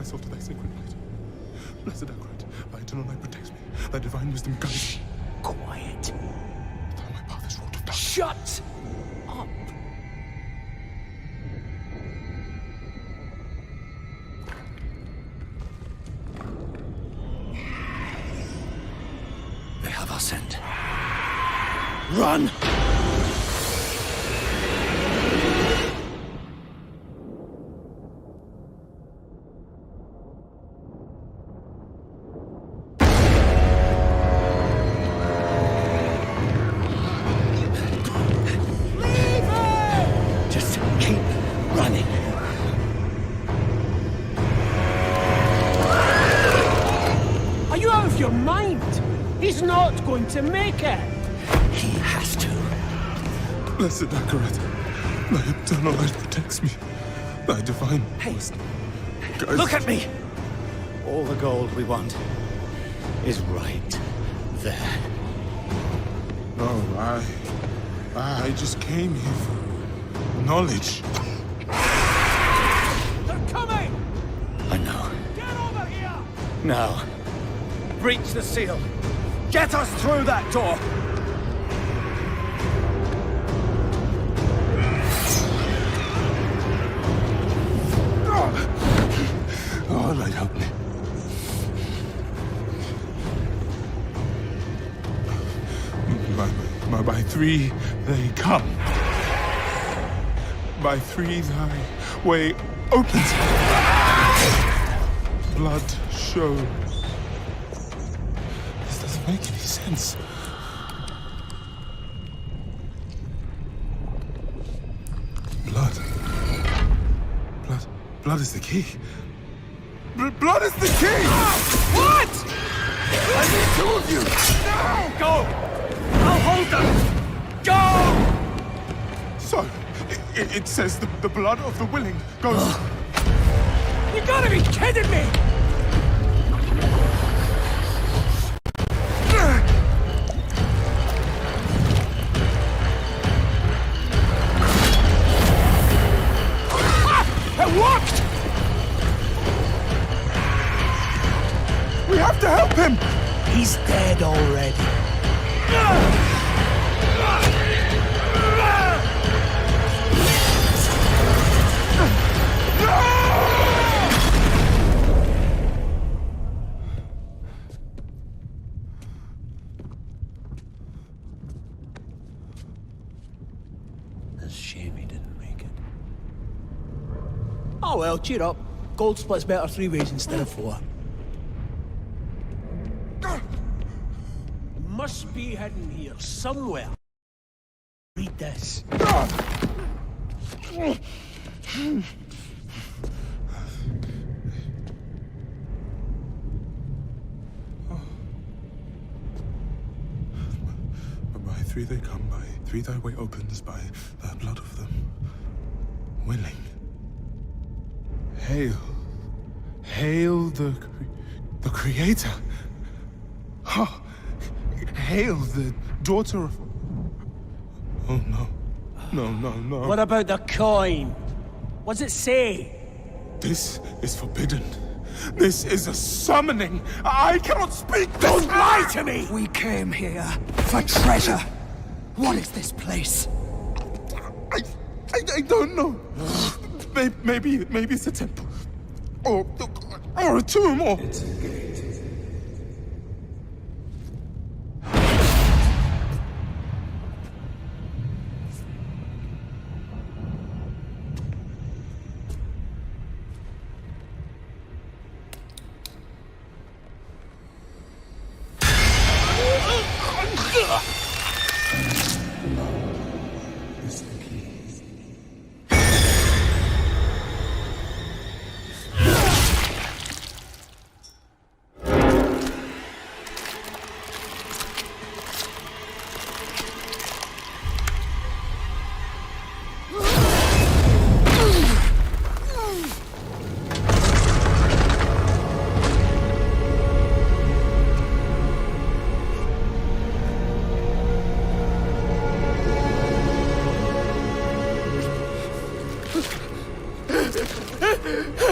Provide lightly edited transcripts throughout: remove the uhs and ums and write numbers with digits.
myself to thy sacred light. Blessed Akrat, thy eternal light protects me. Thy divine wisdom guides me. Quiet. Thou my path is wrought of darkness. Shut up. They have our scent. Run! Just keep running. Are you out of your mind? He's not going to make it. He has to. Blessed Akrat, thy eternal light protects me. Thy divine wisdom guides Look at me! All the gold we want is right there. No, I just came here for knowledge. They're coming! I know. Get over here! Now, breach the seal. Get us through that door! Oh, light, help me. By three they come. By three thy way opens. Blood shows. This doesn't make any sense. Blood is the key. Blood is the key! What? I need two of you! No! Go! I'll hold them! Go! So, it says the blood of the willing goes... You gotta be kidding me! It worked! We have to help him! He's dead already. It's a shame he didn't make it. Oh well, cheer up. Gold splits better 3 ways instead of 4. Must be hidden here somewhere. Read this. By three they come, by three thy way opens, by the blood of them willing. Hail. Hail the Creator. Oh, hail the daughter of... Oh, no. No. What about the coin? What's it say? This is forbidden. This is a summoning. I cannot speak this. Don't lie to me! We came here for treasure. What is this place? I don't know. Maybe it's a temple. Or a tomb, or... It's a gate. Is the key.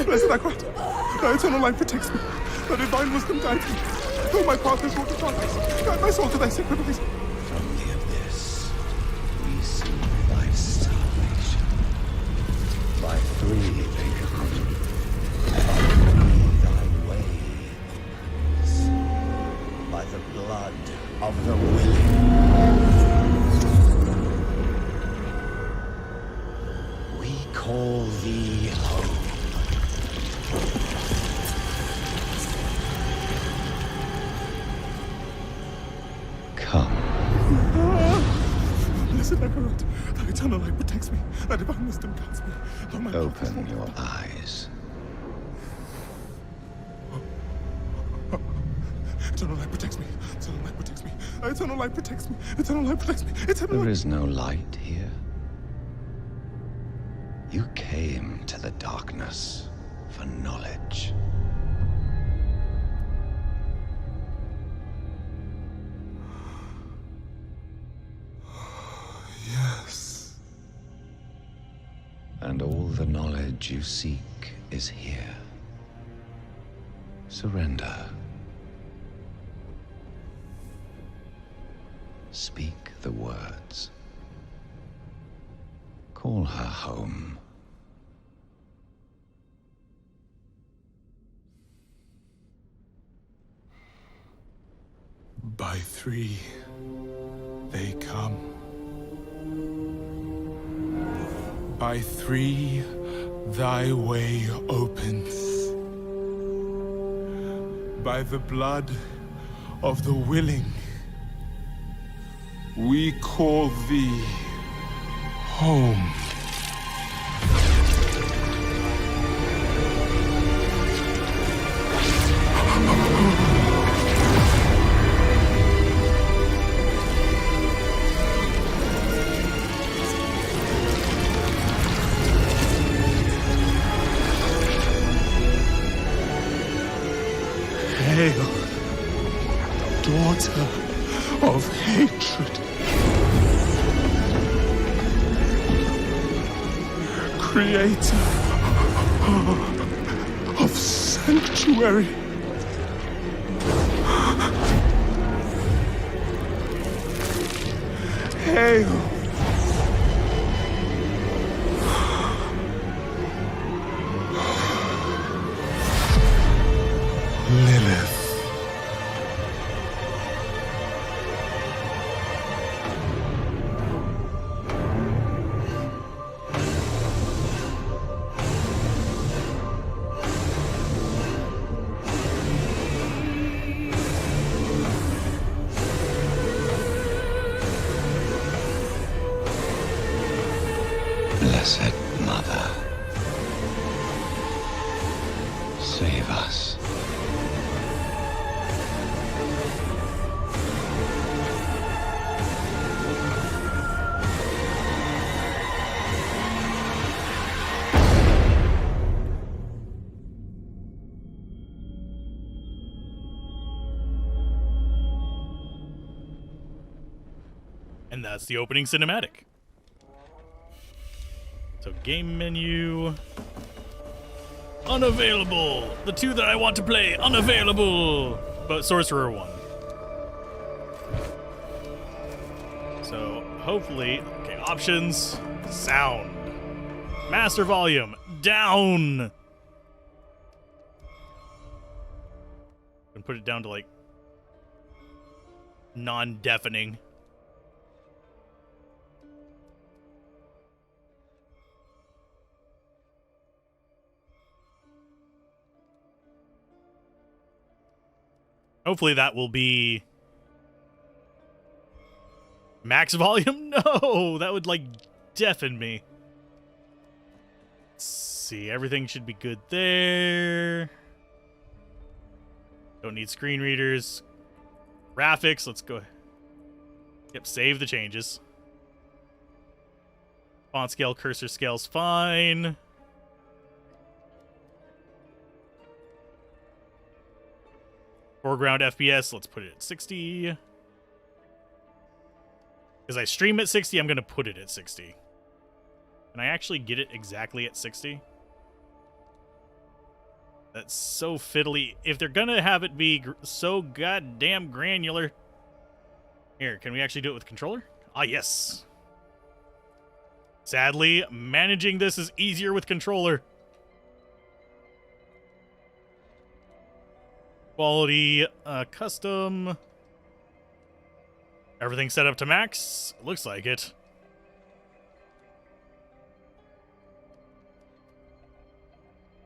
Blessed Akrat, Thy eternal light protects me. Thy divine wisdom guides me. Though my path is wrought with darkness, guide my soul to thy sacred place. From the abyss, we see thy salvation. By three they come, by three thy ways, by the blood of the willing. We call thee home. Come. Blessed Agarot, thy eternal light protects me. Thy divine wisdom guides me. Though my path is Open wrought with your darkness. eyes. Eternal light protects me. Eternal light protects me. Eternal light protects me. Eternal light protects me. Eternal There light. is no light here. You came to the darkness for knowledge. Yes. And all the knowledge you seek is here. Surrender. Speak the words. Call her home. By three, they come. By three, thy way opens. By the blood of the willing, we call thee home. Hail, daughter of hatred. Creator of sanctuary. Hail, Lilith. Blessed Mother, save us. And that's the opening cinematic. So game menu, unavailable. The two that I want to play, unavailable. But Sorcerer 1. So hopefully, okay, options, sound, master volume, down. And put it down to like non-deafening. Hopefully that will be max volume. No, that would like deafen me. Let's see, everything should be good there. Don't need screen readers. Graphics, let's go. Yep, save the changes. Font scale, cursor scale's fine. Foreground FPS, let's put it at 60. Because I stream at 60, I'm going to put it at 60. Can I actually get it exactly at 60? That's so fiddly. If they're gonna have it be so goddamn granular. Here, can we actually do it with controller? Ah, yes. Sadly, managing this is easier with controller. Quality, custom. Everything set up to max. Looks like it.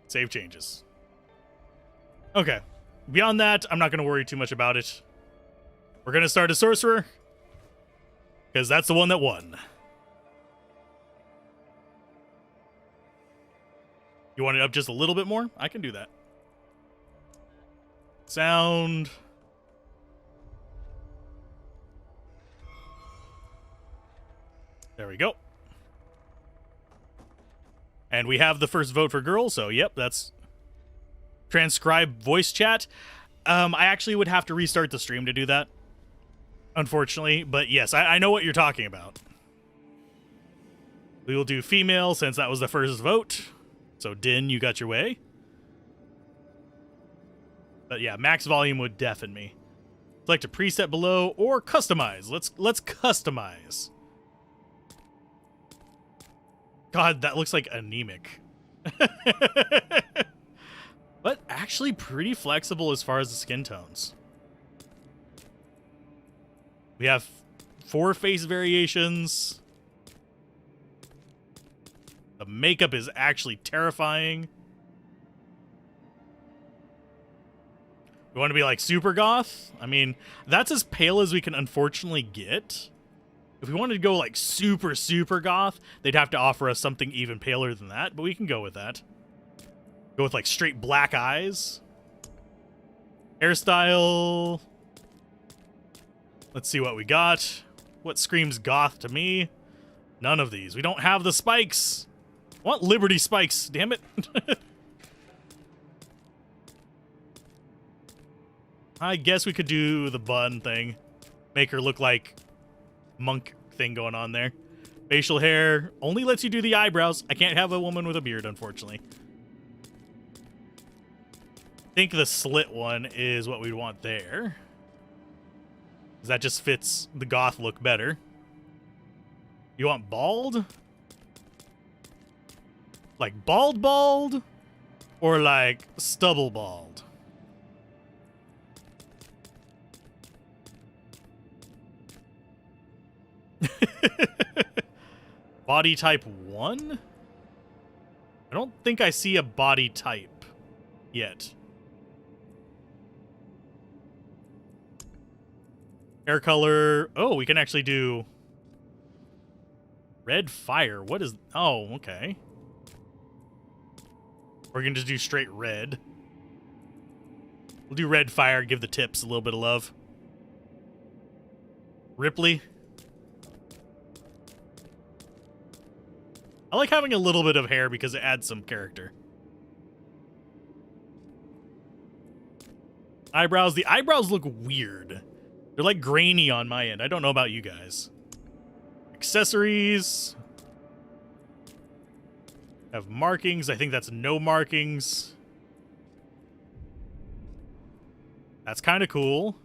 Save changes. Okay. Beyond that, I'm not going to worry too much about it. We're going to start a sorcerer, because that's the one that won. You want it up just a little bit more? I can do that. Sound. There we go. And we have the first vote for girl, so yep, that's transcribe voice chat. I actually would have to restart the stream to do that, unfortunately, but yes, I know what you're talking about. We will do female since that was the first vote. So Din, you got your way. But yeah, max volume would deafen me. Select a preset below or customize. Let's customize. God, that looks like anemic. But actually pretty flexible as far as the skin tones. We have 4 face variations. The makeup is actually terrifying. We want to be like super goth? I mean, that's as pale as we can unfortunately get. If we wanted to go like super, super goth, they'd have to offer us something even paler than that, but we can go with that. Go with like straight black eyes. Hairstyle. Let's see what we got. What screams goth to me? None of these. We don't have the spikes. I want Liberty spikes, damn it. I guess we could do the bun thing. Make her look like monk thing going on there. Facial hair only lets you do the eyebrows. I can't have a woman with a beard, unfortunately. I think the slit one is what we'd want there. That just fits the goth look better. You want bald? Like bald? Or like stubble bald? Body type 1? I don't think I see a body type yet. Hair color. Oh, we can actually do red fire. What is... Oh, okay. We're going to just do straight red. We'll do red fire, give the tips a little bit of love. Ripley. I like having a little bit of hair because it adds some character. Eyebrows. The eyebrows look weird. They're like grainy on my end. I don't know about you guys. Accessories. Have markings. I think that's no markings. That's kind of cool.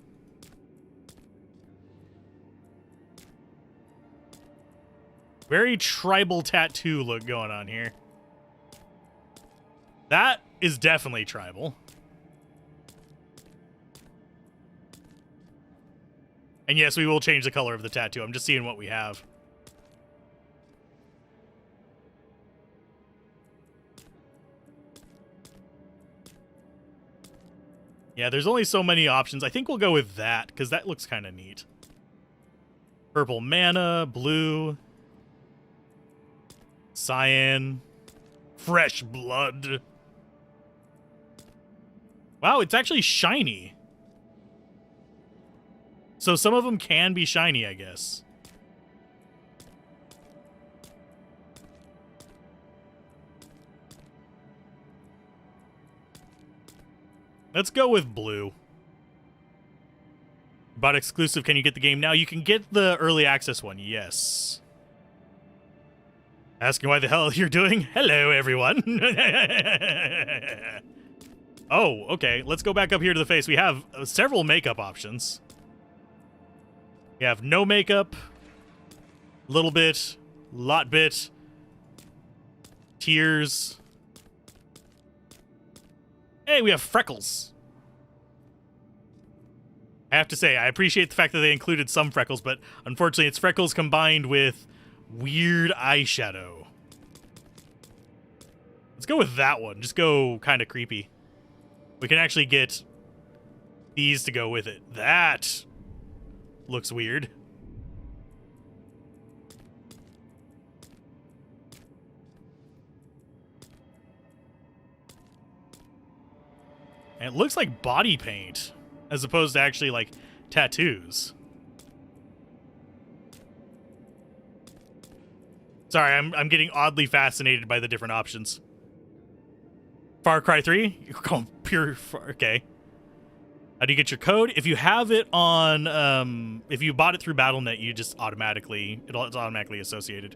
Very tribal tattoo look going on here. That is definitely tribal. And yes, we will change the color of the tattoo. I'm just seeing what we have. Yeah, there's only so many options. I think we'll go with that, because that looks kind of neat. Purple mana, blue, cyan, fresh blood. Wow, it's actually shiny. So some of them can be shiny, I guess. Let's go with blue. Bought exclusive, can you get the game now? You can get the early access one, yes. Asking why the hell you're doing? Hello, everyone. Oh, okay. Let's go back up here to the face. We have several makeup options. We have no makeup, little bit, lot bit, tears. Hey, we have freckles. I have to say, I appreciate the fact that they included some freckles, but unfortunately it's freckles combined with weird eyeshadow. Let's go with that one. Just go kind of creepy. We can actually get these to go with it. That looks weird. And it looks like body paint as opposed to actually like tattoos. Sorry, I'm getting oddly fascinated by the different options. Far Cry 3? You're going pure far, okay. How do you get your code? If you have it on, if you bought it through Battle.net, you just automatically, it's automatically associated.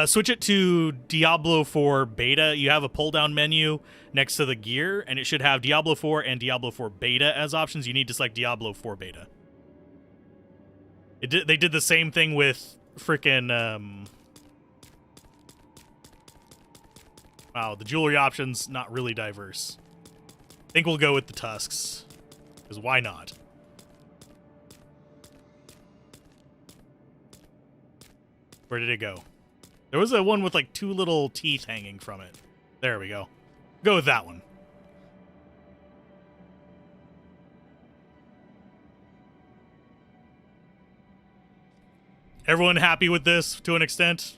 Switch it to Diablo 4 Beta. You have a pull-down menu next to the gear, and it should have Diablo 4 and Diablo 4 Beta as options. You need to select Diablo 4 Beta. They did the same thing with frickin', wow, the jewelry options, not really diverse. I think we'll go with the tusks, because why not? Where did it go? There was a one with like 2 little teeth hanging from it. There we go. Go with that one. Everyone happy with this to an extent?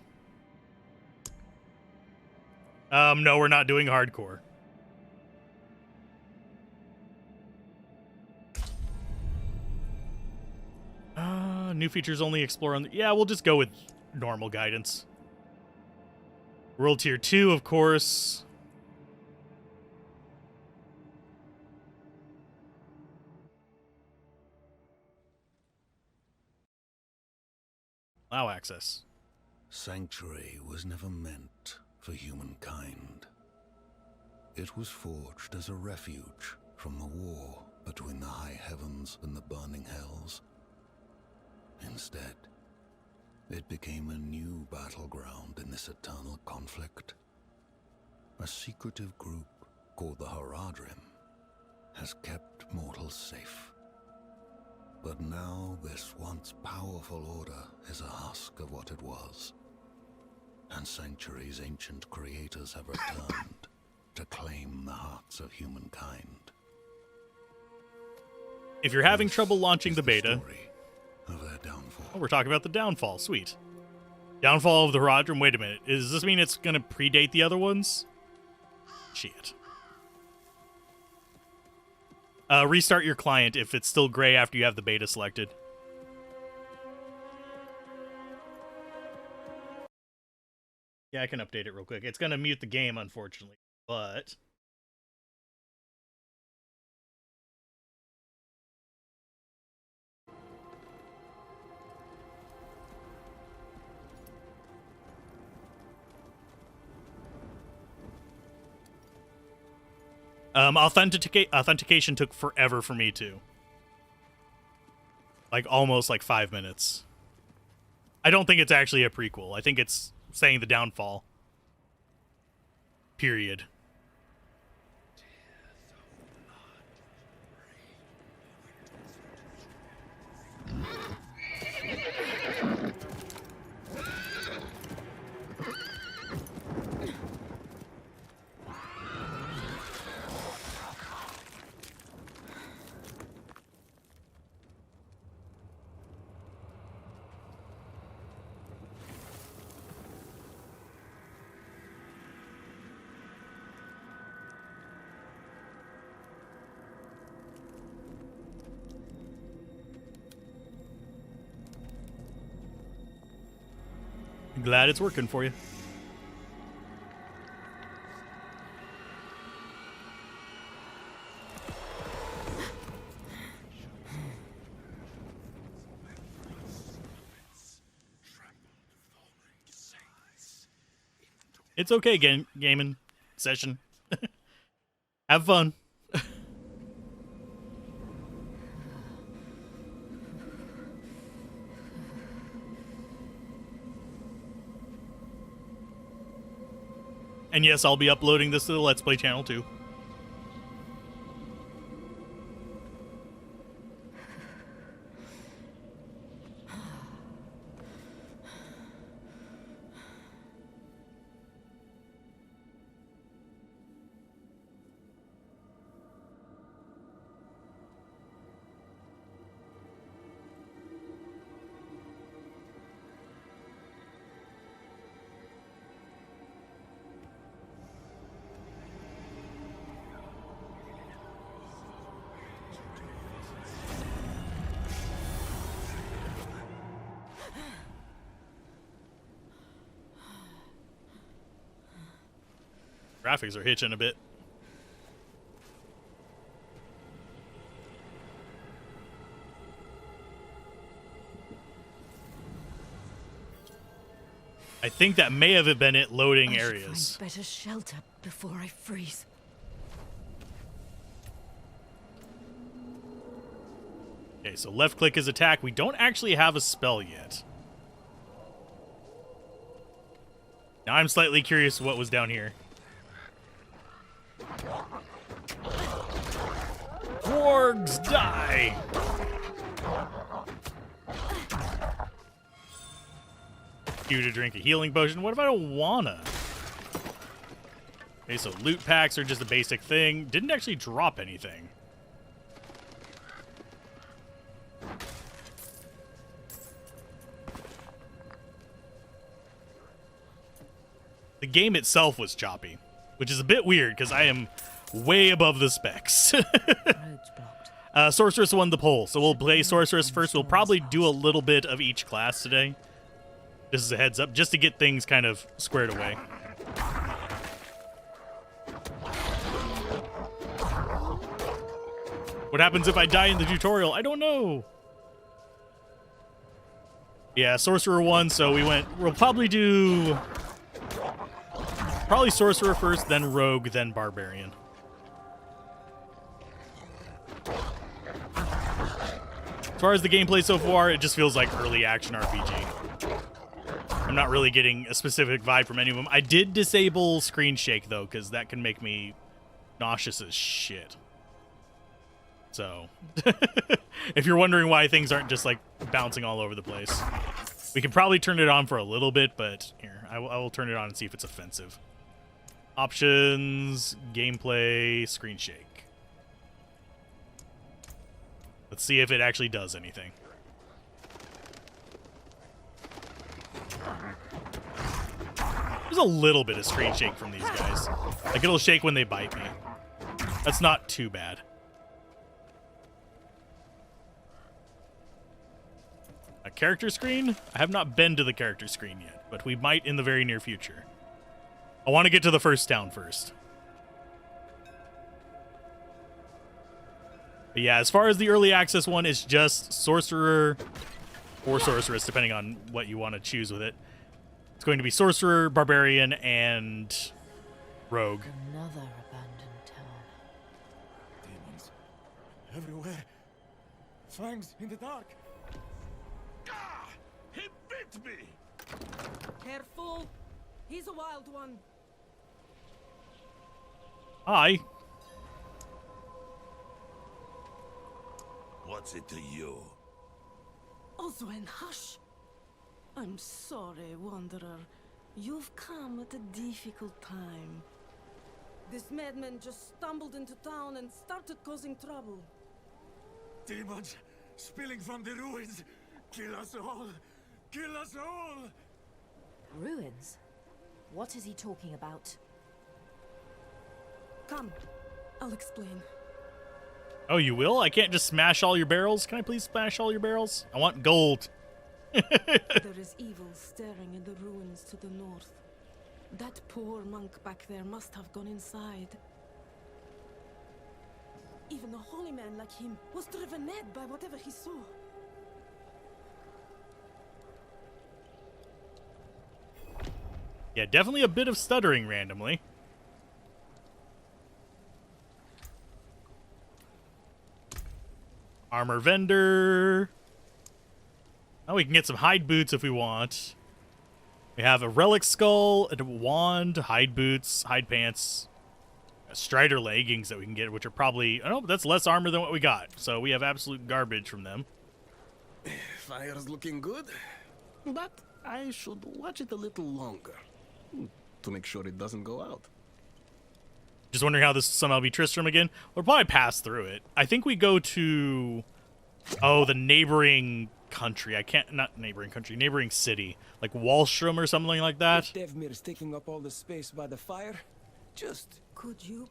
No, we're not doing hardcore. New features only explore on the... Yeah, we'll just go with normal guidance. World Tier 2, of course. Allow access. Sanctuary was never meant for humankind. It was forged as a refuge from the war between the high heavens and the burning hells. Instead, it became a new battleground in this eternal conflict. A secretive group called the Haradrim has kept mortals safe. But now this once powerful order is a husk of what it was. And Sanctuary's ancient creators have returned to claim the hearts of humankind. If you're having trouble launching the beta... story of their downfall. Oh, we're talking about the downfall. Sweet. Downfall of the Haradrim. Wait a minute. Does this mean it's going to predate the other ones? Shit. Restart your client if it's still gray after you have the beta selected. Yeah, I can update it real quick. It's going to mute the game, unfortunately, but... authentication took forever for me too. Like almost like 5 minutes. I don't think it's actually a prequel. I think it's saying the downfall. Period. Glad it's working for you. It's okay, gaming. session. Have fun. And yes, I'll be uploading this to the Let's Play channel too. Graphics are hitching a bit. I think that may have been it loading areas. Find better shelter before I freeze. Okay, so left click is attack. We don't actually have a spell yet. Now I'm slightly curious what was down here. Wargs die! You to drink a healing potion. What if I don't wanna? Okay, so loot packs are just a basic thing. Didn't actually drop anything. The game itself was choppy, which is a bit weird because I am way above the specs. Sorceress won the poll, so we'll play Sorceress first. We'll probably do a little bit of each class today. This is a heads up, just to get things kind of squared away. What happens if I die in the tutorial? I don't know. Yeah, Sorcerer won, so we'll probably do... Probably Sorcerer first, then Rogue, then Barbarian. As far as the gameplay so far, it just feels like early action RPG. I'm not really getting a specific vibe from any of them. I did disable screen shake, though, because that can make me nauseous as shit. So, if you're wondering why things aren't just, like, bouncing all over the place. We can probably turn it on for a little bit, but here, I will turn it on and see if it's offensive. Options, gameplay, screen shake. Let's see if it actually does anything. There's a little bit of screen shake from these guys. Like, it'll shake when they bite me. That's not too bad. A character screen? I have not been to the character screen yet, but we might in the very near future. I want to get to the first town first. But yeah, as far as the early access one, it's just Sorcerer or Sorceress, depending on what you want to choose with it. It's going to be Sorcerer, Barbarian, and Rogue. Another abandoned town. Demons everywhere. Fangs in the dark. Ah! He bit me! Careful! He's a wild one. Hi. What's it to you? Oswen, hush! I'm sorry, Wanderer. You've come at a difficult time. This madman just stumbled into town and started causing trouble. Demons spilling from the ruins. Kill us all! Kill us all! Ruins? What is he talking about? Come, I'll explain. Oh, you will? I can't just smash all your barrels? Can I please smash all your barrels? I want gold. There is evil staring in the ruins to the north. That poor monk back there must have gone inside. Even a holy man like him was driven mad by whatever he saw. Yeah, definitely a bit of stuttering randomly. Armor vendor. Oh, we can get some hide boots if we want. We have a relic skull, a wand, hide boots, hide pants, Strider leggings that we can get, which are probably... Oh, that's less armor than what we got. So we have absolute garbage from them. Fire's looking good, but I should watch it a little longer to make sure it doesn't go out. Just wondering how this will somehow be Tristram again. We'll probably pass through it. I think we go to... Oh, the neighboring country. I can't... Not neighboring country. Neighboring city. Like Wallstrom or something like that. If Devmir's taking up all the space by the fire, just... Could you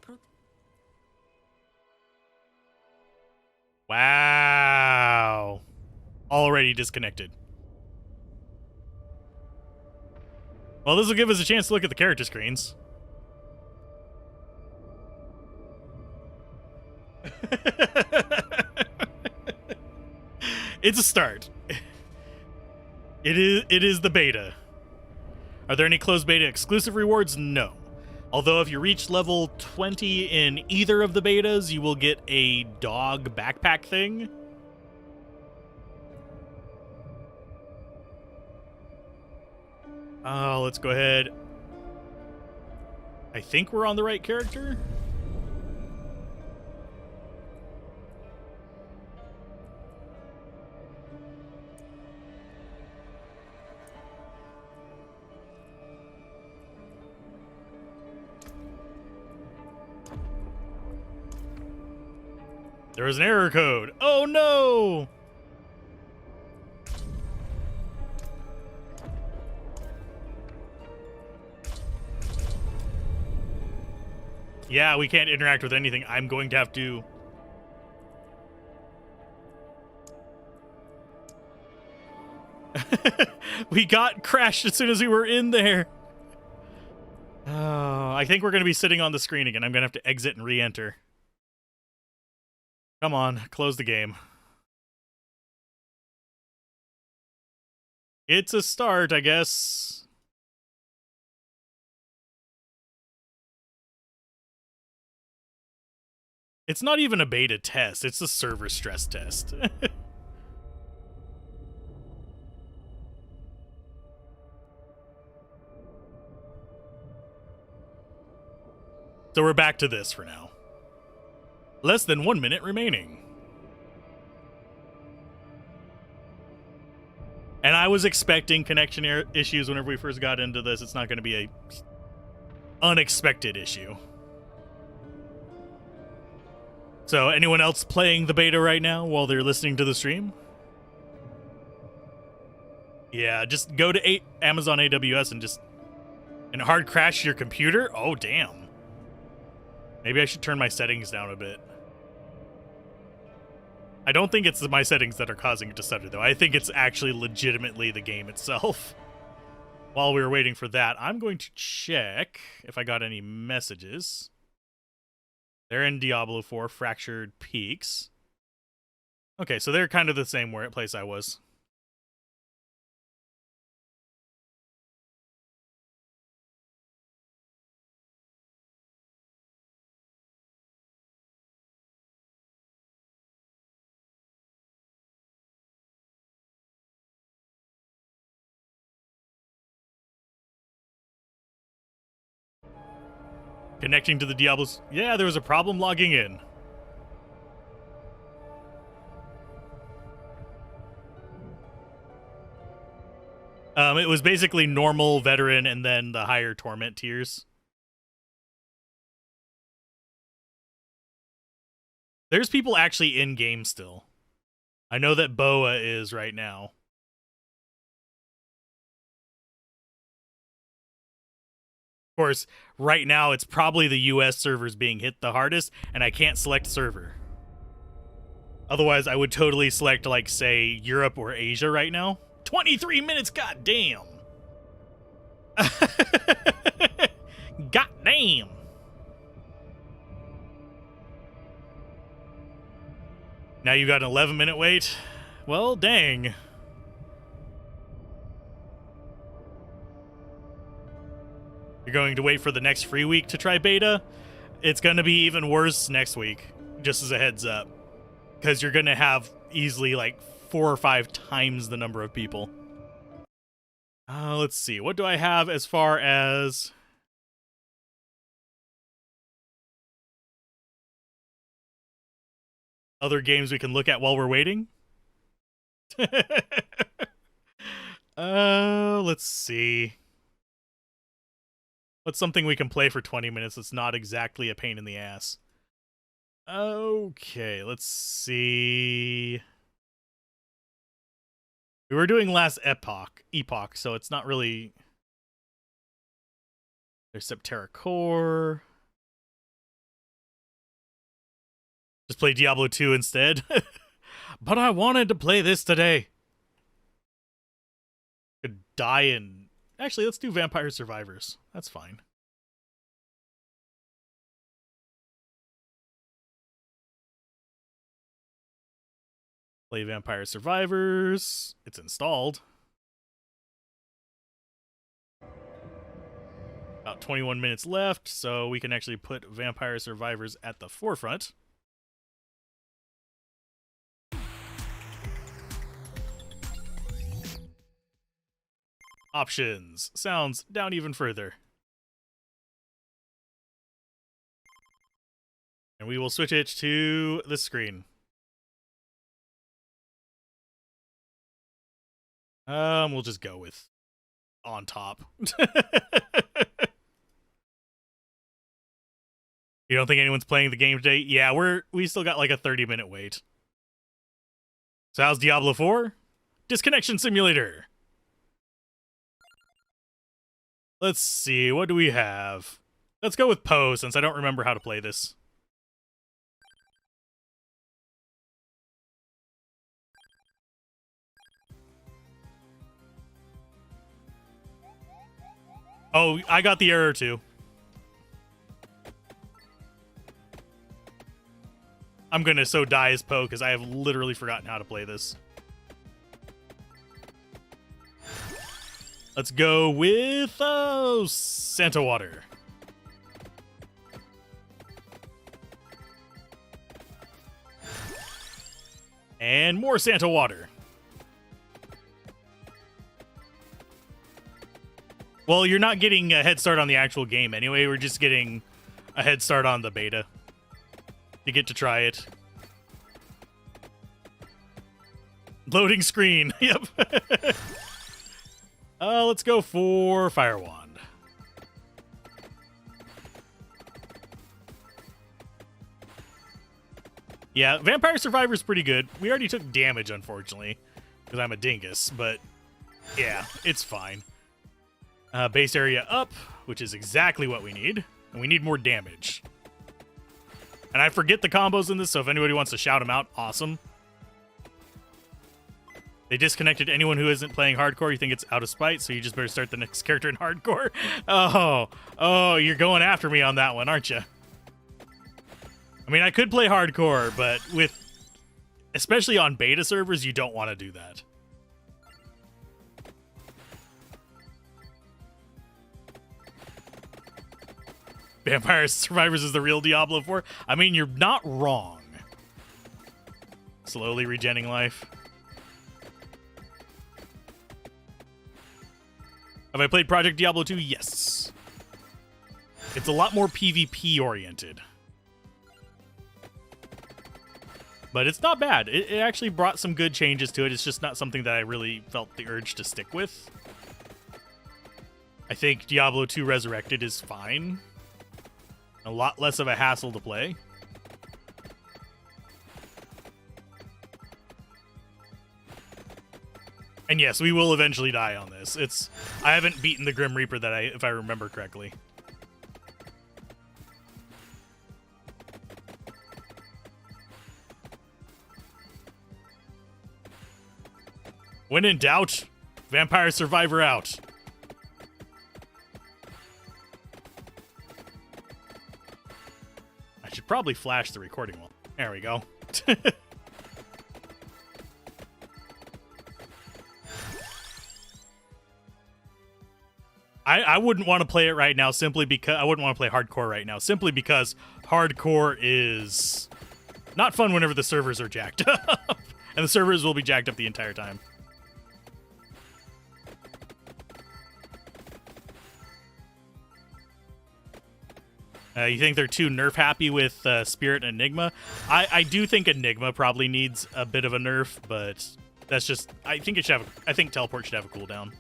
Wow. Already disconnected. Well, this will give us a chance to look at the character screens. It's a start. It is the beta. Are there any closed beta exclusive rewards? No. Although if you reach level 20 in either of the betas, you will get a dog backpack thing. Oh, let's go ahead. I think we're on the right character. There was an error code. Oh no! Yeah, we can't interact with anything. I'm going to have to... We got crashed as soon as we were in there. Oh, I think we're going to be sitting on the screen again. I'm going to have to exit and re-enter. Come on, close the game. It's a start, I guess. It's not even a beta test, it's a server stress test. So we're back to this for now. Less than 1 minute remaining. And I was expecting connection issues whenever we first got into this. It's not going to be a unexpected issue. So anyone else playing the beta right now while they're listening to the stream? Yeah, just go to Amazon AWS and hard crash your computer? Oh, damn. Maybe I should turn my settings down a bit. I don't think it's my settings that are causing it to stutter, though. I think it's actually legitimately the game itself. While we were waiting for that, I'm going to check if I got any messages. They're in Diablo 4, Fractured Peaks. Okay, so they're kind of the same place I was. Connecting to the Diablos. Yeah, there was a problem logging in. It was basically normal, veteran, and then the higher torment tiers. There's people actually in game still. I know that Boa is right now. Of course, right now it's probably the US servers being hit the hardest, and I can't select server. Otherwise, I would totally select, like, say, Europe or Asia right now. 23 minutes, goddamn! Goddamn! Now you got an 11-minute wait? Well, dang. You're going to wait for the next free week to try beta? It's going to be even worse next week, just as a heads up. Because you're going to have easily like 4 or 5 times the number of people. Let's see. What do I have as far as... other games we can look at while we're waiting? Let's see. What's something we can play for 20 minutes that's not exactly a pain in the ass? Okay, let's see. We were doing last epoch, so it's not really... There's Septerra Core. Just play Diablo 2 instead. But I wanted to play this today. Could die in... Actually, let's do Vampire Survivors. That's fine. Play Vampire Survivors. It's installed. About 21 minutes left, so we can actually put Vampire Survivors at the forefront. Options. Sounds down even further. And we will switch it to the screen. We'll just go with on top. You don't think anyone's playing the game today? Yeah, we still got like a 30-minute wait. So how's Diablo 4? Disconnection Simulator. Let's see, what do we have? Let's go with Poe, since I don't remember how to play this. Oh, I got the error too. I'm gonna so die as Poe, because I have literally forgotten how to play this. Let's go with Santa Water. And more Santa Water. Well, you're not getting a head start on the actual game anyway. We're just getting a head start on the beta. You get to try it. Loading screen. Yep. Let's go for Fire Wand. Yeah, Vampire Survivor's pretty good. We already took damage, unfortunately, because I'm a dingus, but yeah, it's fine. Base area up, which is exactly what we need, and we need more damage. And I forget the combos in this, so if anybody wants to shout them out, awesome. They disconnected anyone who isn't playing hardcore. You think it's out of spite, so you just better start the next character in hardcore? Oh, you're going after me on that one, aren't you? I mean, I could play hardcore, but especially on beta servers, you don't want to do that. Vampire Survivors is the real Diablo 4. I mean, you're not wrong. Slowly regenning life. Have I played Project Diablo 2? Yes. It's a lot more PvP oriented. But it's not bad. It actually brought some good changes to it. It's just not something that I really felt the urge to stick with. I think Diablo 2 Resurrected is fine. A lot less of a hassle to play. And yes, we will eventually die on this. I haven't beaten the Grim Reaper if I remember correctly. When in doubt, Vampire Survivor out. I should probably flash the recording wall. There we go. I wouldn't want to play it right now simply because I wouldn't want to play hardcore right now simply because hardcore is not fun whenever the servers are jacked up. And the servers will be jacked up the entire time. You think they're too nerf happy with Spirit and Enigma? I do think Enigma probably needs a bit of a nerf, but that's just, I think Teleport should have a cooldown.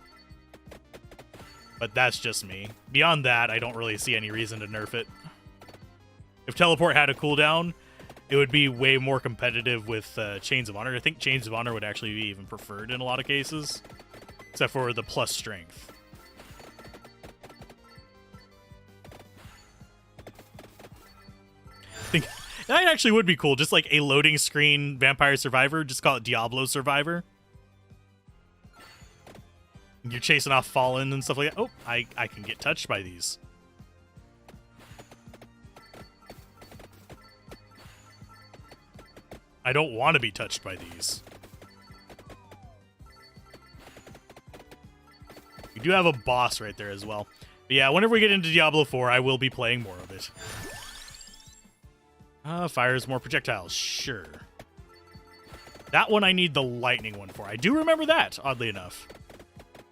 But that's just me. Beyond that, I don't really see any reason to nerf it. If Teleport had a cooldown, it would be way more competitive with Chains of Honor. I think Chains of Honor would actually be even preferred in a lot of cases, except for the plus strength. I think that actually would be cool. Just like a loading screen Vampire Survivor. Just call it Diablo Survivor. You're chasing off Fallen and stuff like that. Oh, I can get touched by these. I don't want to be touched by these. We do have a boss right there as well. But yeah, whenever we get into Diablo 4, I will be playing more of it. Fires more projectiles. Sure. That one I need the lightning one for. I do remember that, oddly enough.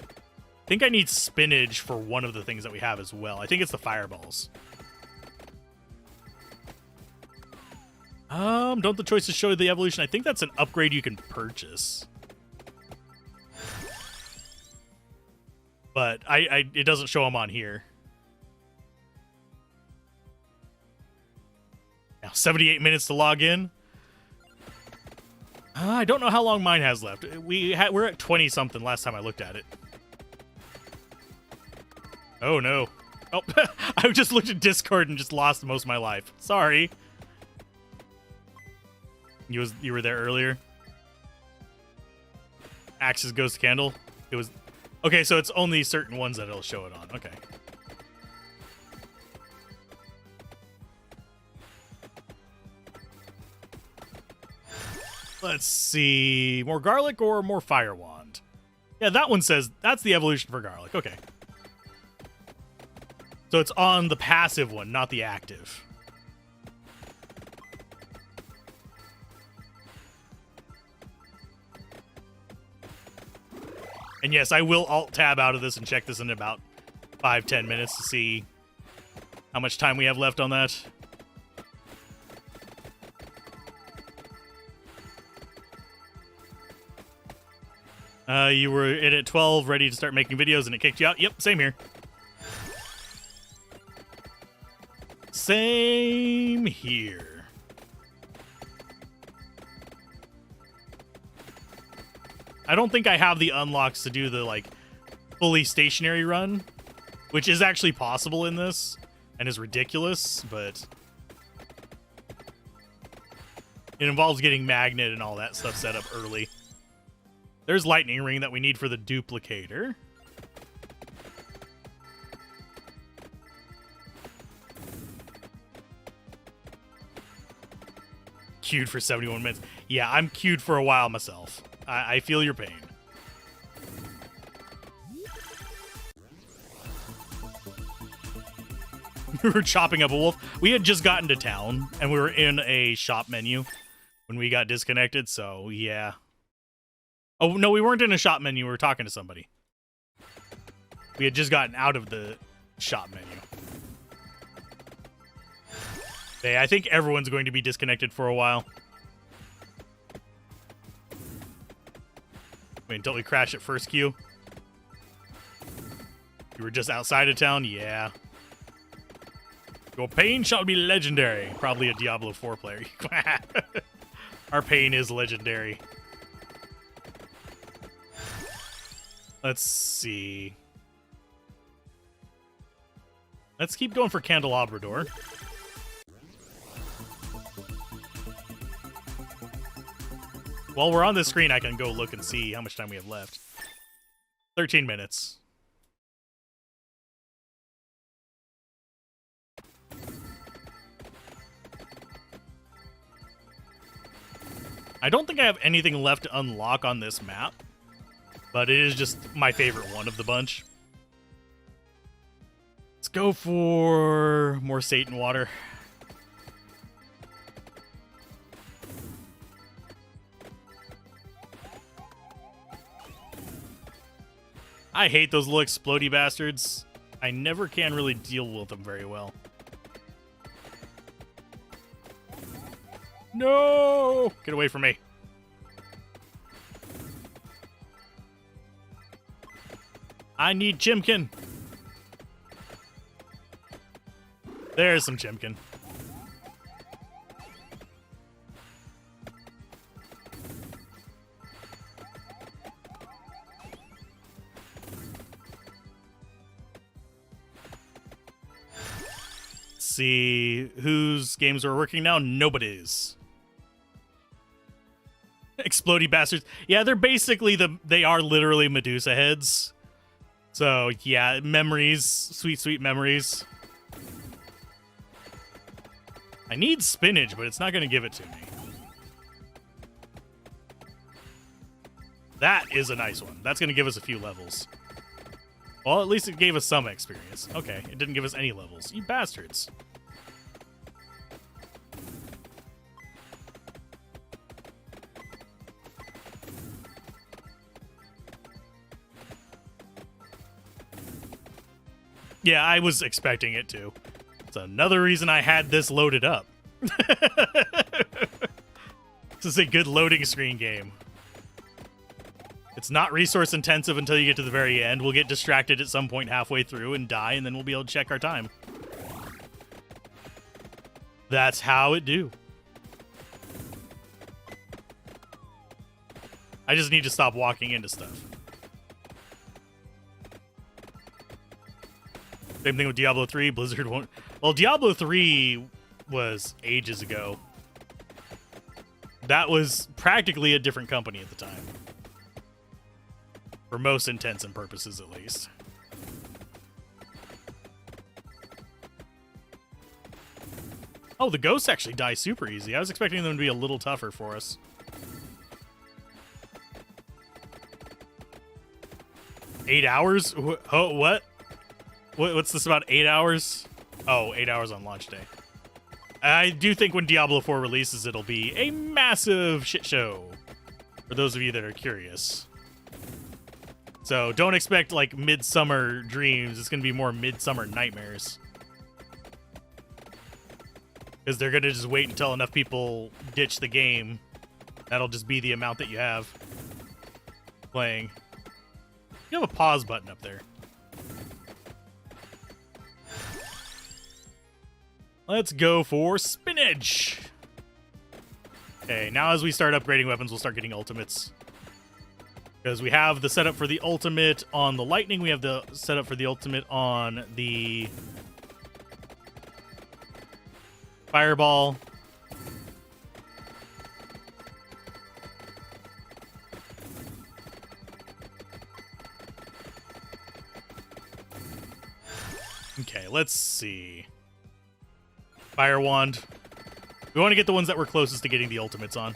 I think I need spinach for one of the things that we have as well. I think it's the fireballs. Don't the choices show the evolution? I think that's an upgrade you can purchase. But it doesn't show them on here. Now 78 minutes to log in. I don't know how long mine has left. We're at 20 something last time I looked at it. Oh no. Oh, I just looked at Discord and just lost most of my life. Sorry. You were there earlier. Axe's Ghost Candle. It was okay. So it's only certain ones that it'll show it on. Okay. Let's see. More garlic or more fire wand? Yeah, that one says that's the evolution for garlic. Okay. So it's on the passive one, not the active. And yes, I will alt-tab out of this and check this in about 5-10 minutes to see how much time we have left on that. You were in at 12, ready to start making videos, and it kicked you out? Yep, same here. Same here. I don't think I have the unlocks to do the, like, fully stationary run, which is actually possible in this, and is ridiculous, but it involves getting magnet and all that stuff set up early. There's lightning ring that we need for the duplicator. Queued for 71 minutes. Yeah, I'm queued for a while myself. I feel your pain. We were chopping up a wolf. We had just gotten to town, and we were in a shop menu when we got disconnected, so yeah. Oh, no, we weren't in a shop menu. We were talking to somebody. We had just gotten out of the shop menu. Hey, I think everyone's going to be disconnected for a while. Wait until we crash at first queue. You were just outside of town? Yeah. Your pain shall be legendary. Probably a Diablo 4 player. Our pain is legendary. Let's see. Let's keep going for Candelabrador. While we're on the screen, I can go look and see how much time we have left. 13 minutes. I don't think I have anything left to unlock on this map, but it is just my favorite one of the bunch. Let's go for more Satan water. I hate those little explodey bastards. I never can really deal with them very well. No! Get away from me. I need Chimkin. There's some Chimkin. See whose games are working now. Nobody's. Explodey bastards. Yeah, they're basically they are literally Medusa heads. So yeah, memories, sweet, sweet memories. I need spinach, but it's not going to give it to me. That is a nice one. That's going to give us a few levels. Well, at least it gave us some experience. Okay, it didn't give us any levels. You bastards. Yeah, I was expecting it to. It's another reason I had this loaded up. This is a good loading screen game. It's not resource intensive until you get to the very end. We'll get distracted at some point halfway through and die, and then we'll be able to check our time. That's how it do. I just need to stop walking into stuff. Same thing with Diablo 3. Blizzard won't... Well, Diablo 3 was ages ago. That was practically a different company at the time. For most intents and purposes, at least. Oh, the ghosts actually die super easy. I was expecting them to be a little tougher for us. $8 hours? Oh, what? What's this about 8 hours? Oh, 8 hours on launch day. I do think when Diablo 4 releases, it'll be a massive shit show. For those of you that are curious. So don't expect like Midsummer Dreams. It's going to be more Midsummer Nightmares. Because they're going to just wait until enough people ditch the game. That'll just be the amount that you have playing. You have a pause button up there. Let's go for spinach. Okay, now as we start upgrading weapons, we'll start getting ultimates. Because we have the setup for the ultimate on the lightning. We have the setup for the ultimate on the fireball. Okay, let's see. Fire wand. We want to get the ones that were closest to getting the ultimates on.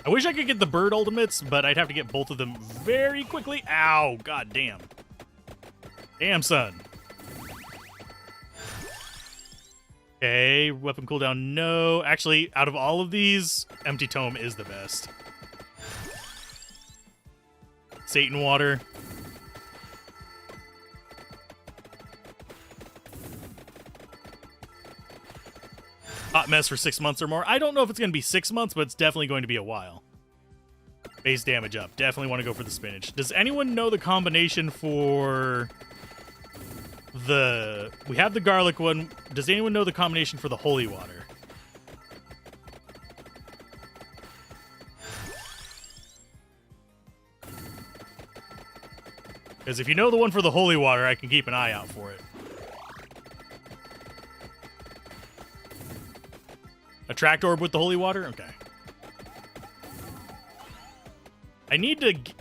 I wish I could get the bird ultimates, but I'd have to get both of them very quickly. Ow, god damn. Damn, son. Okay, weapon cooldown, no. Actually, out of all of these, Empty Tome is the best. Satan Water. Hot mess for 6 months or more. I don't know if it's going to be 6 months, but it's definitely going to be a while. Base damage up. Definitely want to go for the spinach. Does anyone know the combination for the... We have the garlic one. Does anyone know the combination for the holy water? Because if you know the one for the holy water, I can keep an eye out for it. Attract orb with the holy water? Okay. I need to get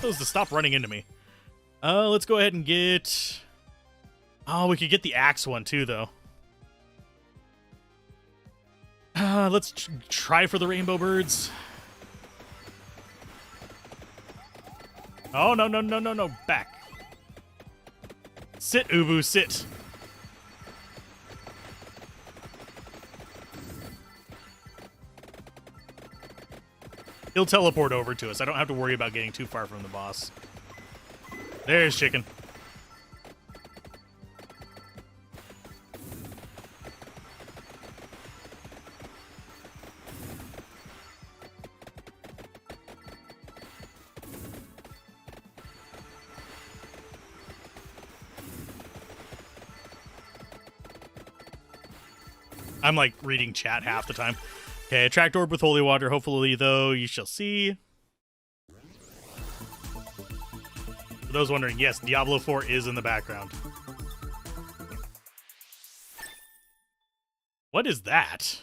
those to stop running into me. Let's go ahead and get... Oh, we could get the axe one too, though. Let's try for the rainbow birds. Oh, no, no, no, no, no. Back. Sit, Ubu, sit. He'll teleport over to us. I don't have to worry about getting too far from the boss. There's chicken. I'm like reading chat half the time. Okay, attract orb with holy water. Hopefully, though, you shall see. For those wondering, yes, Diablo 4 is in the background. What is that?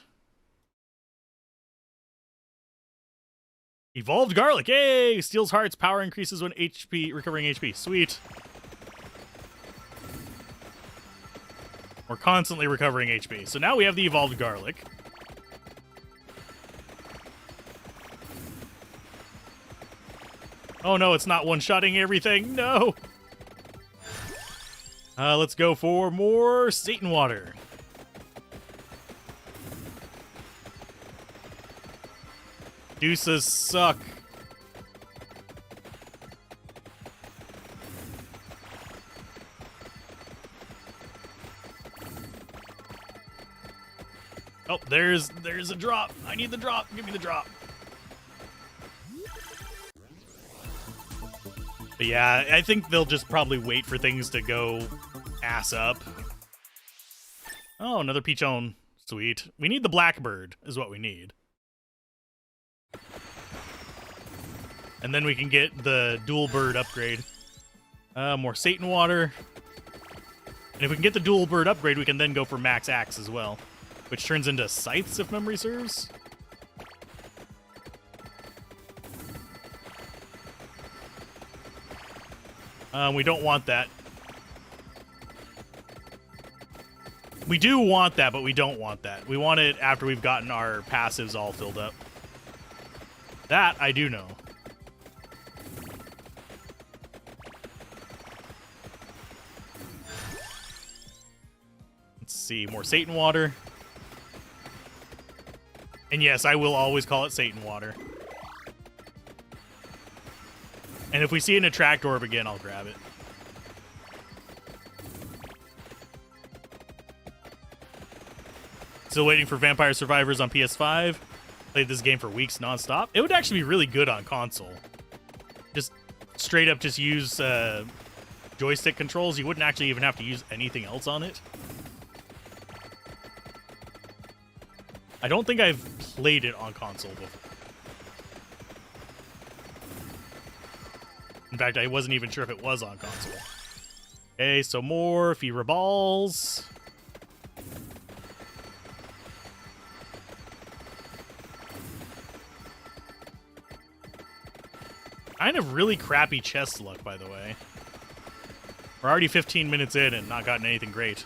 Evolved garlic. Yay! Steals hearts. Power increases when HP, recovering HP. Sweet. We're constantly recovering HP. So now we have the evolved garlic. Oh no, it's not one-shotting everything. No! Let's go for more Satan water. Deuces suck. Oh, there's a drop. I need the drop. Give me the drop. But yeah, I think they'll just probably wait for things to go ass up. Oh, another Peachone. Sweet. We need the Blackbird, is what we need. And then we can get the dual bird upgrade. More Satan water. And if we can get the dual bird upgrade, we can then go for max axe as well. Which turns into scythes, if memory serves. We don't want that. We do want that, but we don't want that. We want it after we've gotten our passives all filled up. That I do know. Let's see, more Satan water. And yes, I will always call it Satan water. And if we see an attract orb again, I'll grab it. Still waiting for Vampire Survivors on PS5. Played this game for weeks nonstop. It would actually be really good on console. Just straight up just use joystick controls. You wouldn't actually even have to use anything else on it. I don't think I've played it on console before. In fact, I wasn't even sure if it was on console. Okay, so more Fever Balls. Kind of really crappy chest luck, by the way. We're already 15 minutes in and not gotten anything great.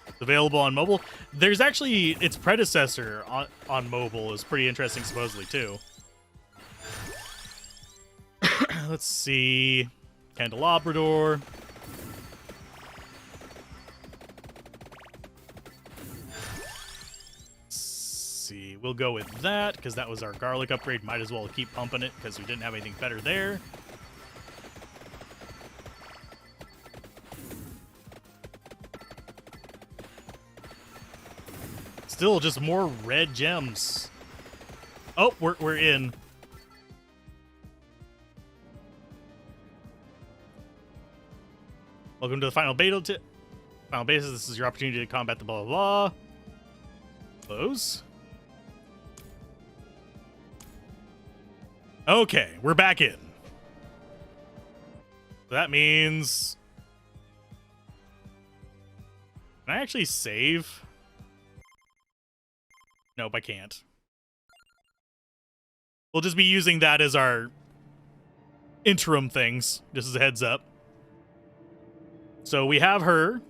It's available on mobile. There's actually its predecessor on mobile is pretty interesting, supposedly, too. Let's see. Candelabrador. Let's see. We'll go with that, because that was our garlic upgrade. Might as well keep pumping it, because we didn't have anything better there. Still just more red gems. Oh, we're in. Welcome to the final beta. Final beta. This is your opportunity to combat the blah blah blah. Close. Okay, we're back in. So that means, can I actually save? Nope, I can't. We'll just be using that as our interim things, just as a heads up. So we have her.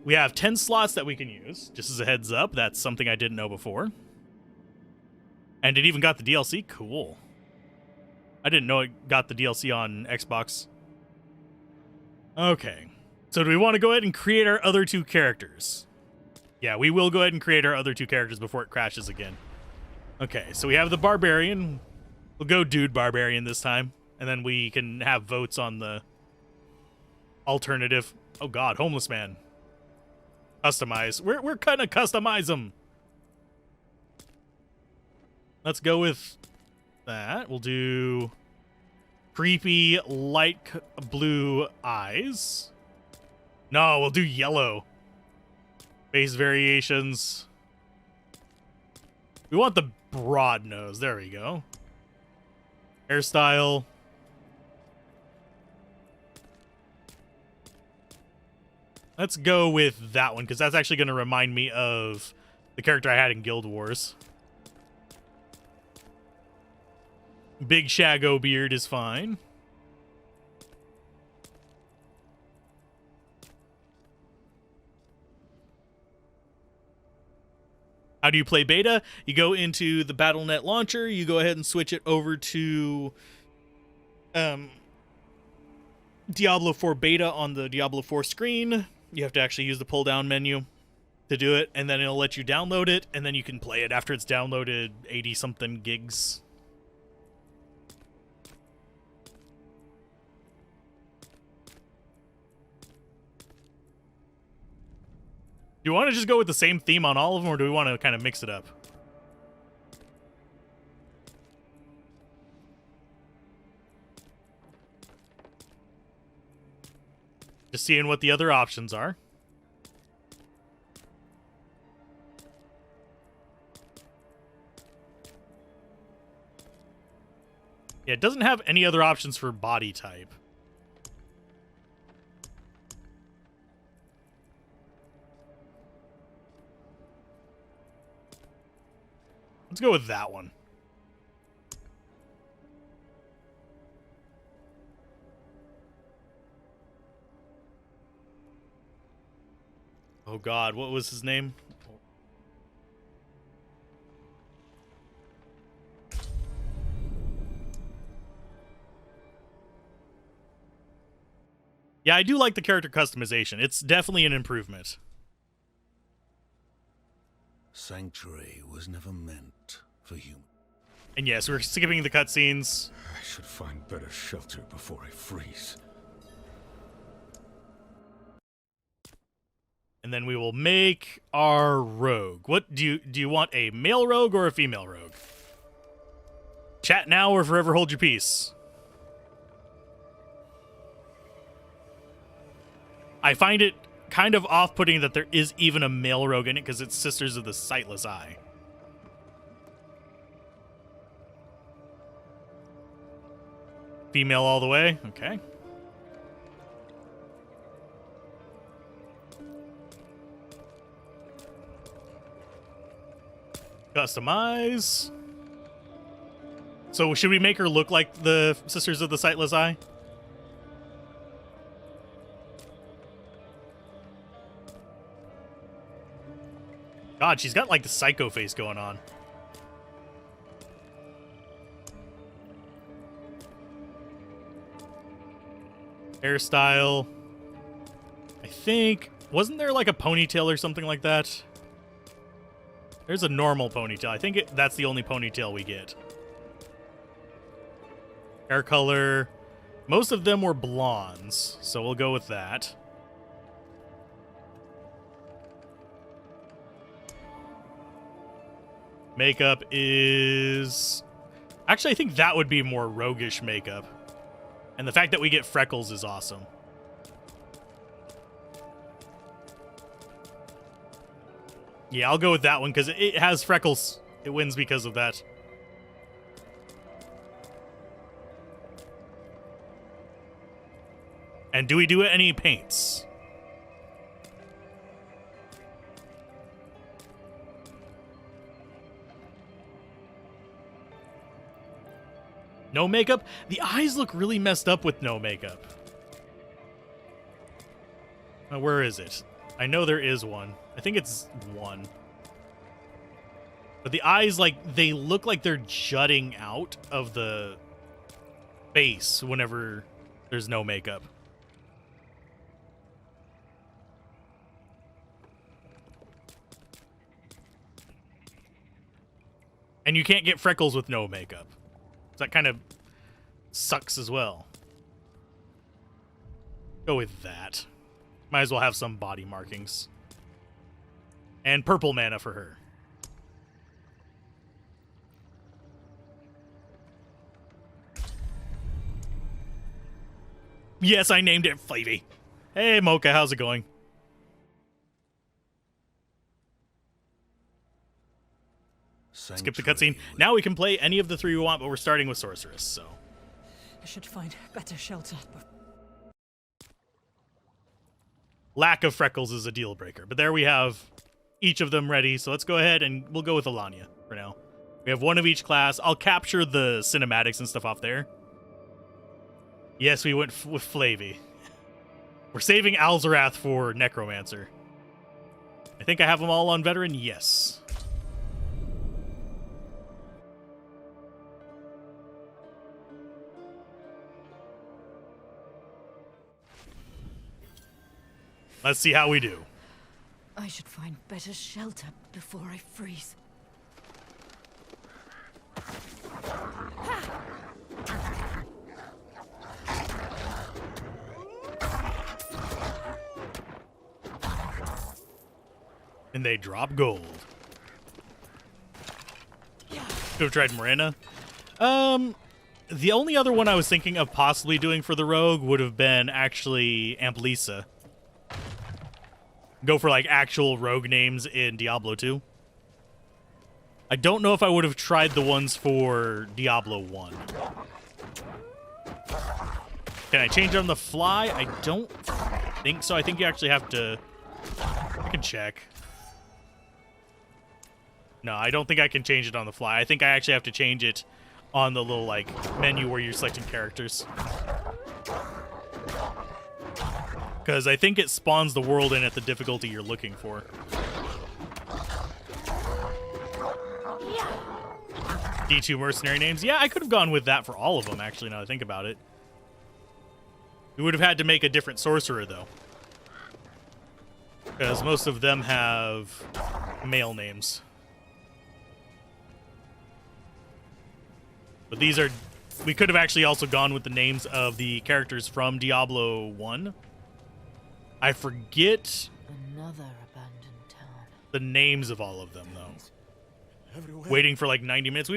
We have 10 slots that we can use, just as a heads up. That's something I didn't know before. And it even got the DLC. Cool. I didn't know it got the DLC on Xbox. Okay. So do we want to go ahead and create our other two characters? Yeah, we will go ahead and create our other two characters before it crashes again. Okay, so we have the Barbarian. We'll go Dude Barbarian this time. And then we can have votes on the alternative. Oh God, homeless man. Customize. We're gonna customize them. Let's go with that. We'll do creepy light blue eyes. No, we'll do yellow. Face variations. We want the broad nose. There we go. Hairstyle. Let's go with that one, because that's actually going to remind me of the character I had in Guild Wars. Big Shago beard is fine. How do you play beta? You go into the BattleNet launcher, you go ahead and switch it over to Diablo 4 beta on the Diablo 4 screen. You have to actually use the pull-down menu to do it, and then it'll let you download it, and then you can play it after it's downloaded 80-something gigs. Do you want to just go with the same theme on all of them, or do we want to kind of mix it up? Just seeing what the other options are. Yeah, it doesn't have any other options for body type. Let's go with that one. Oh God, what was his name? Yeah, I do like the character customization. It's definitely an improvement. Sanctuary was never meant for humans. And yes, we're skipping the cutscenes. I should find better shelter before I freeze. And then we will make our rogue. What do you want, a male rogue or a female rogue? Chat now or forever hold your peace. I find it kind of off-putting that there is even a male rogue in it because it's Sisters of the Sightless Eye. Female all the way? Okay. Customize. So should we make her look like the Sisters of the Sightless Eye? God, she's got like the psycho face going on. Hairstyle. I think, wasn't there like a ponytail or something like that? There's a normal ponytail. I think that's the only ponytail we get. Hair color. Most of them were blondes, so we'll go with that. Makeup is... Actually, I think that would be more roguish makeup. And the fact that we get freckles is awesome. Yeah, I'll go with that one because it has freckles. It wins because of that. And do we do any paints? No makeup? The eyes look really messed up with no makeup. Now, where is it? I know there is one. I think it's one. But the eyes, like, they look like they're jutting out of the face whenever there's no makeup. And you can't get freckles with no makeup. So that kind of sucks as well. Go with that. Might as well have some body markings. And purple mana for her. Yes, I named it Flavy. Hey, Mocha, how's it going? Skip the cutscene. Now we can play any of the three we want, but we're starting with Sorceress, so. I should find better shelter. Lack of freckles is a deal breaker, but there we have each of them ready, so let's go ahead and we'll go with Alanya for now. We have one of each class. I'll capture the cinematics and stuff off there. Yes, we went with Flavy. We're saving Alzarath for Necromancer. I think I have them all on Veteran. Yes. Let's see how we do. I should find better shelter before I freeze. And they drop gold. Could have tried Morena. The only other one I was thinking of possibly doing for the rogue would have been actually Amplisa. Go for like actual rogue names in Diablo 2. I don't know if I would have tried the ones for Diablo 1. Can I change it on the fly? I don't think so. I think you actually have to... I can check. No, I don't think I can change it on the fly. I think I actually have to change it on the little, like, menu where you're selecting characters. Because I think it spawns the world in at the difficulty you're looking for. D2 mercenary names. Yeah, I could have gone with that for all of them, actually, now that I think about it. We would have had to make a different sorcerer, though. Because most of them have male names. But these are... We could have actually also gone with the names of the characters from Diablo 1. I forget Another abandoned town. the names of all of them, though. Waiting for like 90 minutes.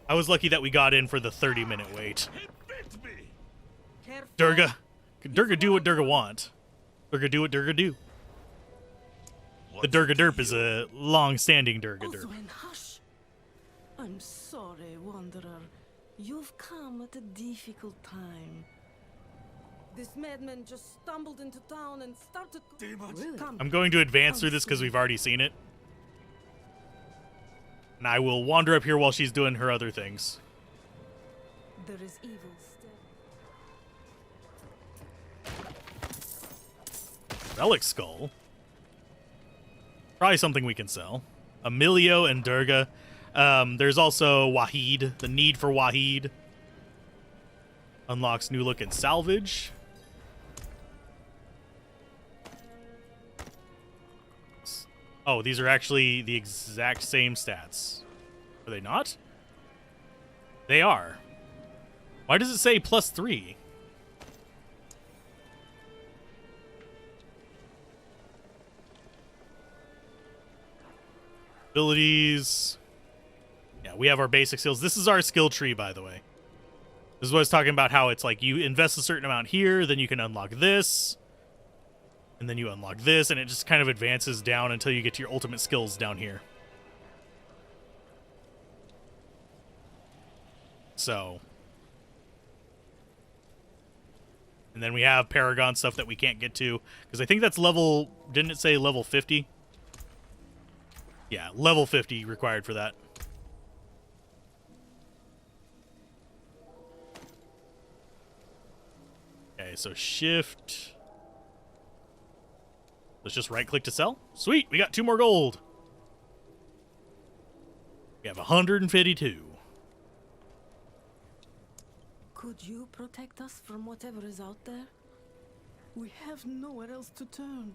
I was lucky that we got in for the 30-minute wait. Durga. Durga do what Durga want. Durga do what Durga do. The Durga Derp is a long-standing Durga Derp. Hush. I'm sorry, Wanderer. You've come at a difficult time. This madman just stumbled into town and started... Come. I'm going to advance through this because we've already seen it. And I will wander up here while she's doing her other things. There is evil still. Relic Skull. Probably something we can sell. Emilio and Durga. There's also Wahid. The need for Wahid. Unlocks new look and salvage. Oh, these are actually the exact same stats. Are they not? They are. Why does it say +3? Abilities. Yeah, we have our basic skills. This is our skill tree, by the way. This is what I was talking about, how it's like you invest a certain amount here, then you can unlock this. And then you unlock this, and it just kind of advances down until you get to your ultimate skills down here. So. And then we have Paragon stuff that we can't get to. Because I think that's level... Didn't it say level 50? Yeah, level 50 required for that. Okay, so shift... Let's just right-click to sell. Sweet, we got 2 more gold. We have 152. Could you protect us from whatever is out there? We have nowhere else to turn.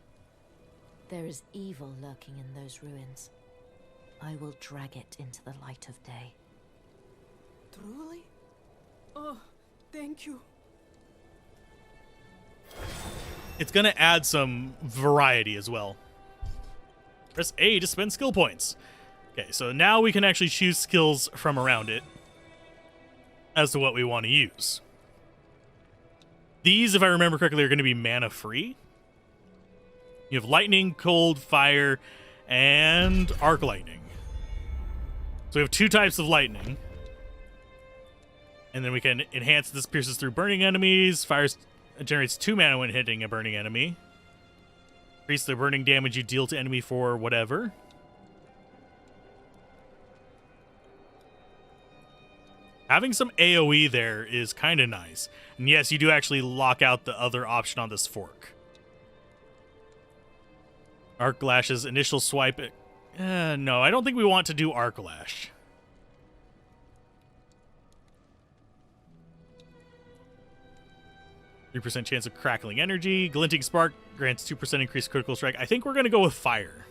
There is evil lurking in those ruins. I will drag it into the light of day. Truly? Oh, thank you. it's going to add some variety as well. Press A to spend skill points. Okay, so now we can actually choose skills from around it as to what we want to use. These, if I remember correctly, are going to be mana free. You have lightning, cold, fire, and arc lightning. So we have 2 types of lightning. And then we can enhance this pierces through burning enemies. Fire generates 2 mana when hitting a burning enemy. Increase the burning damage you deal to enemy for whatever. Having some AoE there is kind of nice. And yes, you do actually lock out the other option on this fork. Arc Lash's initial swipe. No, I don't think we want to do Arc Lash. %3 chance of crackling energy. Glinting Spark grants 2% increased critical strike. I think we're going to go with fire.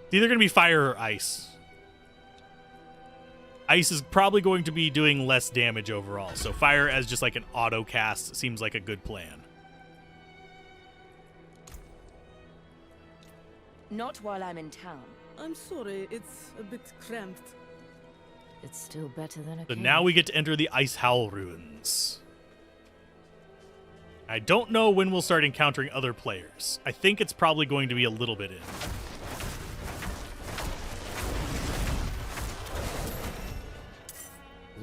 It's either going to be fire or ice. Ice is probably going to be doing less damage overall. So fire as just like an auto cast seems like a good plan. Not while I'm in town. I'm sorry, it's a bit cramped. It's still better than a So cave. now we get to enter the Ice Howl Ruins. I don't know when we'll start encountering other players. I think it's probably going to be a little bit in.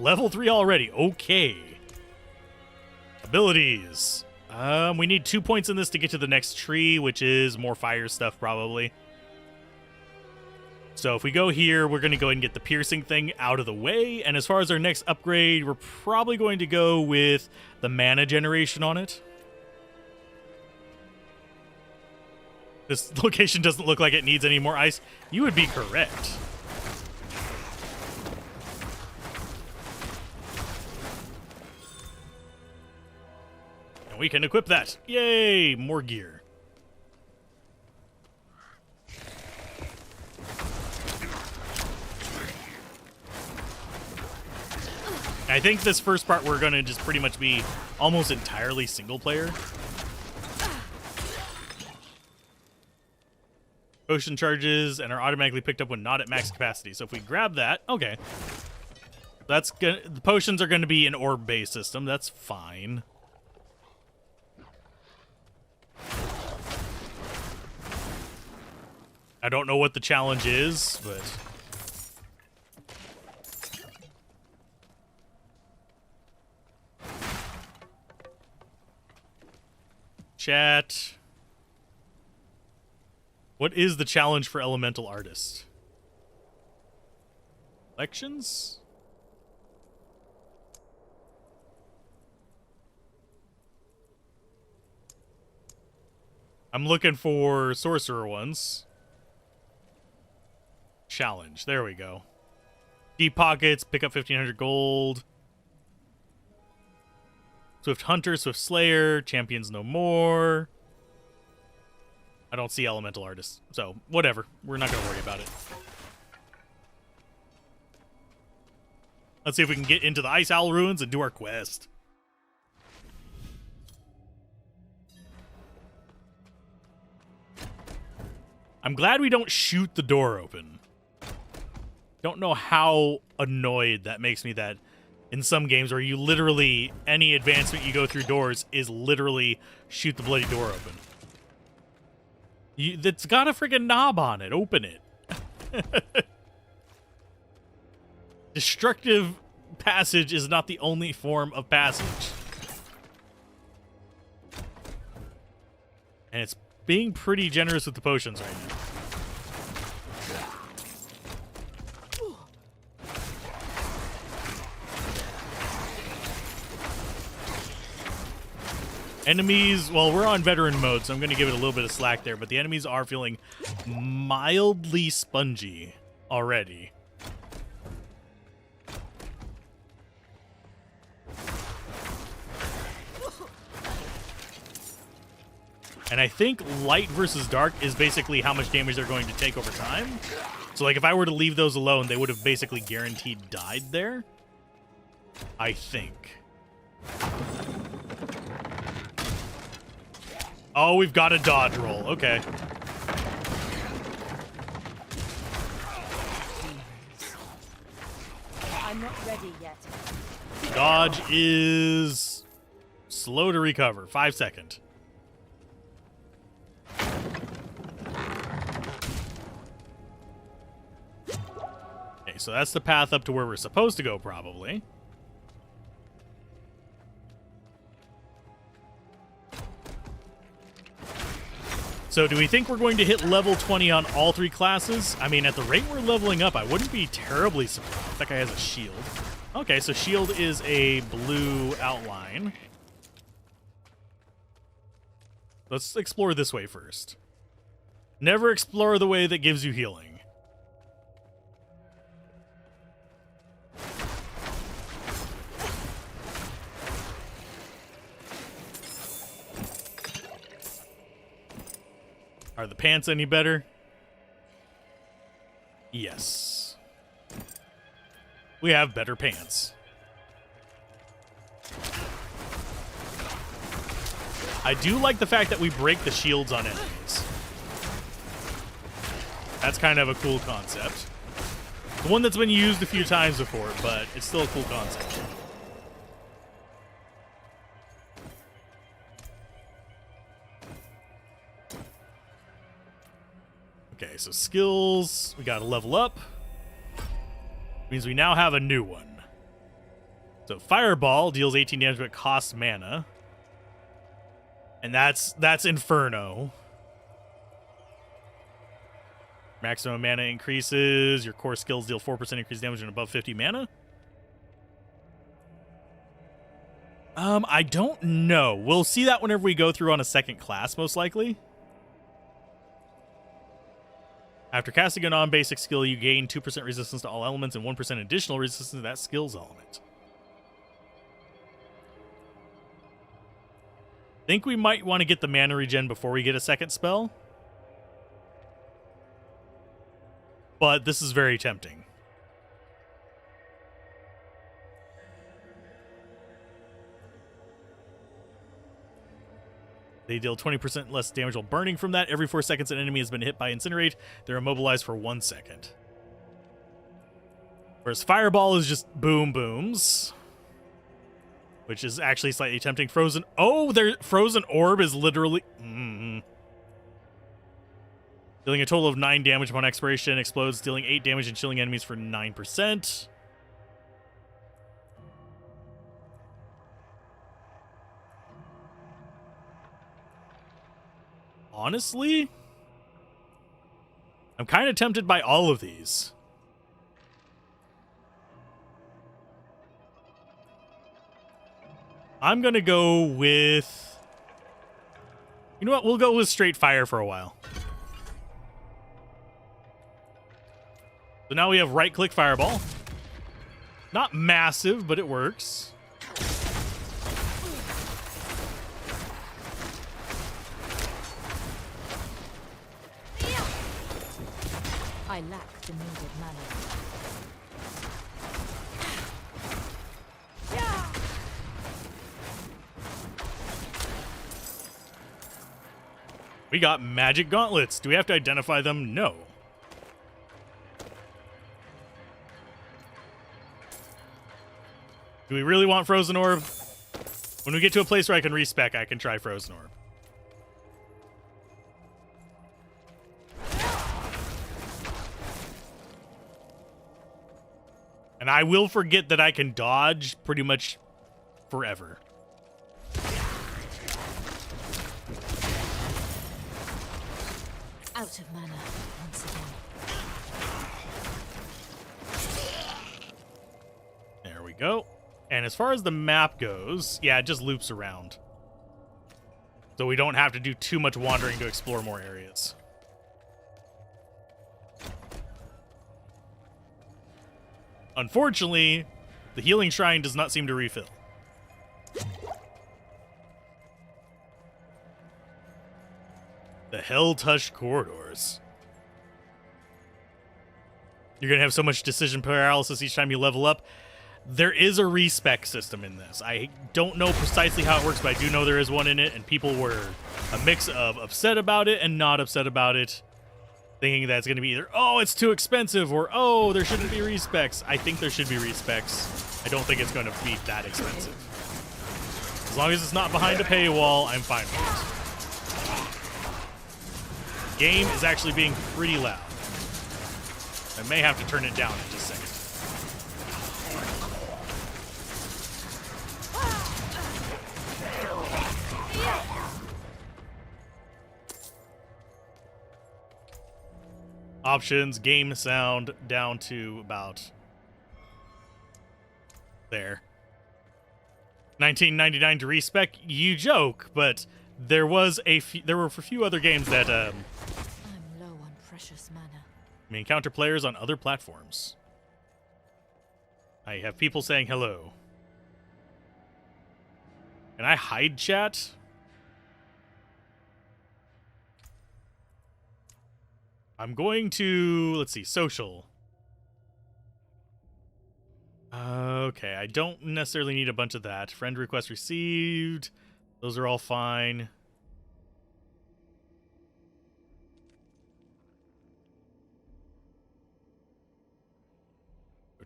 Level 3 already. Okay. Abilities. We need 2 points in this to get to the next tree, which is more fire stuff probably. So if we go here, we're going to go ahead and get the piercing thing out of the way. And as far as our next upgrade, we're probably going to go with the mana generation on it. This location doesn't look like it needs any more ice. You would be correct. And we can equip that. Yay! More gear. I think this first part we're going to just pretty much be almost entirely single player. Potion charges and are automatically picked up when not at max capacity. So if we grab that, okay. That's good. The potions are going to be an orb-based system. That's fine. I don't know what the challenge is, but... Chat. What is the challenge for Elemental Artist? Elections? I'm looking for Sorcerer ones. Challenge. There we go. Deep pockets, pick up 1,500 gold. Swift Hunter, Swift Slayer, Champions No More. I don't see Elemental Artists, so whatever. We're not going to worry about it. Let's see if we can get into the Ice Owl Ruins and do our quest. I'm glad we don't shoot the door open. Don't know how annoyed that makes me that in some games where you literally, any advancement you go through doors is literally shoot the bloody door open. That's got a freaking knob on it. Open it. Destructive passage is not the only form of passage. And it's being pretty generous with the potions right now. Enemies, well, we're on veteran mode, so I'm going to give it a little bit of slack there, but the enemies are feeling mildly spongy already. And I think light versus dark is basically how much damage they're going to take over time. So, like, if I were to leave those alone, they would have basically guaranteed died there. I think. Oh, we've got a dodge roll. Okay. I'm not ready yet. Dodge is slow to recover. 5 seconds. Okay, so that's the path up to where we're supposed to go, probably. So do we think we're going to hit level 20 on all 3 classes? I mean, at the rate we're leveling up, I wouldn't be terribly surprised. That guy has a shield. Okay, so shield is a blue outline. Let's explore this way first. Never explore the way that gives you healing. Are the pants any better? Yes. We have better pants. I do like the fact that we break the shields on enemies. That's kind of a cool concept. The one that's been used a few times before, but it's still a cool concept. Okay, so skills, we gotta level up. Means we now have a new one. So Fireball deals 18 damage but costs mana. And that's Inferno. Maximum mana increases. Your core skills deal 4% increased damage and above 50 mana. I don't know. We'll see that whenever we go through on a second class, most likely. After casting a non-basic skill, you gain 2% resistance to all elements and 1% additional resistance to that skill's element. Think we might want to get the mana regen before we get a second spell. But this is very tempting. They deal 20% less damage while burning from that. Every 4 seconds an enemy has been hit by Incinerate, they're immobilized for 1 second. Whereas Fireball is just boom booms. Which is actually slightly tempting. Frozen... Oh, their Frozen Orb is literally... Dealing a total of 9 damage upon expiration. Explodes, dealing 8 damage and chilling enemies for 9%. Honestly, I'm kind of tempted by all of these. I'm going to go with... You know what? We'll go with straight fire for a while. So now we have right-click Fireball. Not massive, but it works. I lack the needed mana. We got magic gauntlets. Do we have to identify them? No. Do we really want Frozen Orb? When we get to a place where I can respec, I can try Frozen Orb. And I will forget that I can dodge pretty much forever. Out of mana once again. There we go. And as far as the map goes, yeah, it just loops around. So we don't have to do too much wandering to explore more areas. Unfortunately, the healing shrine does not seem to refill. The Hell-Touched Corridors. You're going to have so much decision paralysis each time you level up. There is a respec system in this. I don't know precisely how it works, but I do know there is one in it, and people were a mix of upset about it and not upset about it, thinking that it's going to be either, oh, it's too expensive, or, oh, there shouldn't be respecs. I think there should be respecs. I don't think it's going to be that expensive. As long as it's not behind a paywall, I'm fine with it. The game is actually being pretty loud. I may have to turn it down in just a second. Options, game sound, down to about there. 19.99 to respec. You joke, but there were a few other games that I'm low on precious mana. may encounter players on other platforms. I have people saying hello. Can I hide chat? I'm going to, let's see, social. Okay, I don't necessarily need a bunch of that. Friend request received. Those are all fine.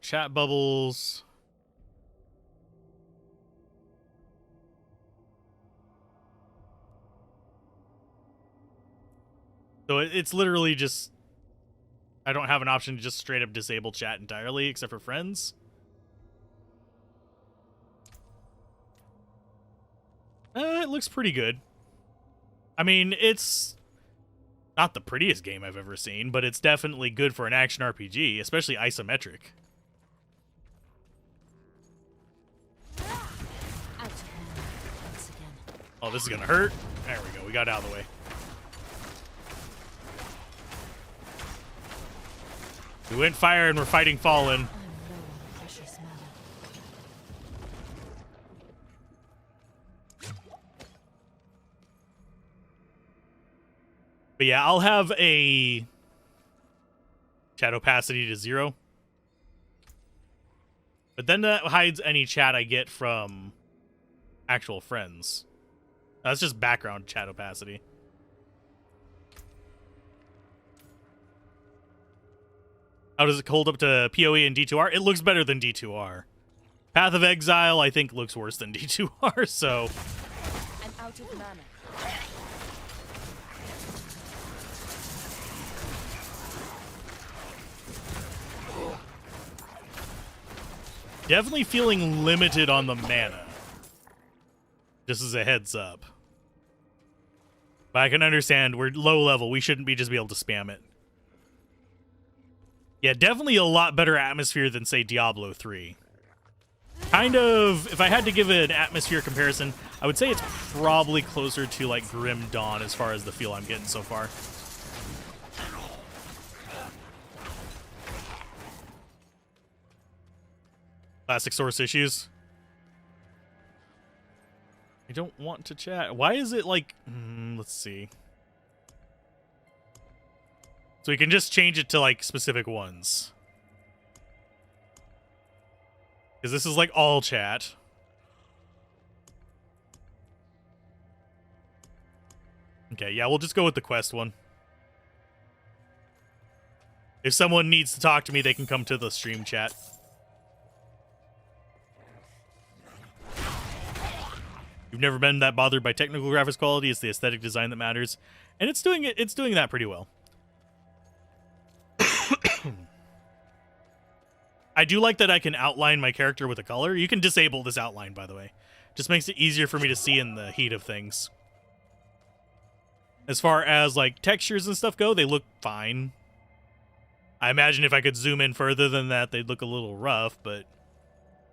Chat bubbles. So it's literally just, I don't have an option to just straight up disable chat entirely, except for friends. It looks pretty good. I mean, it's not the prettiest game I've ever seen, but it's definitely good for an action RPG, especially isometric. Oh, this is gonna hurt. There we go. We got out of the way. We went fire and we're fighting fallen. But yeah, I'll have a chat opacity to 0. But then that hides any chat I get from actual friends. That's just background chat opacity. How does it hold up to PoE and D2R? It looks better than D2R. Path of Exile, I think, looks worse than D2R, so... I'm out of mana. Definitely feeling limited on the mana. Just as a heads up. But I can understand, we're low level, we shouldn't just be able to spam it. Yeah, definitely a lot better atmosphere than, say, Diablo 3. Kind of, if I had to give an atmosphere comparison, I would say it's probably closer to, like, Grim Dawn as far as the feel I'm getting so far. Classic source issues. I don't want to chat. Why is it like... let's see. So we can just change it to, like, specific ones. Because this is, like, all chat. Okay, yeah, we'll just go with the quest one. If someone needs to talk to me, they can come to the stream chat. You've never been that bothered by technical graphics quality. It's the aesthetic design that matters. And it's doing that pretty well. I do like that I can outline my character with a color. You can disable this outline, by the way. Just makes it easier for me to see in the heat of things. As far as, like, textures and stuff go, they look fine. I imagine if I could zoom in further than that, they'd look a little rough, but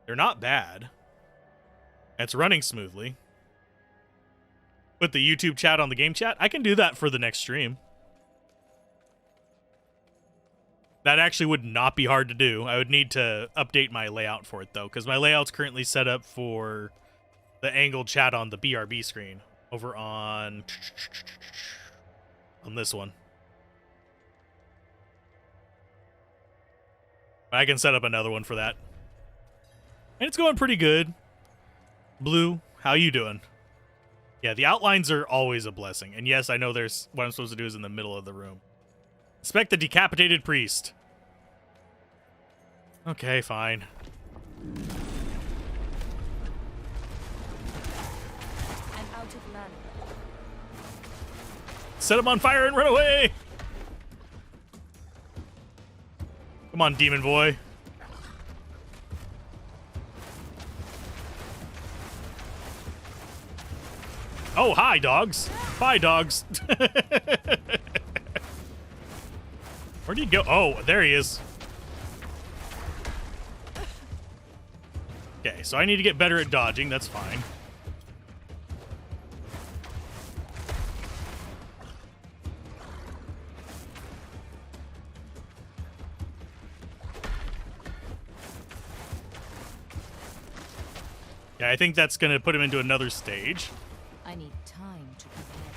they're not bad. It's running smoothly. Put the YouTube chat on the game chat. I can do that for the next stream. That actually would not be hard to do. I would need to update my layout for it, though, because my layout's currently set up for the angled chat on the BRB screen over on this one. I can set up another one for that. And it's going pretty good. Blue, how you doing? Yeah, the outlines are always a blessing. And yes, I know there's what I'm supposed to do is in the middle of the room. Inspect the decapitated priest. Okay, fine. I'm out of mana. Set him on fire and run away! Come on, demon boy. Oh, hi, dogs. Bye, dogs. Where'd he go? Oh, there he is. Okay, so I need to get better at dodging. That's fine. Yeah, I think that's going to put him into another stage. I need time to prepare.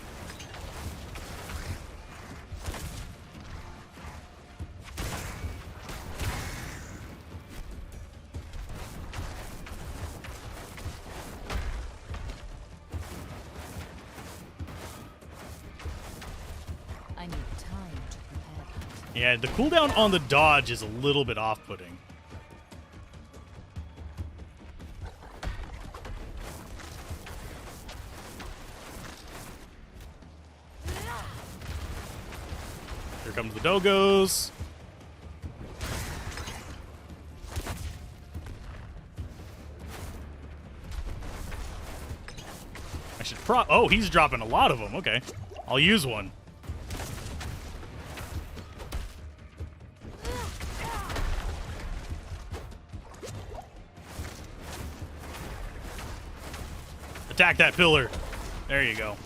I need time to prepare. Yeah, the cooldown on the dodge is a little bit off-putting. Here comes the dogos. I should oh, he's dropping a lot of them. Okay. I'll use one. Attack that pillar. There you go.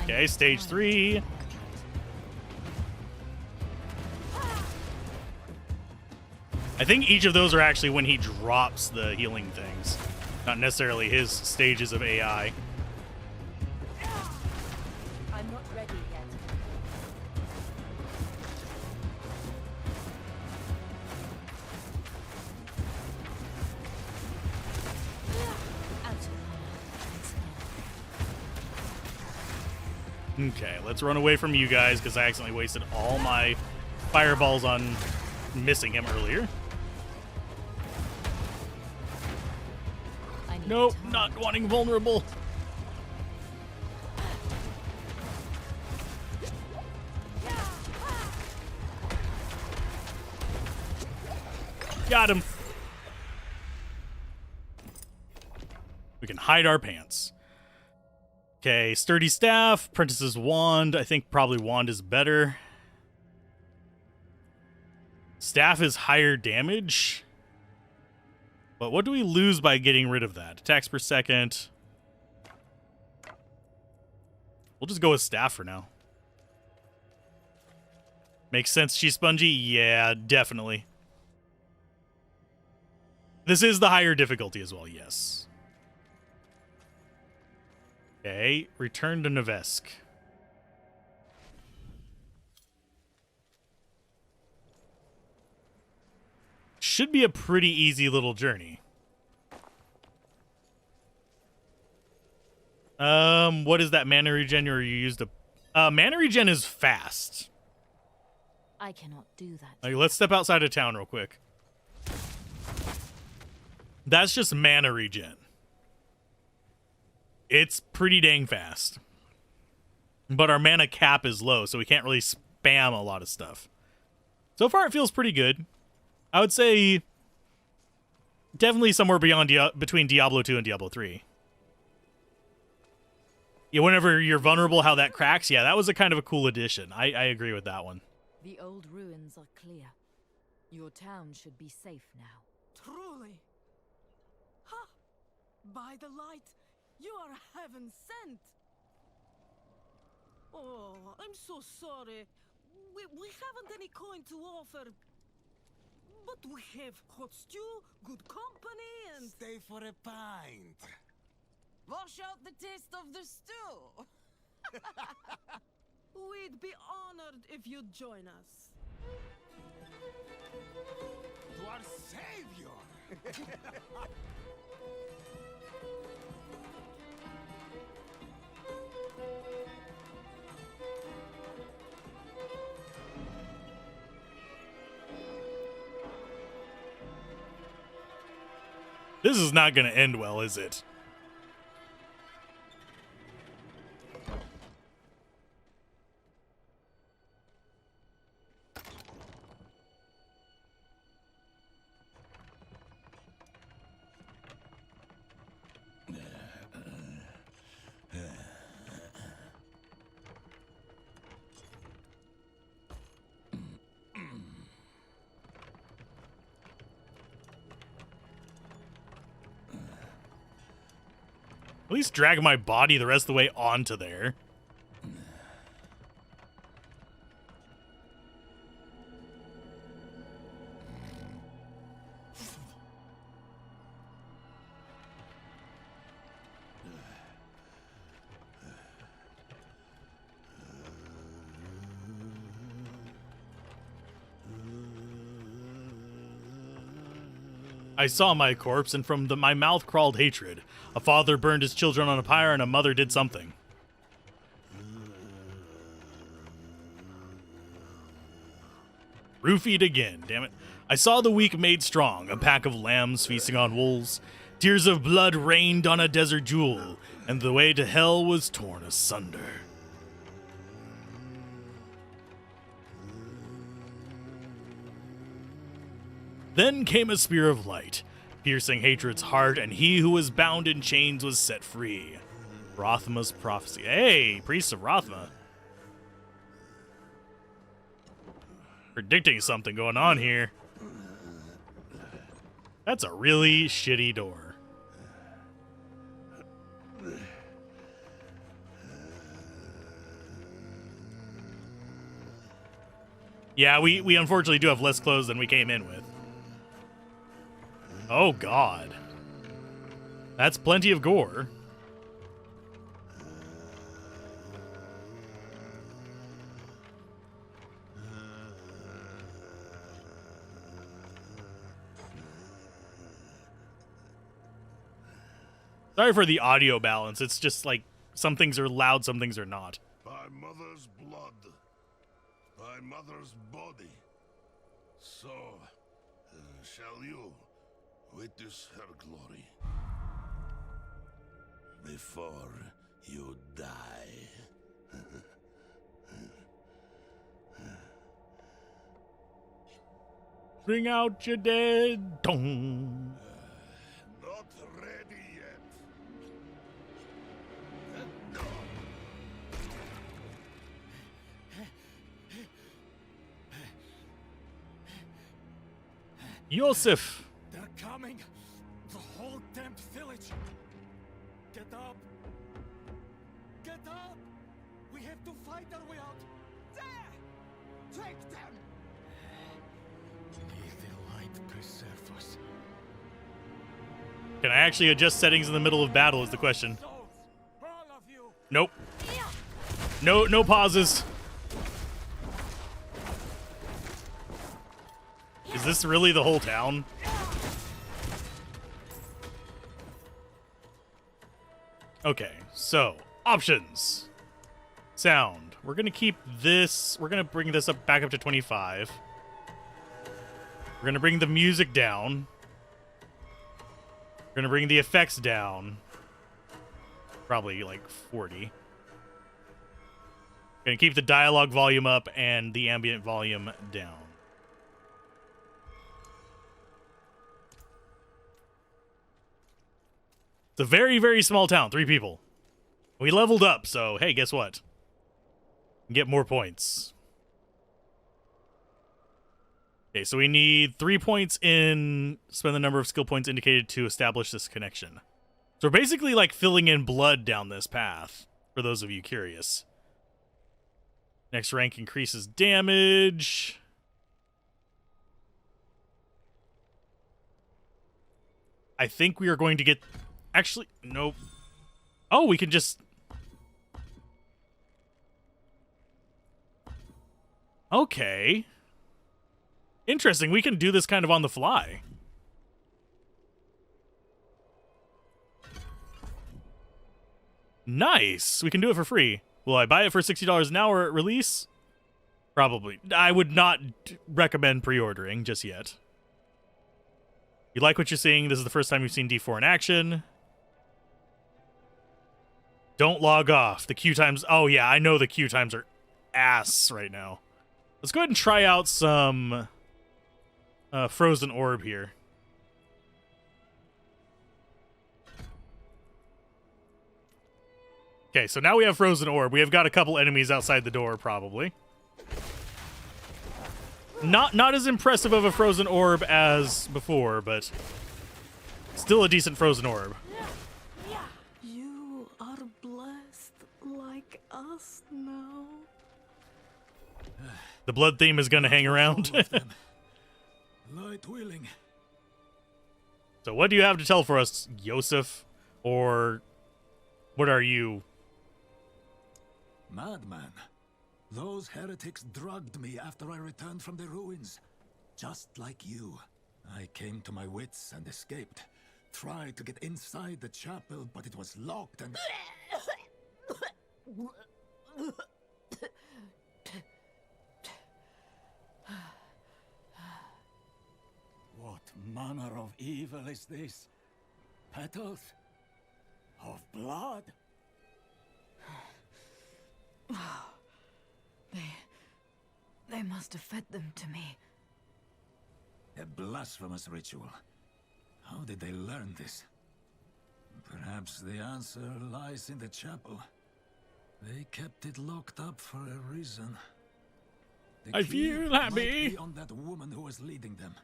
Okay, stage 3. I think each of those are actually when he drops the healing things, not necessarily his stages of AI. I'm not ready yet. Okay, let's run away from you guys because I accidentally wasted all my fireballs on missing him earlier. Nope, not wanting vulnerable. Got him. We can hide our pants. Okay, sturdy staff, apprentice's wand. I think probably wand is better. Staff is higher damage. But what do we lose by getting rid of that? Attacks per second. We'll just go with staff for now. Makes sense, she's spongy? Yeah, definitely. This is the higher difficulty as well, yes. Okay, return to Nevesk. Should be a pretty easy little journey. What is that mana regen or you used a mana regen is fast. I cannot do that. Like, let's step outside of town real quick. That's just mana regen. It's pretty dang fast. But our mana cap is low, so we can't really spam a lot of stuff. So far, it feels pretty good. I would say definitely somewhere beyond between Diablo 2 and Diablo 3. Yeah, whenever you're vulnerable, how that cracks. Yeah, that was a kind of a cool addition. I agree with that one. The old ruins are clear. Your town should be safe now. Truly. Ha! By the light, you are heaven sent. Oh, I'm so sorry. We haven't any coin to offer. But we have hot stew, good company, and... Stay for a pint. Wash out the taste of the stew. We'd be honored if you'd join us. To our savior! This is not going to end well, is it? At least drag my body the rest of the way onto there. I saw my corpse, and from my mouth crawled hatred. A father burned his children on a pyre, and a mother did something. Roofied again, damn it. I saw the weak made strong, a pack of lambs feasting on wolves. Tears of blood rained on a desert jewel, and the way to hell was torn asunder. Then came a spear of light, piercing hatred's heart, and he who was bound in chains was set free. Rothma's prophecy. Hey, Priest of Rothma. Predicting something going on here. That's a really shitty door. Yeah, we unfortunately do have less clothes than we came in with. Oh, God. That's plenty of gore. Sorry for the audio balance. It's just like some things are loud, some things are not. By mother's blood, by mother's body, so shall you witness her glory before you die. Bring out your dead. Dong. Not ready yet. Yosef. They're coming! The whole damn village! Get up! Get up! We have to fight our way out! There! Take them! May the light preserve us. Can I actually adjust settings in the middle of battle is the question. All of you! Nope. No pauses. Is this really the whole town? Okay, so options. Sound. We're gonna keep this. We're gonna bring this up back up to 25. We're gonna bring the music down. We're gonna bring the effects down. Probably like 40. Gonna keep the dialogue volume up and the ambient volume down. It's a very, very small town. 3 people. We leveled up, so hey, guess what? Get more points. Okay, so we need 3 points in spend the number of skill points indicated to establish this connection. So we're basically like filling in blood down this path, for those of you curious. Next rank increases damage. I think we are going to get... Actually, nope. Oh, we can just... Okay. Interesting. We can do this kind of on the fly. Nice. We can do it for free. Will I buy it for $60 an hour at release? Probably. I would not recommend pre-ordering just yet. You like what you're seeing? This is the first time you've seen D4 in action. Don't log off. The queue times... Oh, yeah, I know the queue times are ass right now. Let's go ahead and try out some Frozen Orb here. Okay, so now we have Frozen Orb. We have got a couple enemies outside the door, probably. Not as impressive of a Frozen Orb as before, but still a decent Frozen Orb. You are blessed like us now. The blood theme is going to hang around. Light willing. So what do you have to tell for us, Yosef? Or what are you? Madman. Those heretics drugged me after I returned from the ruins. Just like you. I came to my wits and escaped. Tried to get inside the chapel, but it was locked and... What manner of evil is this? Petals? Of blood? They must have fed them to me. A blasphemous ritual. How did they learn this? Perhaps the answer lies in the chapel. They kept it locked up for a reason. The I key feel might happy. be on that woman who was leading them.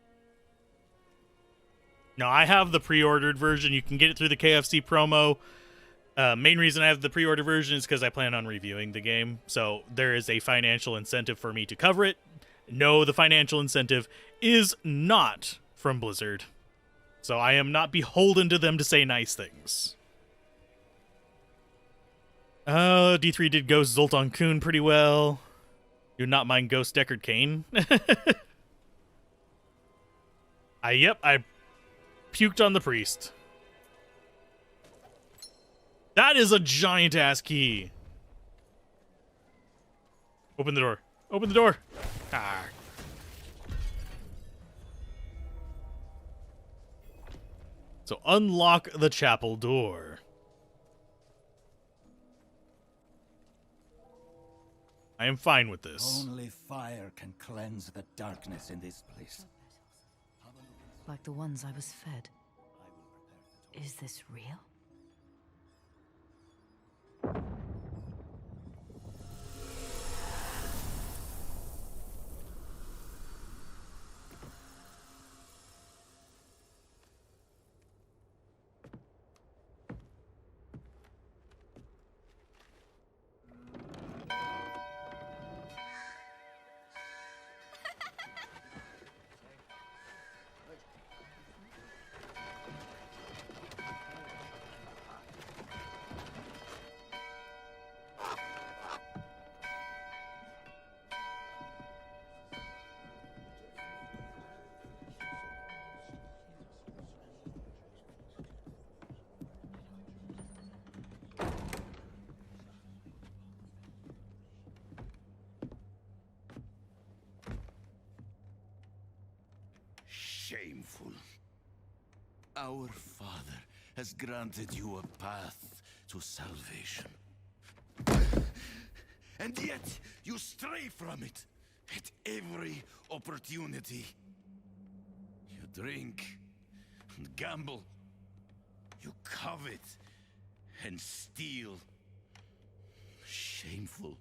No, I have the pre-ordered version. You can get it through the KFC promo. Main reason I have the pre-order version is because I plan on reviewing the game. So there is a financial incentive for me to cover it. No, the financial incentive is not from Blizzard. So I am not beholden to them to say nice things. D3 did Ghost Zoltan Kuhn pretty well. Do not mind Ghost Deckard Cain. I puked on the priest. That is a giant-ass key. Open the door. Open the door. Ah. So unlock the chapel door. I am fine with this. Only fire can cleanse the darkness in this place. Like the ones I was fed. Is this real? Shameful. Our Father has granted you a path to salvation. And yet, you stray from it at every opportunity. You drink and gamble. You covet and steal. Shameful.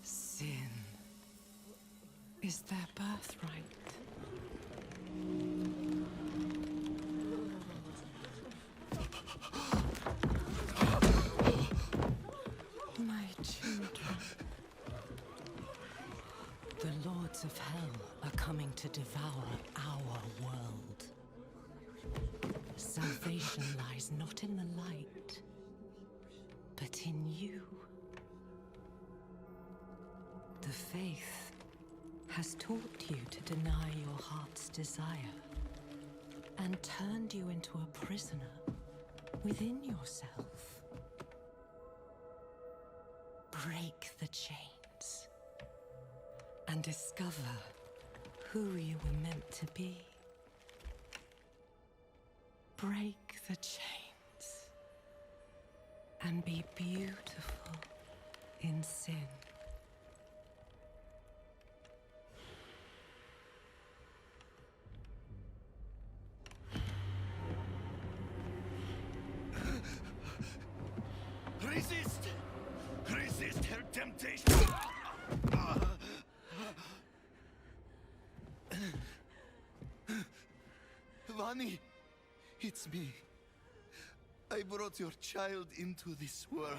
Sin is their birthright. lords of hell are coming to devour our world. Salvation lies not in the light, but in you. The faith has taught you to deny your heart's desire and turned you into a prisoner within yourself. Break the chains and discover who you were meant to be. Break the chains and be beautiful in sin. Resist! Resist her temptation! Vani, it's me. I brought your child into this world.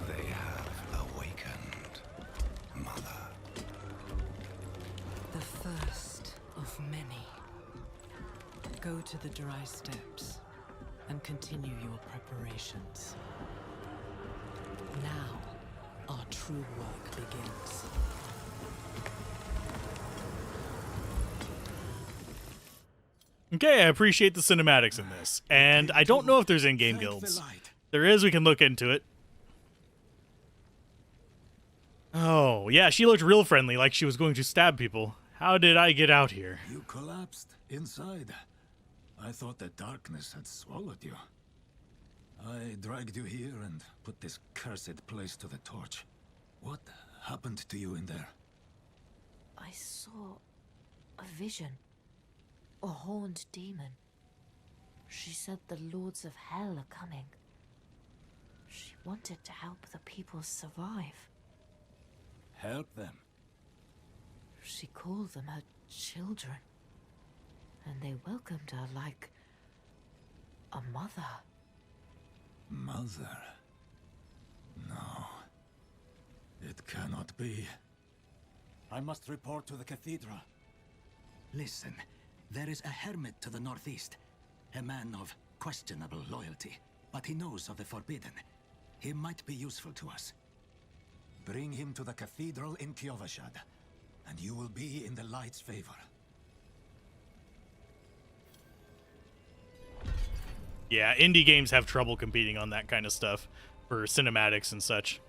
They have awakened, Mother. The first of many. Go to the dry steps and continue your preparations. Now, our true work begins. Okay, I appreciate the cinematics in this. And I don't know if there's in-game guilds. There is, we can look into it. Oh, yeah, she looked real friendly, like she was going to stab people. How did I get out here? You collapsed inside. I thought the darkness had swallowed you. I dragged you here and put this cursed place to the torch. What happened to you in there? I saw a vision. A horned demon. She said the lords of hell are coming. She wanted to help the people survive. Help them. She called them her children. And they welcomed her like a mother. Mother? No. It cannot be. I must report to the cathedral. Listen, there is a hermit to the northeast. A man of questionable loyalty, but he knows of the forbidden. He might be useful to us. Bring him to the cathedral in Kiovashad, and you will be in the light's favor. Yeah, indie games have trouble competing on that kind of stuff for cinematics and such.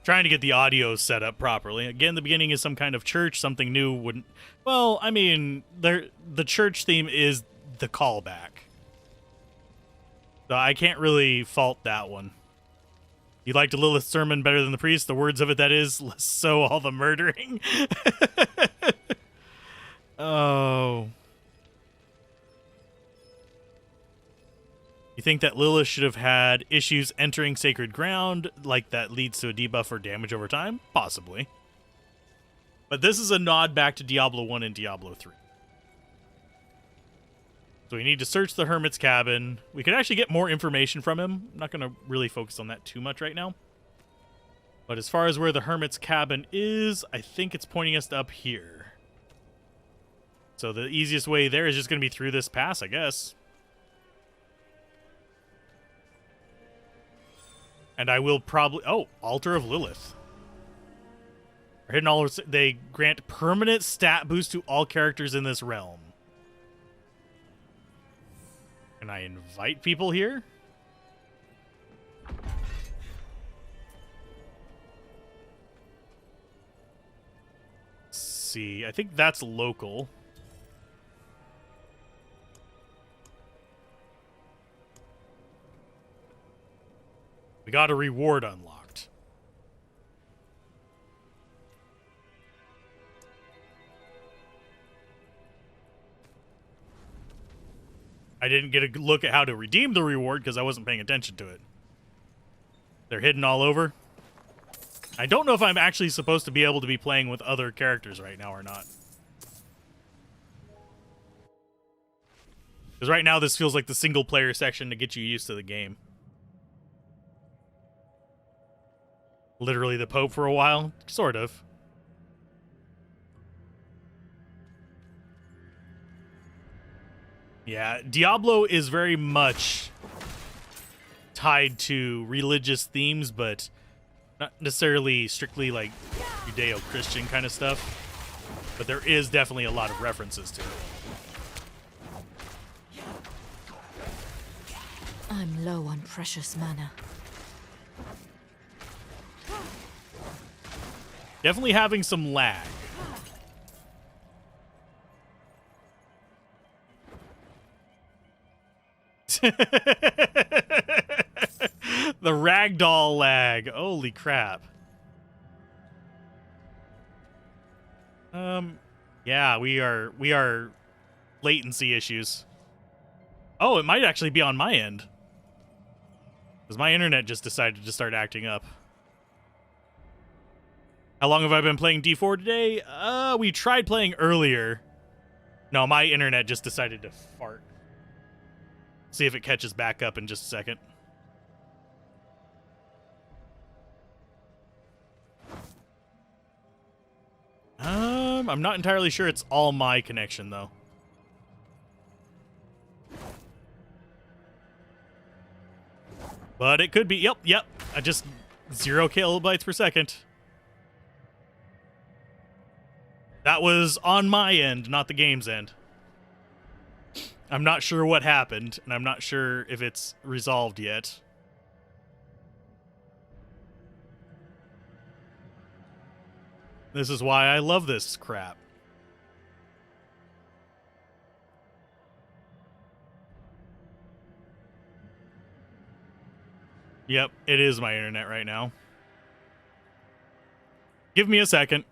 Trying to get the audio set up properly. Again, the beginning is some kind of church, something new wouldn't... Well, I mean, the church theme is the callback. So I can't really fault that one. You liked Lilith's sermon better than the priest? The words of it, that is, less so all the murdering. Oh. You think that Lilith should have had issues entering sacred ground, like that leads to a debuff or damage over time? Possibly. But this is a nod back to Diablo 1 and Diablo 3. So we need to search the hermit's cabin. We could actually get more information from him. I'm not going to really focus on that too much right now. But as far as where the hermit's cabin is, I think it's pointing us up here. So the easiest way there is just going to be through this pass, I guess. And I will probably... Oh, Altar of Lilith. Hidden altars, they grant permanent stat boost to all characters in this realm. Can I invite people here? see. I think that's local. We got a reward unlocked. I didn't get a look at how to redeem the reward because I wasn't paying attention to it. They're hidden all over. I don't know if I'm actually supposed to be able to be playing with other characters right now or not. Because right now this feels like the single player section to get you used to the game. Literally the Pope for a while? Sort of. Yeah, Diablo is very much tied to religious themes, but not necessarily strictly like Judeo-Christian kind of stuff. But there is definitely a lot of references to it. I'm low on precious mana. Definitely having some lag. The ragdoll lag. Holy crap. Yeah, we are latency issues. Oh, it might actually be on my end. Because my internet just decided to start acting up. How long have I been playing D4 today? We tried playing earlier. No, my internet just decided to fart. See if it catches back up in just a second. I'm not entirely sure it's all my connection, though. But it could be. Yep. I just 0 kilobytes per second. That was on my end, not the game's end. I'm not sure what happened, and I'm not sure if it's resolved yet. This is why I love this crap. Yep, it is my internet right now. Give me a second.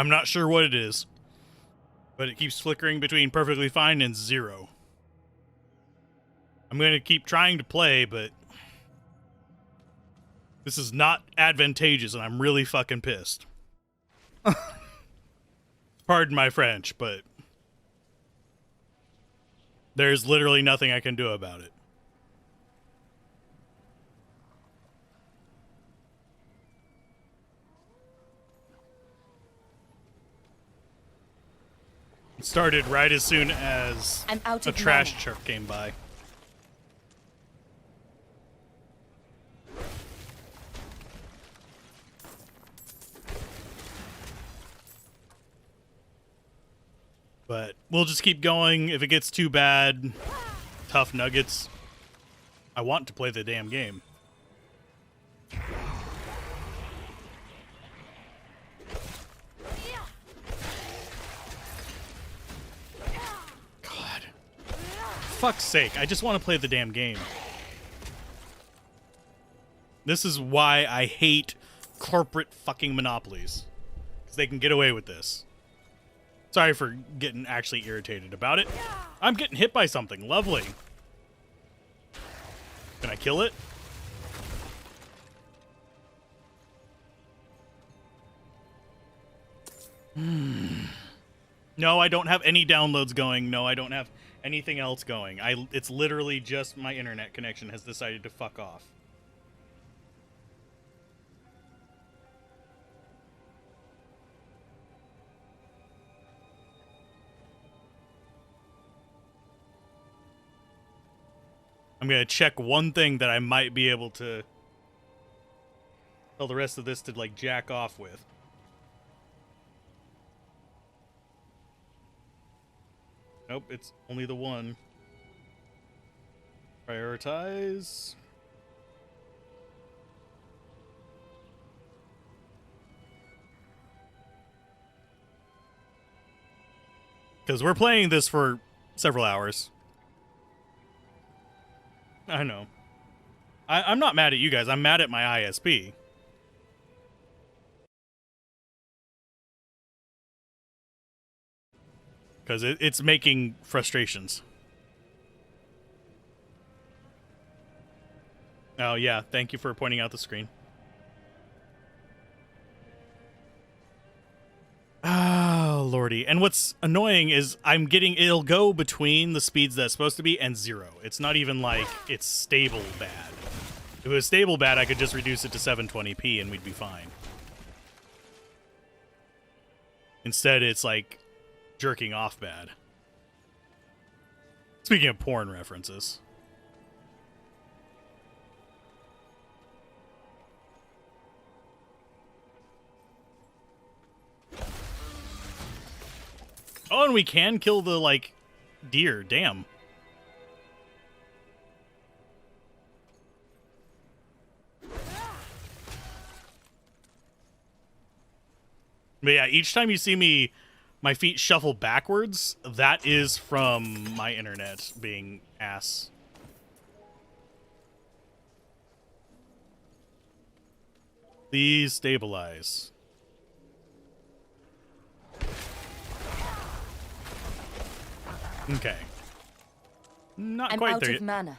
I'm not sure what it is, but it keeps flickering between perfectly fine and 0. I'm going to keep trying to play, but this is not advantageous, and I'm really fucking pissed. Pardon my French, but there's literally nothing I can do about it. It started right as soon as a trash truck came by. But we'll just keep going. If it gets too bad, tough nuggets. I want to play the damn game. God. Fuck's sake, I just want to play the damn game. This is why I hate corporate fucking monopolies. Because they can get away with this. Sorry for getting actually irritated about it. I'm getting hit by something. Lovely. Can I kill it? No, I don't have any downloads going. No, I don't have anything else going. It's literally just my internet connection has decided to fuck off. I'm going to check one thing that I might be able to tell the rest of this to, like, jack off with. Nope, it's only the one. Prioritize. Because we're playing this for several hours. I know. I'm not mad at you guys. I'm mad at my ISP. Because it's making frustrations. Oh, yeah. Thank you for pointing out the screen. Oh, lordy. And what's annoying is it'll go between the speeds that's supposed to be and 0. It's not even like it's stable bad. If it was stable bad, I could just reduce it to 720p and we'd be fine. Instead, it's like jerking off bad. Speaking of porn references. Oh, and we can kill the, like, deer. Damn. But yeah, each time you see my feet shuffle backwards, that is from my internet being ass. Please stabilize. Okay. Not quite there yet. Mana.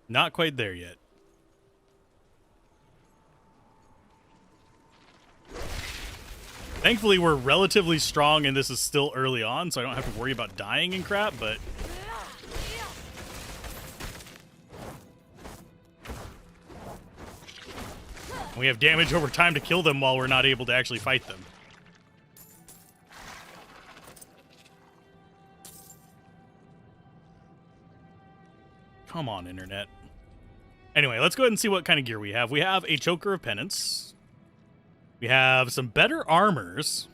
Not quite there yet. Thankfully, we're relatively strong and this is still early on, so I don't have to worry about dying and crap, but... we have damage over time to kill them while we're not able to actually fight them. Come on, internet. Anyway, let's go ahead and see what kind of gear we have. We have a Choker of Penance. We have some better armors,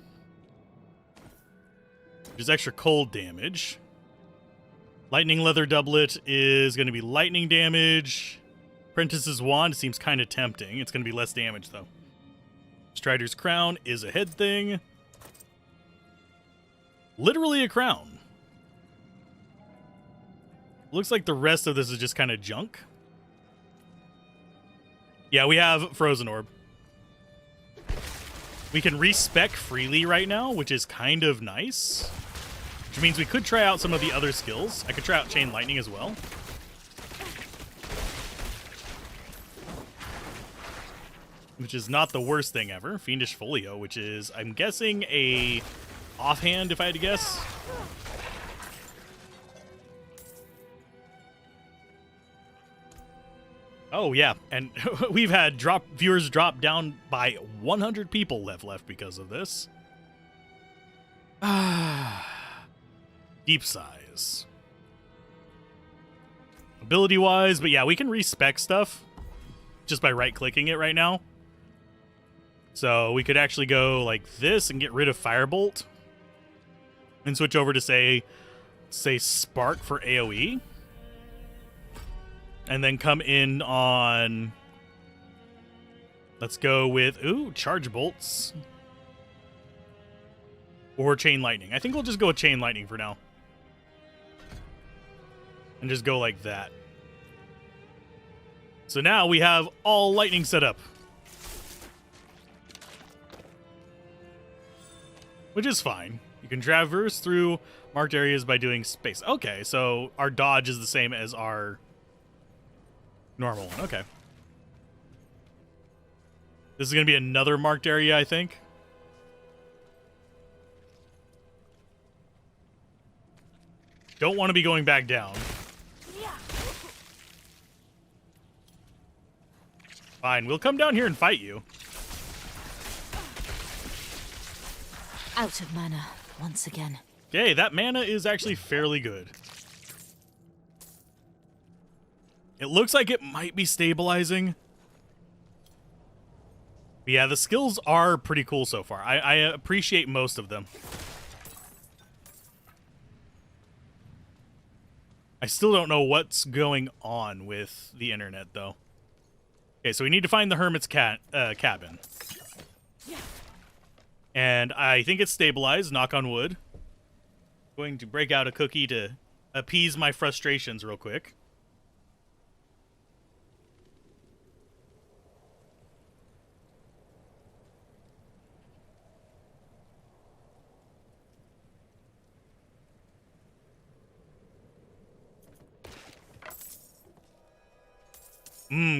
which is extra cold damage. Lightning Leather Doublet is going to be lightning damage. Apprentice's Wand seems kind of tempting. It's going to be less damage, though. Strider's Crown is a head thing. Literally a crown. Looks like the rest of this is just kind of junk. Yeah, we have Frozen Orb. We can respec freely right now, which is kind of nice. Which means we could try out some of the other skills. I could try out Chain Lightning as well. Which is not the worst thing ever. Fiendish Folio, which is, I'm guessing, a offhand, if I had to guess. Oh, yeah, and we've had viewers drop down by 100 people left because of this. Deep sighs. Ability-wise, but yeah, we can respec stuff just by right-clicking it right now. So we could actually go like this and get rid of Firebolt and switch over to, say Spark for AoE. And then come in on, let's go with, Charge Bolts. Or Chain Lightning. I think we'll just go with Chain Lightning for now. And just go like that. So now we have all lightning set up. Which is fine. You can traverse through marked areas by doing space. Okay, so our dodge is the same as our normal one. Okay. This is going to be another marked area, I think. Don't want to be going back down. Fine, we'll come down here and fight you. Out of mana once again. Okay, that mana is actually fairly good. It looks like it might be stabilizing. But yeah, the skills are pretty cool so far. I appreciate most of them. I still don't know what's going on with the internet, though. Okay, so we need to find the Hermit's cabin. And I think it's stabilized, knock on wood. Going to break out a cookie to appease my frustrations real quick.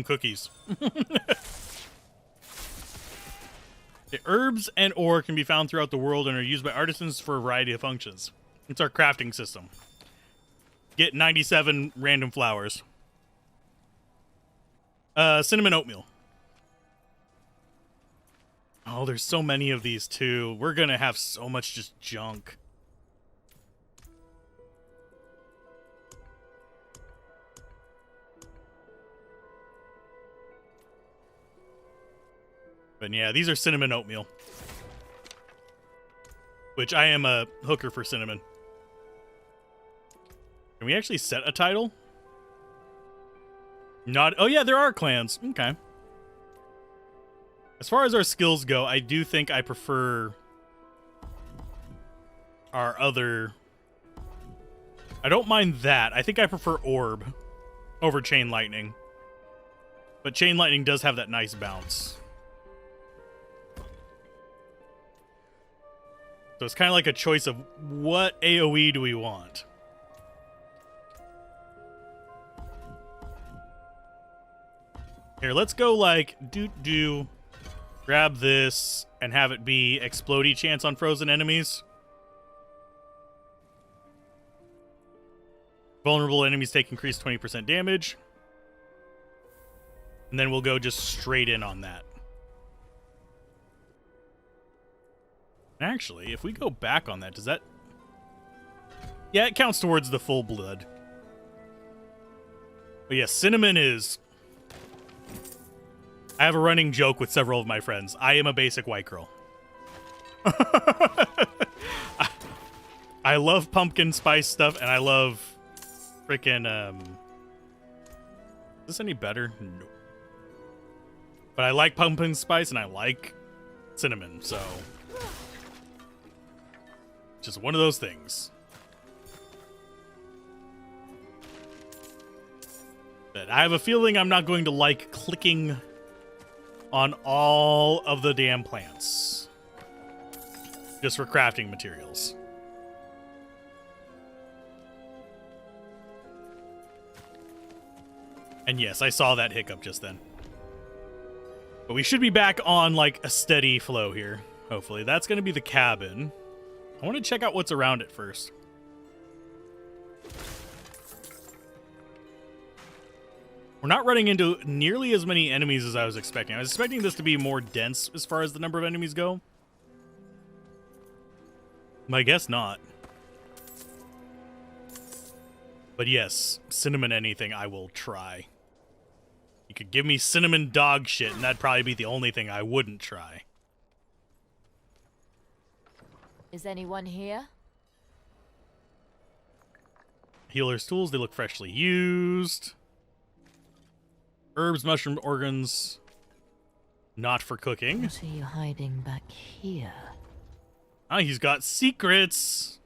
Cookies. The herbs and ore can be found throughout the world and are used by artisans for a variety of functions. It's our crafting system. Get 97 random flowers. Cinnamon oatmeal. Oh, there's so many of these too. We're gonna have so much just junk. But yeah, these are cinnamon oatmeal. Which I am a hooker for cinnamon. Can we actually set a title? Not. Oh yeah, there are clans. Okay. As far as our skills go, I do think I prefer our other. I don't mind that. I think I prefer Orb over Chain Lightning. But Chain Lightning does have that nice bounce. So it's kind of like a choice of what AoE do we want? Here, let's go like grab this and have it be explodey chance on frozen enemies. Vulnerable enemies take increased 20% damage. And then we'll go just straight in on that. Actually, if we go back on that, does that... Yeah, it counts towards the full blood. But yeah, cinnamon is... I have a running joke with several of my friends. I am a basic white girl. I love pumpkin spice stuff, and I love freaking... Is this any better? No. But I like pumpkin spice, and I like cinnamon, so... Just one of those things. But I have a feeling I'm not going to like clicking on all of the damn plants. just for crafting materials. And yes, I saw that hiccup just then. But we should be back on, like, a steady flow here, hopefully. That's going to be the cabin. I want to check out what's around it first. We're not running into nearly as many enemies as I was expecting. I was expecting this to be more dense as far as the number of enemies go. I guess not. But yes, cinnamon anything I will try. You could give me cinnamon dog shit, and that'd probably be the only thing I wouldn't try. Is anyone here? Healer's tools, they look freshly used. Herbs, mushroom organs, not for cooking. What are you hiding back here? Ah, he's got secrets.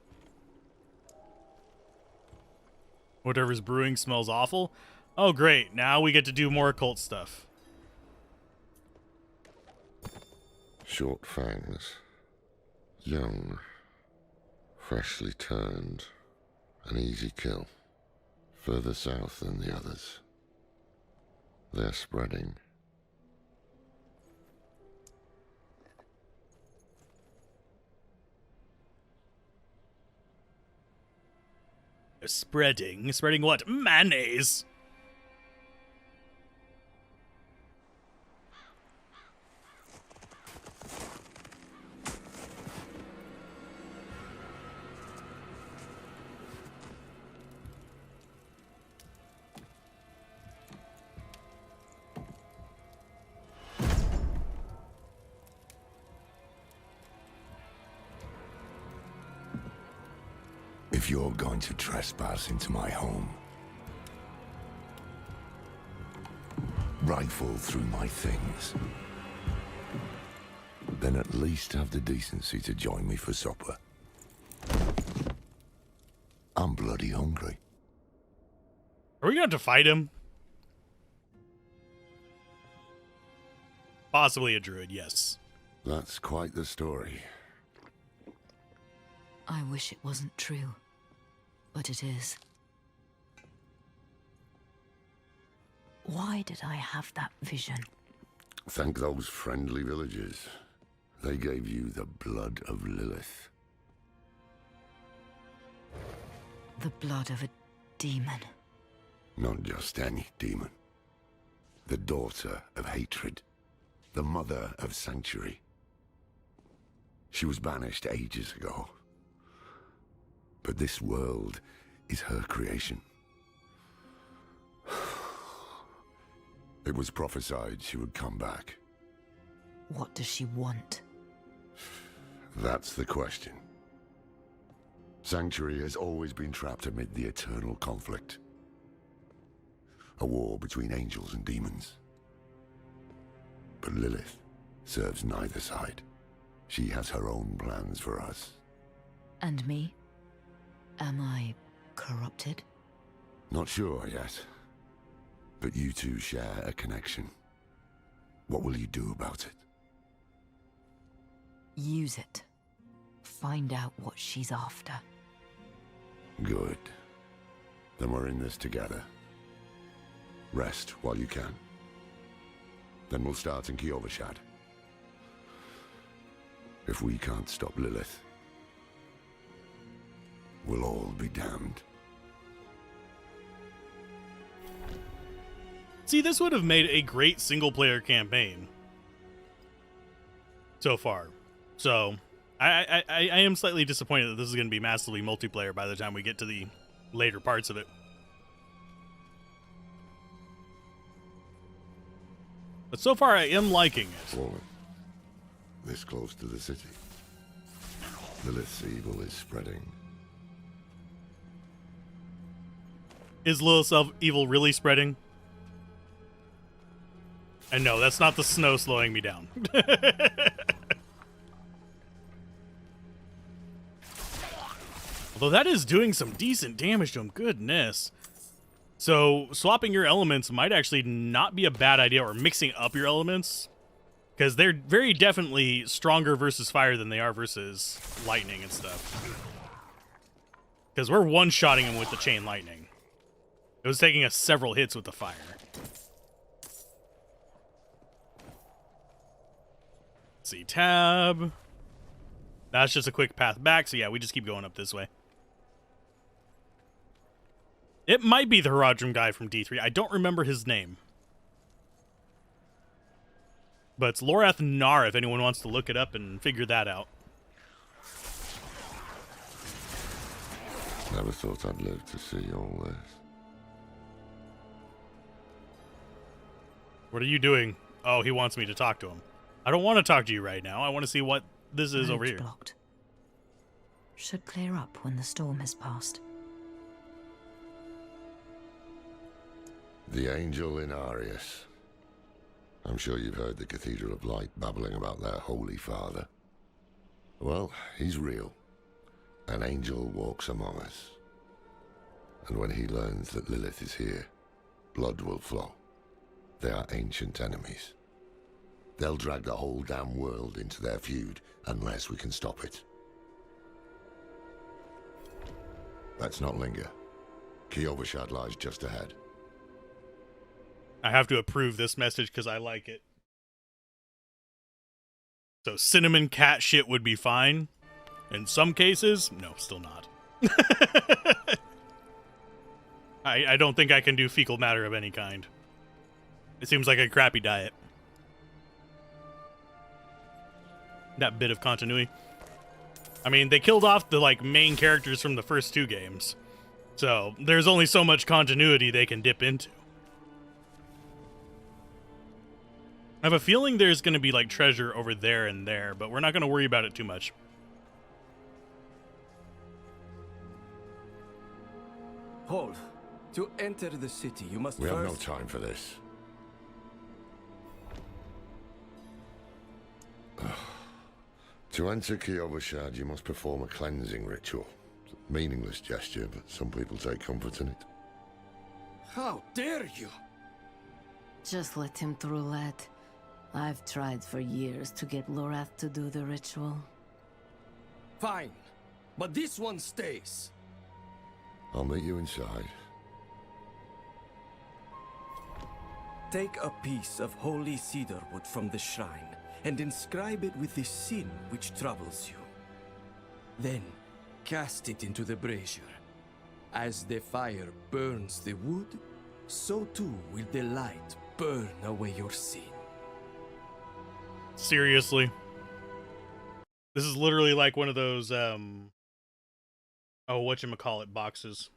Whatever's brewing smells awful. Oh, great. Now we get to do more occult stuff. Short fangs. Young. Freshly turned. An easy kill. Further south than the others. They're spreading. Spreading? Spreading what? Mayonnaise! If you're going to trespass into my home, rifle through my things, then at least have the decency to join me for supper. I'm bloody hungry. Are we going to fight him? Possibly a druid, yes. That's quite the story. I wish it wasn't true, but it is. Why did I have that vision? Thank those friendly villagers. They gave you the blood of Lilith. The blood of a demon. Not just any demon. The daughter of hatred. The mother of sanctuary. She was banished ages ago. But this world is her creation. It was prophesied she would come back. What does she want? That's the question. Sanctuary has always been trapped amid the eternal conflict. A war between angels and demons. But Lilith serves neither side. She has her own plans for us. And me? Am I corrupted? Not sure yet. But you two share a connection. What will you do about it? Use it. Find out what she's after. Good. Then we're in this together. Rest while you can. Then we'll start in Kiovashad. If we can't stop Lilith, we'll all be damned. See, this would have made a great single-player campaign so far. So, I am slightly disappointed that this is going to be massively multiplayer by the time we get to the later parts of it. But so far, I am liking it. Fallen. This close to the city. Lilith's evil is spreading. Is Lilith's evil really spreading? And no, that's not the snow slowing me down. Although that is doing some decent damage to him. Goodness. So swapping your elements might actually not be a bad idea, or mixing up your elements. Because they're very definitely stronger versus fire than they are versus lightning and stuff. Because we're one-shotting them with the chain lightning. It was taking us several hits with the fire. Let's see, tab. That's just a quick path back, so yeah, we just keep going up this way. It might be the Haradrim guy from D3. I don't remember his name. But it's Lorath Nar if anyone wants to look it up and figure that out. Never thought I'd live to see all this. What are you doing? Oh, he wants me to talk to him. I don't want to talk to you right now. I want to see what this is over here. Blocked. Should clear up when the storm has passed. The angel in Arius. I'm sure you've heard the Cathedral of Light babbling about their Holy Father. Well, he's real. An angel walks among us. And when he learns that Lilith is here, blood will flow. They are ancient enemies. They'll drag the whole damn world into their feud unless we can stop it. Let's not linger. Kiovashad lies just ahead. I have to approve this message because I like it. So cinnamon cat shit would be fine. In some cases, no, still not. I don't think I can do fecal matter of any kind. It seems like a crappy diet. That bit of continuity. I mean, they killed off the main characters from the first two games. So there's only so much continuity they can dip into. I have a feeling there's going to be treasure over there and there, but we're not going to worry about it too much. Hold. To enter the city, you must We first... have no time for this. To enter Kiovashad, you must perform a cleansing ritual. It's a meaningless gesture, but some people take comfort in it. How dare you? Just let him through, lad. I've tried for years to get Lorath to do the ritual. Fine. But this one stays. I'll meet you inside. Take a piece of holy cedar wood from the shrine and inscribe it with the sin which troubles you. Then, cast it into the brazier. As the fire burns the wood, so too will the light burn away your sin. Seriously? This is literally like one of those, whatchamacallit boxes.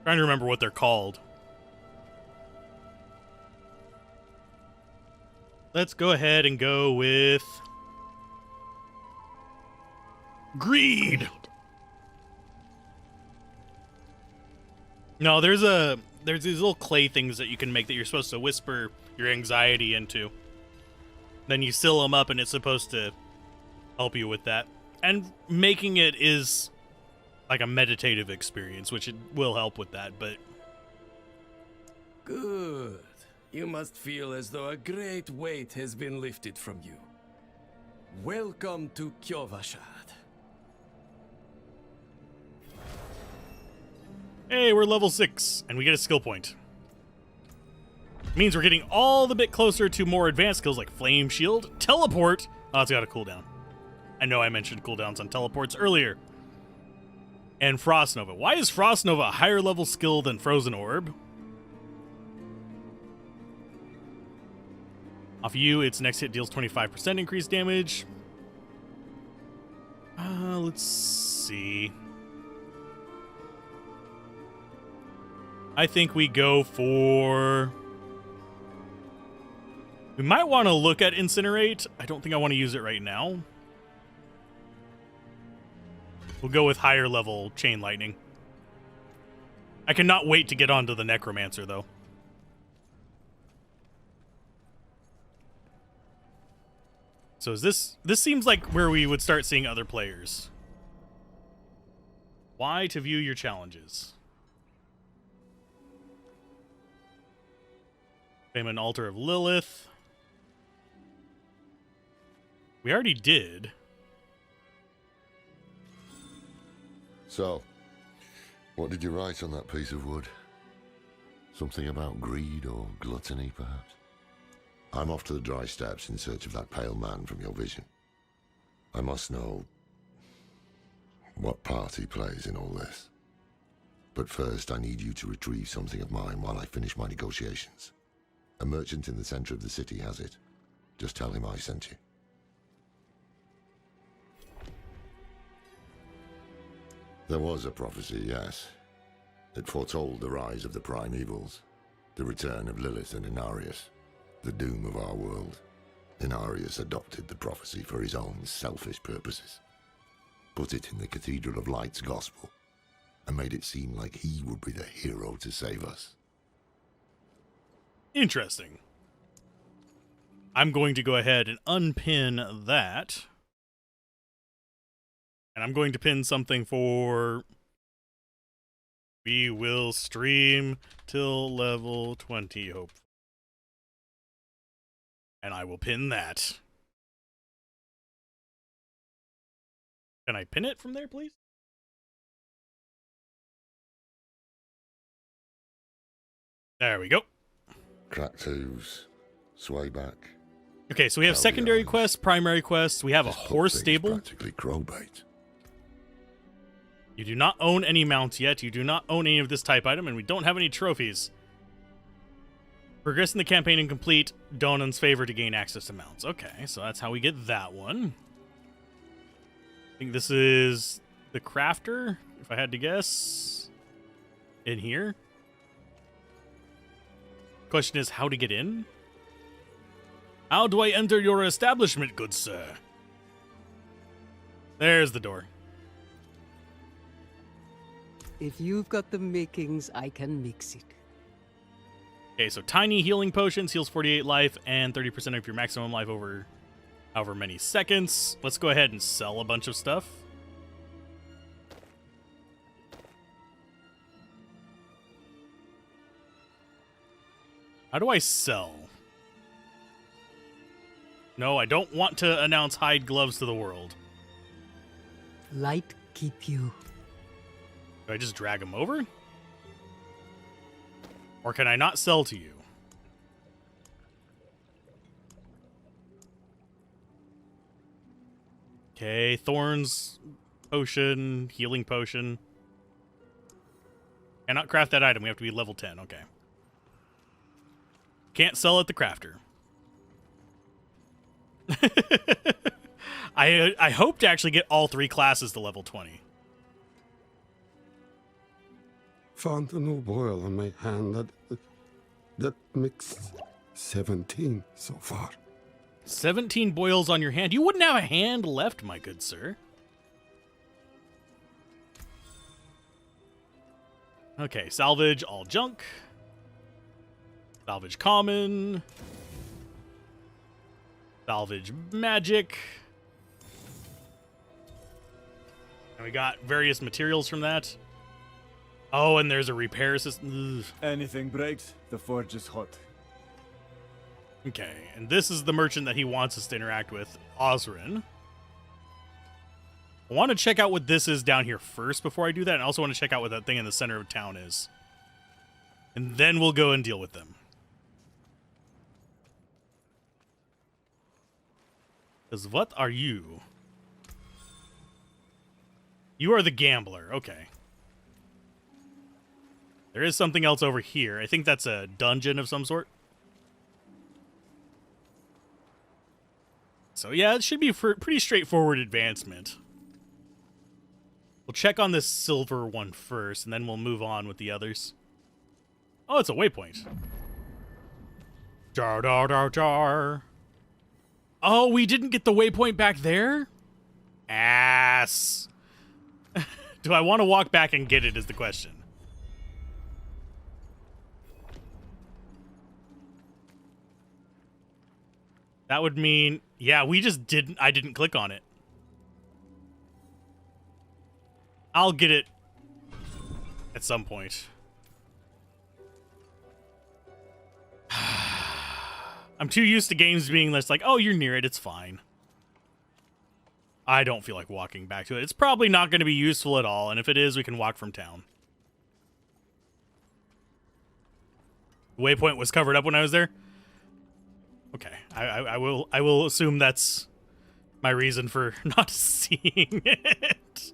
Trying to remember what they're called. Let's go ahead and go with greed. No, there's these little clay things that you can make that you're supposed to whisper your anxiety into. Then you seal them up and it's supposed to help you with that. And making it is like a meditative experience, which it will help with that, but... Good. You must feel as though a great weight has been lifted from you. Welcome to Kiovashad. Hey, we're level 6, and we get a skill point. Means we're getting all the bit closer to more advanced skills like Flame Shield, Teleport. Oh, it's got a cooldown. I know I mentioned cooldowns on teleports earlier. And Frost Nova. Why is Frost Nova a higher level skill than Frozen Orb? Off you, its next hit deals 25% increased damage. Let's see. I think we go for... We might want to look at Incinerate. I don't think I want to use it right now. We'll go with higher level Chain Lightning. I cannot wait to get onto the Necromancer, though. So is this seems like where we would start seeing other players. Y to view your challenges. Claim an altar of Lilith. We already did. So, what did you write on that piece of wood? Something about greed or gluttony, perhaps? I'm off to the dry steppes in search of that pale man from your vision. I must know what part he plays in all this. But first, I need you to retrieve something of mine while I finish my negotiations. A merchant in the center of the city has it. Just tell him I sent you. There was a prophecy, yes. It foretold the rise of the primevals, the return of Lilith and Inarius, the doom of our world. Inarius adopted the prophecy for his own selfish purposes, put it in the Cathedral of Light's gospel, and made it seem like he would be the hero to save us. Interesting. I'm going to go ahead and unpin that. And I'm going to pin something for... We will stream till level 20, hope. And I will pin that. Can I pin it from there, please? There we go. Cracked hooves, sway back. Okay, so we have secondary quests, primary quests. We have a horse stable. Practically crowbait. You do not own any mounts yet. You do not own any of this type item, and we don't have any trophies. Progress in the campaign and complete Donan's favor to gain access to mounts. Okay, so that's how we get that one. I think this is the crafter, if I had to guess. In here. Question is how to get in? How do I enter your establishment, good sir? There's the door. If you've got the makings, I can mix it. Okay, so tiny healing potions, heals 48 life and 30% of your maximum life over however many seconds. Let's go ahead and sell a bunch of stuff. How do I sell? No, I don't want to announce hide gloves to the world. Light keep you. Do I just drag them over? Or can I not sell to you? Okay, thorns, potion, healing potion. Cannot craft that item. We have to be level 10. Okay. Can't sell at the crafter. I hope to actually get all 3 classes to level 20. Found a new boil on my hand that mixed 17 so far. 17 boils on your hand. You wouldn't have a hand left, my good sir. Okay, salvage all junk. Salvage common. Salvage magic. And we got various materials from that. Oh, and there's a repair system. Ugh. Anything breaks, the forge is hot. Okay, and this is the merchant that he wants us to interact with, Osrin. I want to check out what this is down here first before I do that, and I also want to check out what that thing in the center of town is. And then we'll go and deal with them. Because what are you? You are the gambler, okay. There is something else over here. I think that's a dungeon of some sort. So yeah, it should be pretty straightforward advancement. We'll check on this silver one first, and then we'll move on with the others. Oh, it's a waypoint. Jar, dar, dar, jar. Oh, we didn't get the waypoint back there? Ass. Do I want to walk back and get it is the question. That would mean, yeah, we just didn't, I didn't click on it. I'll get it at some point. I'm too used to games being this like, oh, you're near it, it's fine. I don't feel like walking back to it. It's probably not going to be useful at all, and if it is, we can walk from town. The waypoint was covered up when I was there. Okay, I will assume that's my reason for not seeing it.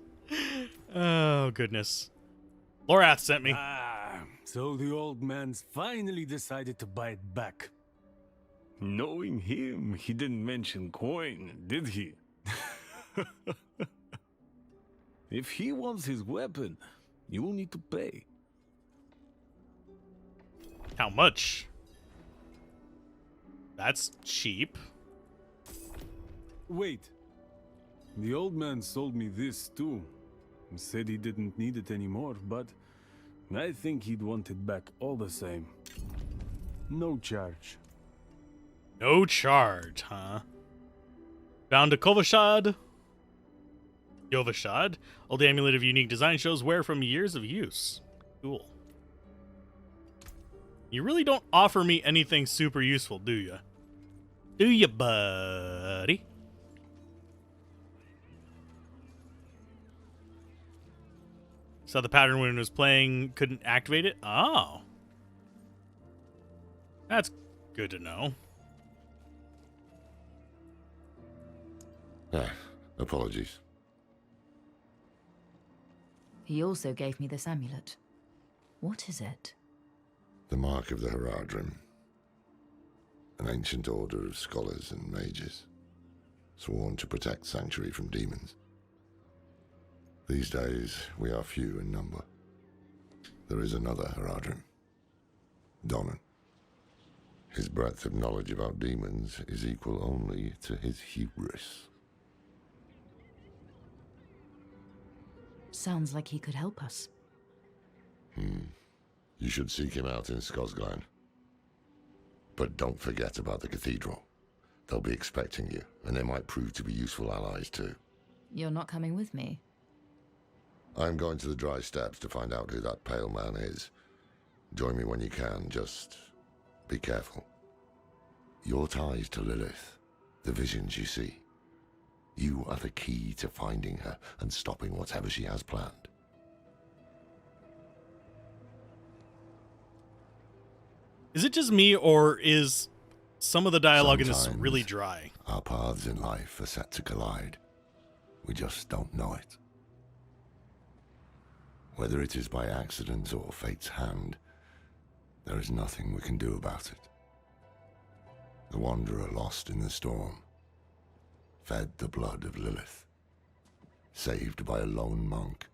Oh goodness, Lorath sent me. So the old man's finally decided to buy it back. Knowing him, he didn't mention coin, did he? If he wants his weapon, you will need to pay. How much? That's cheap. Wait. The old man sold me this too. He said he didn't need it anymore, but I think he'd want it back all the same. No charge. No charge, huh? Found a Kovashad. Yovashad. Old amulet of unique design, shows wear from years of use. Cool. You really don't offer me anything super useful, do you? Do you, buddy? Saw the pattern when it was playing, couldn't activate it? Oh. That's good to know. Apologies. He also gave me this amulet. What is it? The Mark of the Haradrim. An ancient order of scholars and mages, sworn to protect Sanctuary from demons. These days, we are few in number. There is another Haradrim, Donan. His breadth of knowledge about demons is equal only to his hubris. Sounds like he could help us. You should seek him out in Skosglen. But don't forget about the cathedral. They'll be expecting you, and they might prove to be useful allies too. You're not coming with me? I'm going to the Dry Steppes to find out who that pale man is. Join me when you can, just be careful. Your ties to Lilith, the visions you see. You are the key to finding her and stopping whatever she has planned. Is it just me, or is some of the dialogue in this Sometimes really dry? Our paths in life are set to collide. We just don't know it. Whether it is by accident or fate's hand, there is nothing we can do about it. The wanderer lost in the storm, fed the blood of Lilith, saved by a lone monk.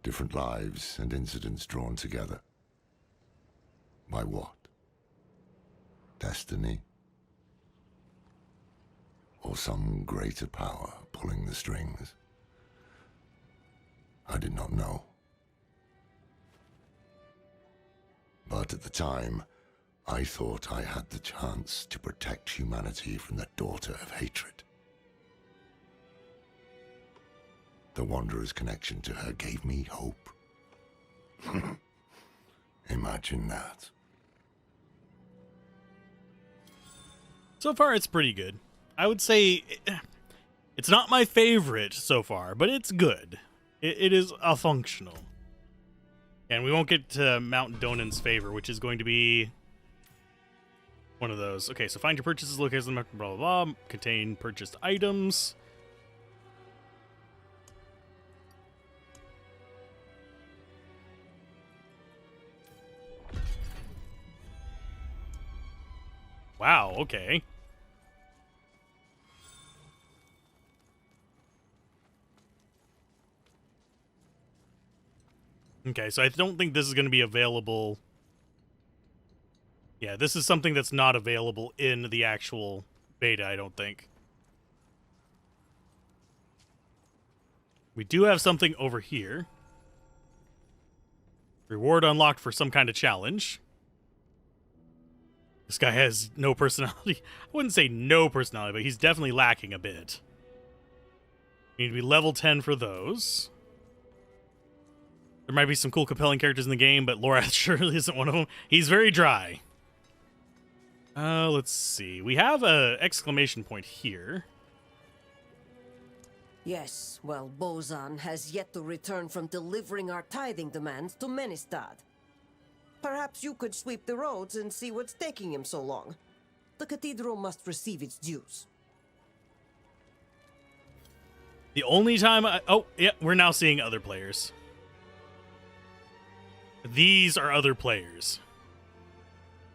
Different lives and incidents drawn together. By what? Destiny? Or some greater power pulling the strings? I did not know. But at the time, I thought I had the chance to protect humanity from the daughter of hatred. The Wanderer's connection to her gave me hope. Imagine that. So far, it's pretty good. I would say it's not my favorite so far, but it's good. It is a functional. And we won't get to Mount Donan's favor, which is going to be one of those. Okay, so find your purchases, located in the blah, blah, blah, contain purchased items. Wow, okay. Okay, so I don't think this is going to be available. Yeah, this is something that's not available in the actual beta, I don't think. We do have something over here. Reward unlocked for some kind of challenge. This guy has no personality. I wouldn't say no personality, but he's definitely lacking a bit. You need to be level 10 for those. There might be some cool, compelling characters in the game, but Lorath surely isn't one of them. He's very dry. Let's see. We have a exclamation point here. Yes, well, Bozan has yet to return from delivering our tithing demands to Menistad. Perhaps you could sweep the roads and see what's taking him so long. The cathedral must receive its dues. The only time oh, yeah, we're now seeing other players. These are other players.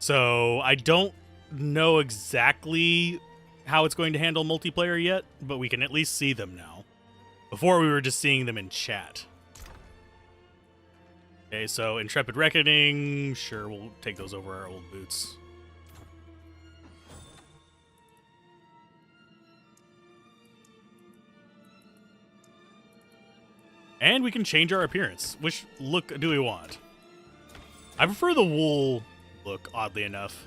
So I don't know exactly how it's going to handle multiplayer yet, but we can at least see them now. Before we were just seeing them in chat. Okay, so Intrepid Reckoning. Sure, we'll take those over our old boots. And we can change our appearance. Which look do we want? I prefer the wool look, oddly enough.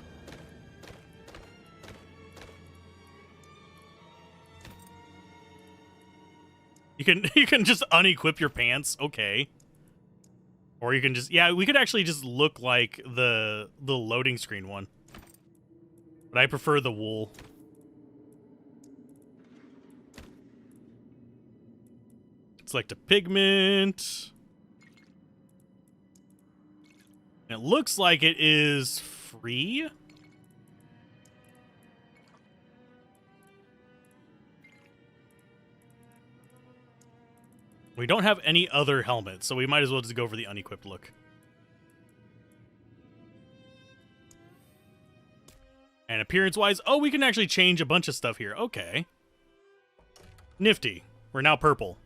You can just unequip your pants, okay. Or you can just, yeah, we could actually just look like the loading screen one. But I prefer the wool. Select a pigment. And it looks like it is free. We don't have any other helmets, so we might as well just go for the unequipped look. And appearance-wise, oh, we can actually change a bunch of stuff here. Okay. Nifty. We're now purple.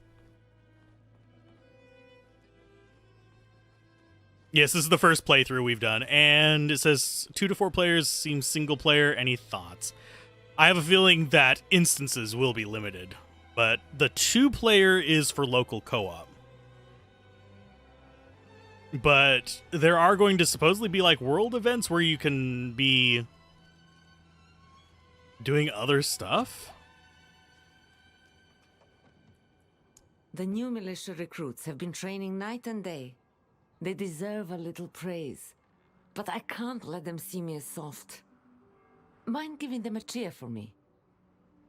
Yes, this is the first playthrough we've done, and it says 2 to 4 players seems single player. Any thoughts? I have a feeling that instances will be limited, but the 2-player is for local co-op. But there are going to supposedly be like world events where you can be doing other stuff. The new militia recruits have been training night and day. They deserve a little praise, but I can't let them see me as soft. Mind giving them a cheer for me?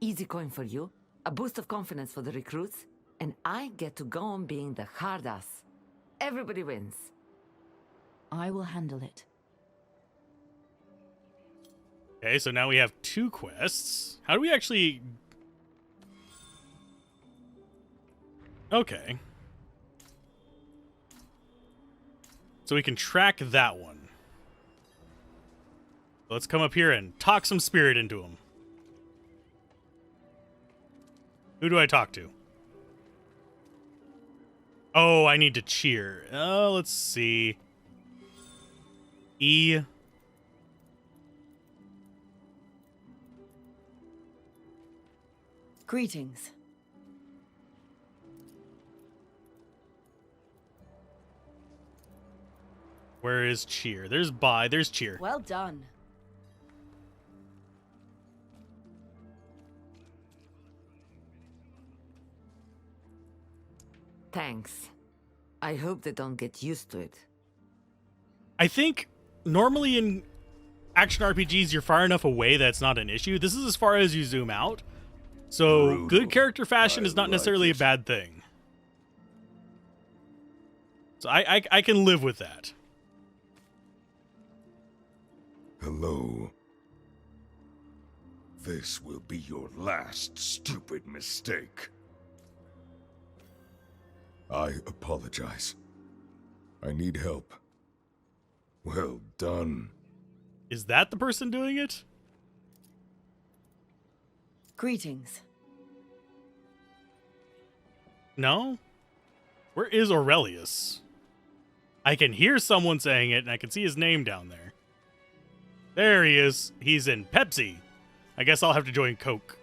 Easy coin for you, a boost of confidence for the recruits, and I get to go on being the hard ass. Everybody wins. I will handle it. Okay, so now we have 2 quests. How do we actually... Okay. So we can track that one. Let's come up here and talk some spirit into him. Who do I talk to? Oh, I need to cheer. Oh, let's see. E. Greetings. Where is cheer? There's buy, there's cheer. Well done. Thanks. I hope they don't get used to it. I think normally in action RPGs you're far enough away that it's not an issue. This is as far as you zoom out. So Brutal. good character fashion is not necessarily a bad thing. So I can live with that. Hello. This will be your last stupid mistake. I apologize. I need help. Well done. Is that the person doing it? Greetings. No? Where is Aurelius? I can hear someone saying it, and I can see his name down there. There he is. He's in Pepsi. I guess I'll have to join Coke.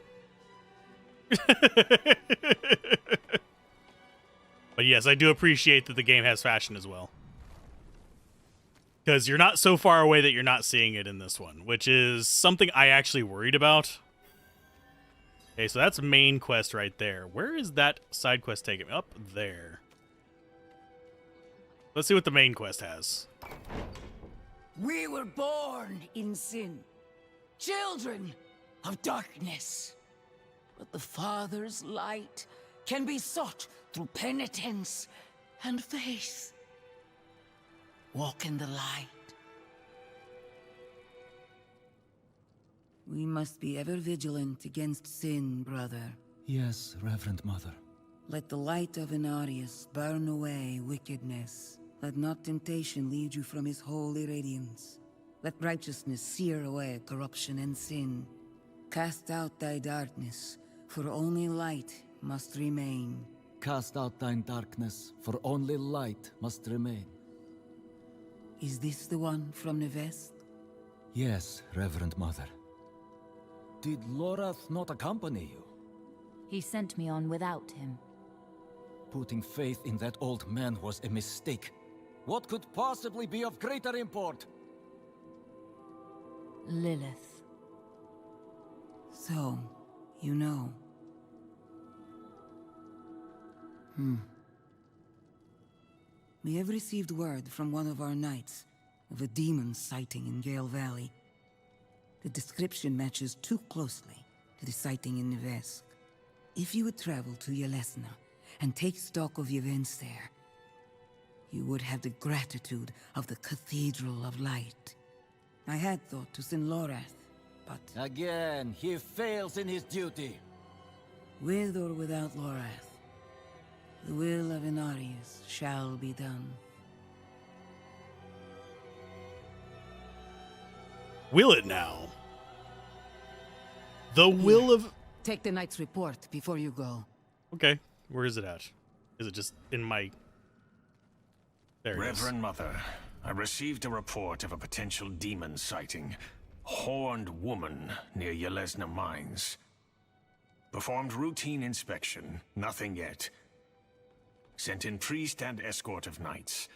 But yes, I do appreciate that the game has fashion as well. Because you're not so far away that you're not seeing it in this one, which is something I actually worried about. Okay, so that's main quest right there. Where is that side quest taking me? Up there. Let's see what the main quest has. We were born in sin, children of darkness. But the Father's light can be sought through penitence and faith. Walk in the light. We must be ever vigilant against sin, brother. Yes, Reverend Mother. Let the light of Inarius burn away wickedness. Let not temptation lead you from his holy radiance. Let righteousness sear away corruption and sin. Cast out thy darkness, for only light must remain. Cast out thine darkness, for only light must remain. Is this the one from the west? Yes, Reverend Mother. Did Lorath not accompany you? He sent me on without him. Putting faith in that old man was a mistake. What could possibly be of greater import? Lilith. So, you know. We have received word from one of our knights of a demon sighting in Gale Valley. The description matches too closely to the sighting in Nevesk. If you would travel to Yelesna and take stock of the events there, you would have the gratitude of the Cathedral of Light. I had thought to send Lorath, but... Again, he fails in his duty. With or without Lorath, the will of Inarius shall be done. Will it now? The will of... Take the knight's report before you go. Okay, where is it at? Is it just in my... There it is. Reverend Mother, I received a report of a potential demon sighting. Horned woman near Yelesna Mines. Performed routine inspection, nothing yet. Sent in priest and escort of knights.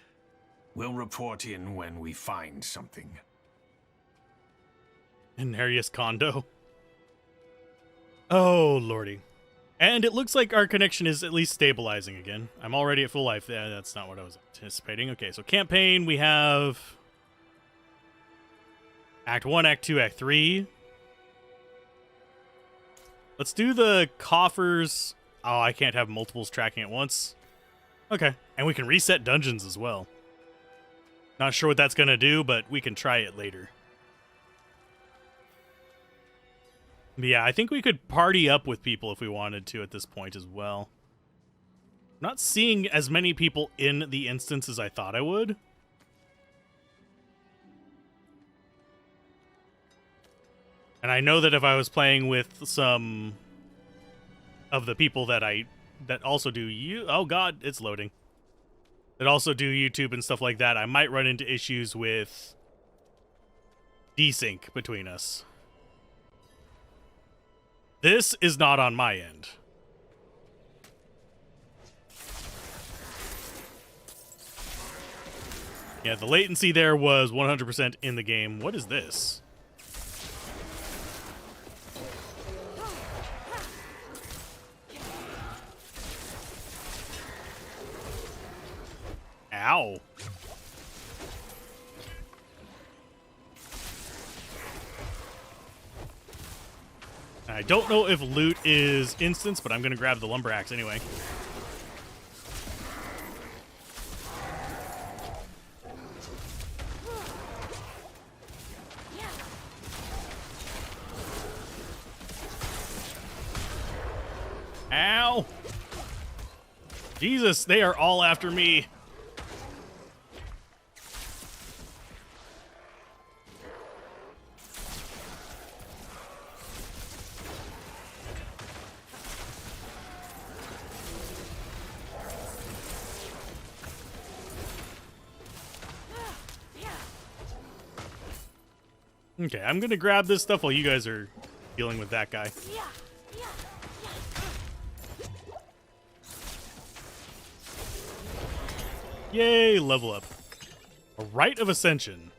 We'll report in when we find something. Narius Kondo. Oh, lordy. And it looks like our connection is at least stabilizing again. I'm already at full life. Yeah, that's not what I was anticipating. Okay, so campaign, we have... Act 1, Act 2, Act 3. Let's do the coffers. Oh, I can't have multiples tracking at once. Okay, and we can reset dungeons as well. Not sure what that's going to do, but we can try it later. Yeah, I think we could party up with people if we wanted to at this point as well. I'm not seeing as many people in the instance as I thought I would. And I know that if I was playing with some of the people that also do oh god, it's loading. That also do YouTube and stuff like that, I might run into issues with desync between us. This is not on my end. Yeah, the latency there was 100% in the game. What is this? Ow. I don't know if loot is instance, but I'm going to grab the lumber axe anyway. Ow! Jesus, they are all after me. Okay, I'm gonna grab this stuff while you guys are dealing with that guy. Yay, level up. A Rite of Ascension.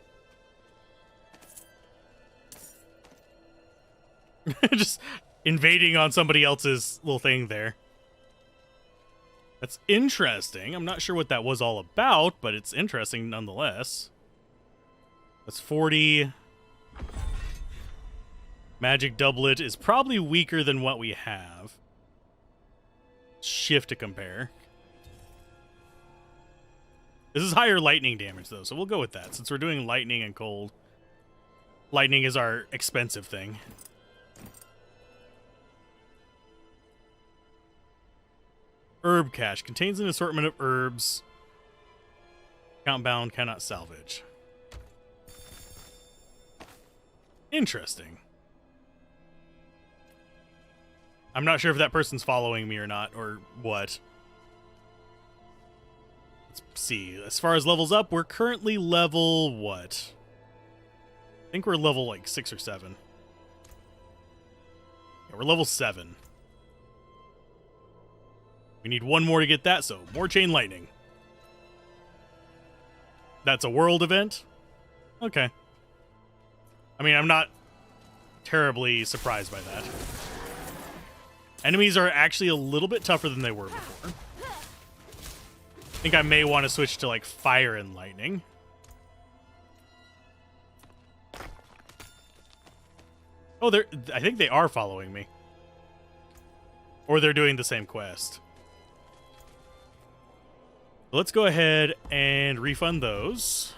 Just invading on somebody else's little thing there. That's interesting. I'm not sure what that was all about, but it's interesting nonetheless. That's 40. Magic doublet is probably weaker than what we have. Shift to compare. This is higher lightning damage, though, so we'll go with that, since we're doing lightning and cold. Lightning is our expensive thing. Herb cache. Contains an assortment of herbs. Count bound, cannot salvage. Interesting. I'm not sure if that person's following me or not, or what. Let's see. As far as levels up, we're currently level what? I think we're level like 6 or 7. Yeah, we're level 7. We need one more to get that, so more chain lightning. That's a world event? Okay. I mean, I'm not terribly surprised by that. Enemies are actually a little bit tougher than they were before. I think I may want to switch to, like, fire and lightning. Oh, I think they are following me. Or they're doing the same quest. Let's go ahead and refund those.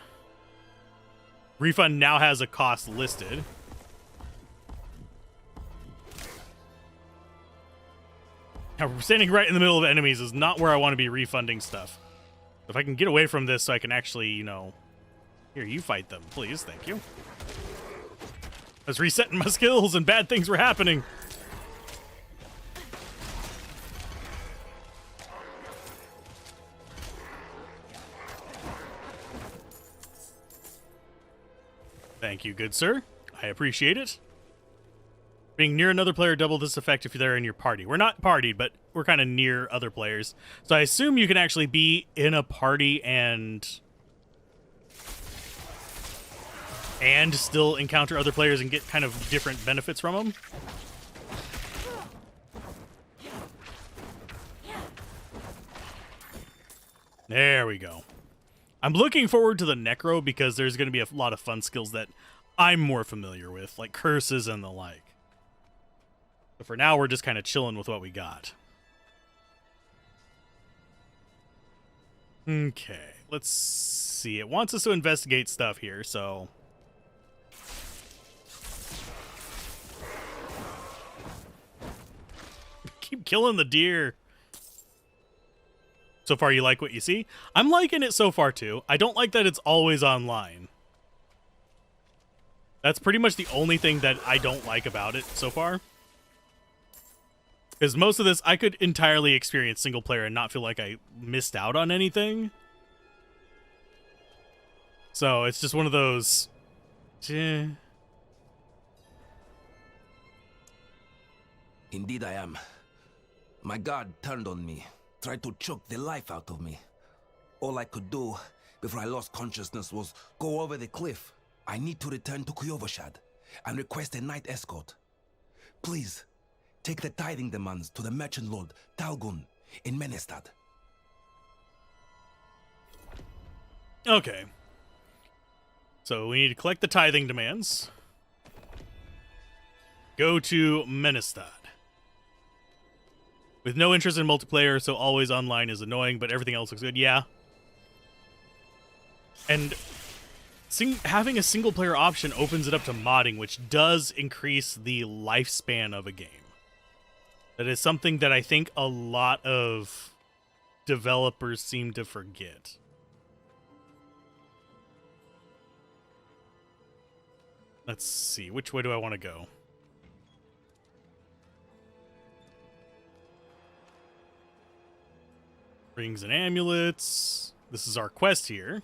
Refund now has a cost listed. Now, standing right in the middle of enemies is not where I want to be refunding stuff. If I can get away from this so I can actually, you know... Here, you fight them, please. Thank you. I was resetting my skills and bad things were happening. Thank you, good sir. I appreciate it. Being near another player double this effect if they're in your party. We're not partied, but we're kind of near other players. So I assume you can actually be in a party and still encounter other players and get kind of different benefits from them. There we go. I'm looking forward to the Necro because there's going to be a lot of fun skills that I'm more familiar with, like curses and the like. But for now, we're just kind of chilling with what we got. Okay, let's see. It wants us to investigate stuff here, so... Keep killing the deer. So far, you like what you see? I'm liking it so far, too. I don't like that it's always online. That's pretty much the only thing that I don't like about it so far. Because most of this, I could entirely experience single player and not feel like I missed out on anything. So, it's just one of those... Indeed I am. My god turned on me, tried to choke the life out of me. All I could do before I lost consciousness was go over the cliff. I need to return to Kyovashad and request a night escort. Please, take the tithing demands to the merchant lord Talgun in Menestad. Okay. So we need to collect the tithing demands. Go to Menestad. With no interest in multiplayer, so always online is annoying, but everything else looks good. Yeah. And having a single-player option opens it up to modding, which does increase the lifespan of a game. That is something that I think a lot of developers seem to forget. Let's see. Which way do I want to go? Rings and amulets. This is our quest here.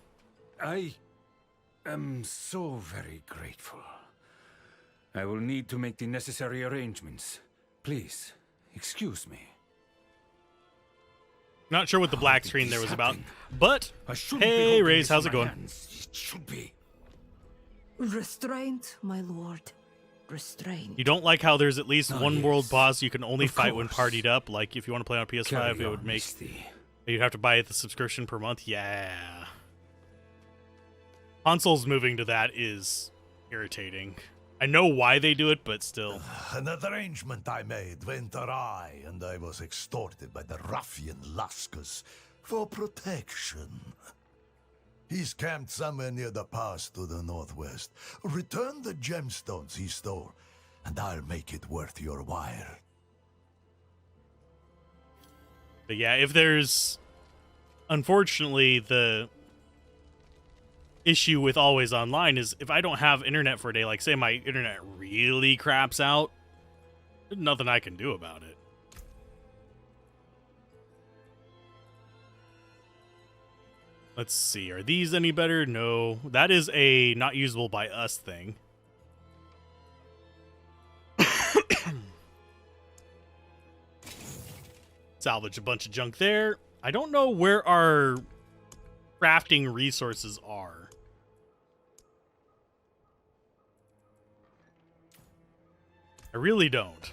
I am so very grateful. I will need to make the necessary arrangements. Please, excuse me. Not sure what the black screen there was about, but hey, Raze, how's it going? It should be. Restraint, my lord. Restraint. You don't like how there's at least one yes. world boss you can only Of fight when course. partied up? Like, if you want to play on PS5, Carry it would on, make Misty. You'd have to buy the subscription per month? Yeah. Consoles moving to that is irritating. I know why they do it, but still. An arrangement I made went awry, and I was extorted by the ruffian Laskus for protection. He's camped somewhere near the pass to the northwest. Return the gemstones he stole, and I'll make it worth your while. But yeah, if there's... Unfortunately, the issue with always online is if I don't have internet for a day, like say my internet really craps out, there's nothing I can do about it. Let's see, are these any better? No. That is a not usable by us thing. Salvage a bunch of junk there. I don't know where our crafting resources are. I really don't.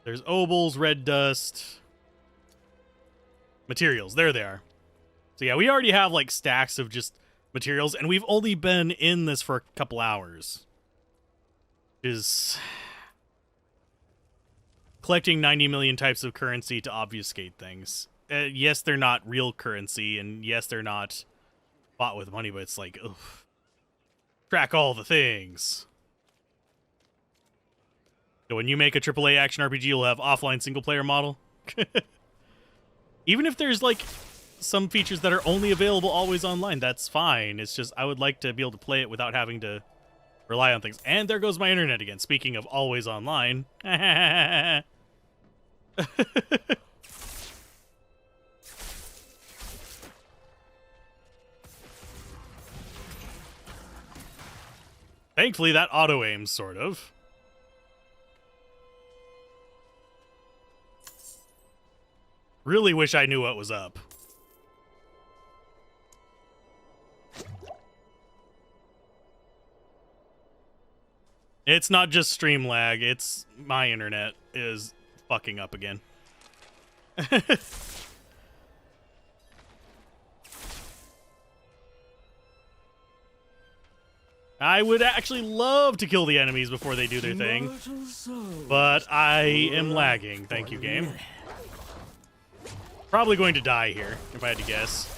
There's obols, red dust, materials. There they are. So yeah, we already have like stacks of just materials, and we've only been in this for a couple hours. Is collecting 90 million types of currency to obfuscate things. Yes, they're not real currency, and yes, they're not bought with money, but it's like, ugh. Track all the things. So when you make a AAA action RPG, you'll have offline single-player model. Even if there's, like, some features that are only available always online, that's fine. It's just, I would like to be able to play it without having to rely on things. And there goes my internet again. Speaking of always online. Thankfully, that auto-aims, sort of. Really wish I knew what was up. It's not just stream lag, it's my internet is fucking up again. I would actually love to kill the enemies before they do their thing, but I am lagging. Thank you, game. Probably going to die here, if I had to guess.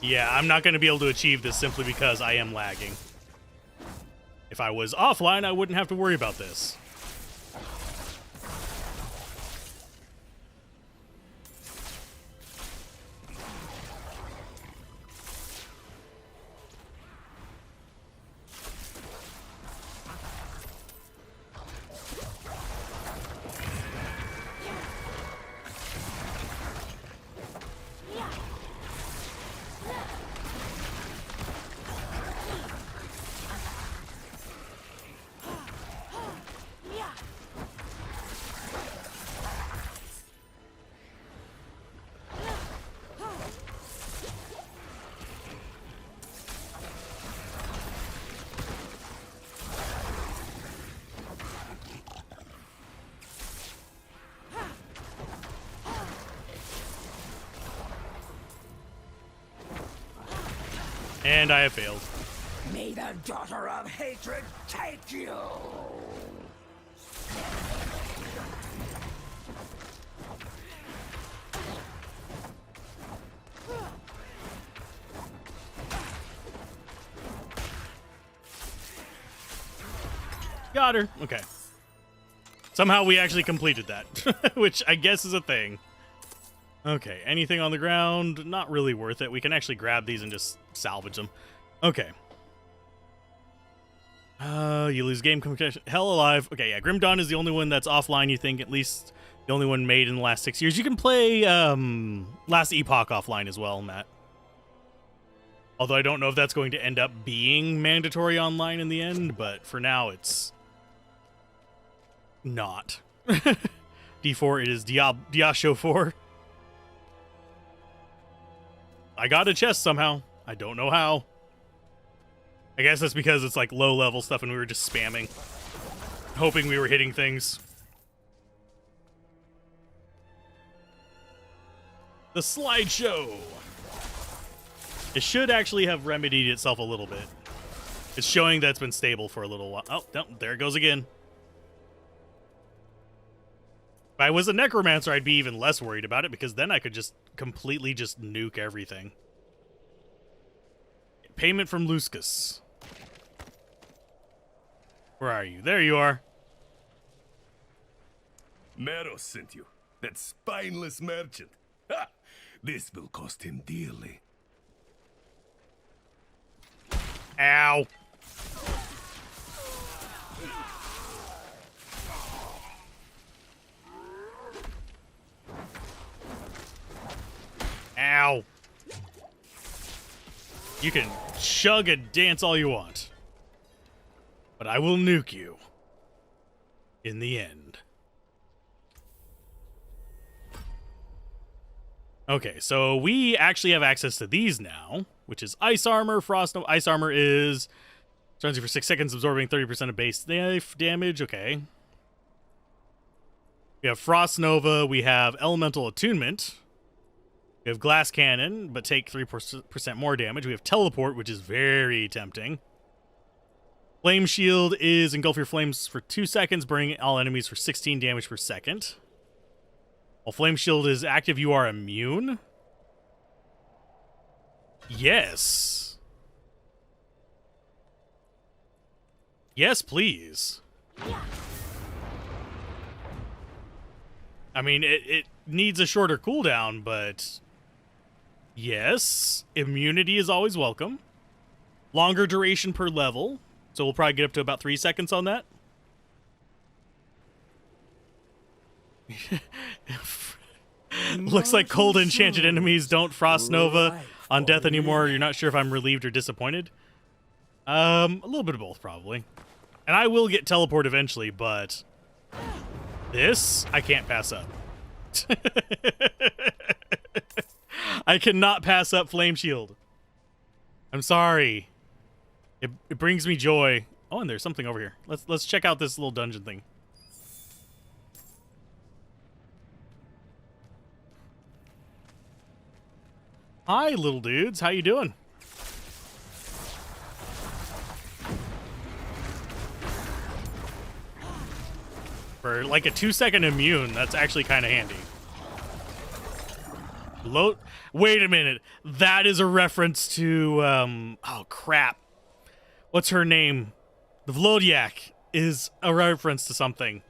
Yeah, I'm not going to be able to achieve this simply because I am lagging. If I was offline, I wouldn't have to worry about this. And I have failed. May the daughter of hatred take you! Got her. Okay. Somehow we actually completed that, which I guess is a thing. Okay, anything on the ground? Not really worth it. We can actually grab these and just salvage them. Okay. You lose game competition. Hell alive. Okay, yeah, Grim Dawn is the only one that's offline, you think, at least the only one made in the last 6 years. You can play Last Epoch offline as well, Matt. Although I don't know if that's going to end up being mandatory online in the end, but for now it's not. D4, it is Diablo 4. I got a chest somehow. I don't know how. I guess that's because it's like low level stuff and we were just spamming, hoping we were hitting things. The slideshow. It should actually have remedied itself a little bit. It's showing that it's been stable for a little while. Oh, no, there it goes again. If I was a necromancer, I'd be even less worried about it because then I could just completely just nuke everything. Payment from Luskus. Where are you? There you are. Meros sent you. That spineless merchant. Ha! This will cost him dearly. Ow. Ow. You can chug and dance all you want, but I will nuke you in the end. Okay, so we actually have access to these now, which is Ice Armor. Frost Nova. Ice Armor is turns you for 6 seconds, absorbing 30% of base damage. Okay. We have Frost Nova. We have Elemental Attunement. We have Glass Cannon, but take 3% more damage. We have Teleport, which is very tempting. Flame Shield is engulf your flames for 2 seconds, burning all enemies for 16 damage per second. While Flame Shield is active, you are immune. Yes. Yes, please. I mean, it needs a shorter cooldown, but yes. Immunity is always welcome. Longer duration per level, so we'll probably get up to about 3 seconds on that. Looks like cold enchanted enemies don't Frost Nova on death anymore. You're not sure if I'm relieved or disappointed. A little bit of both, probably. And I will get teleport eventually, but this I can't pass up. I cannot pass up Flame Shield. I'm sorry. It brings me joy. Oh, and there's something over here. Let's check out this little dungeon thing. Hi, little dudes. How you doing? For like a 2-second immune, that's actually kind of handy. Wait a minute. That is a reference to, oh crap. What's her name? The Vlodyak is a reference to something.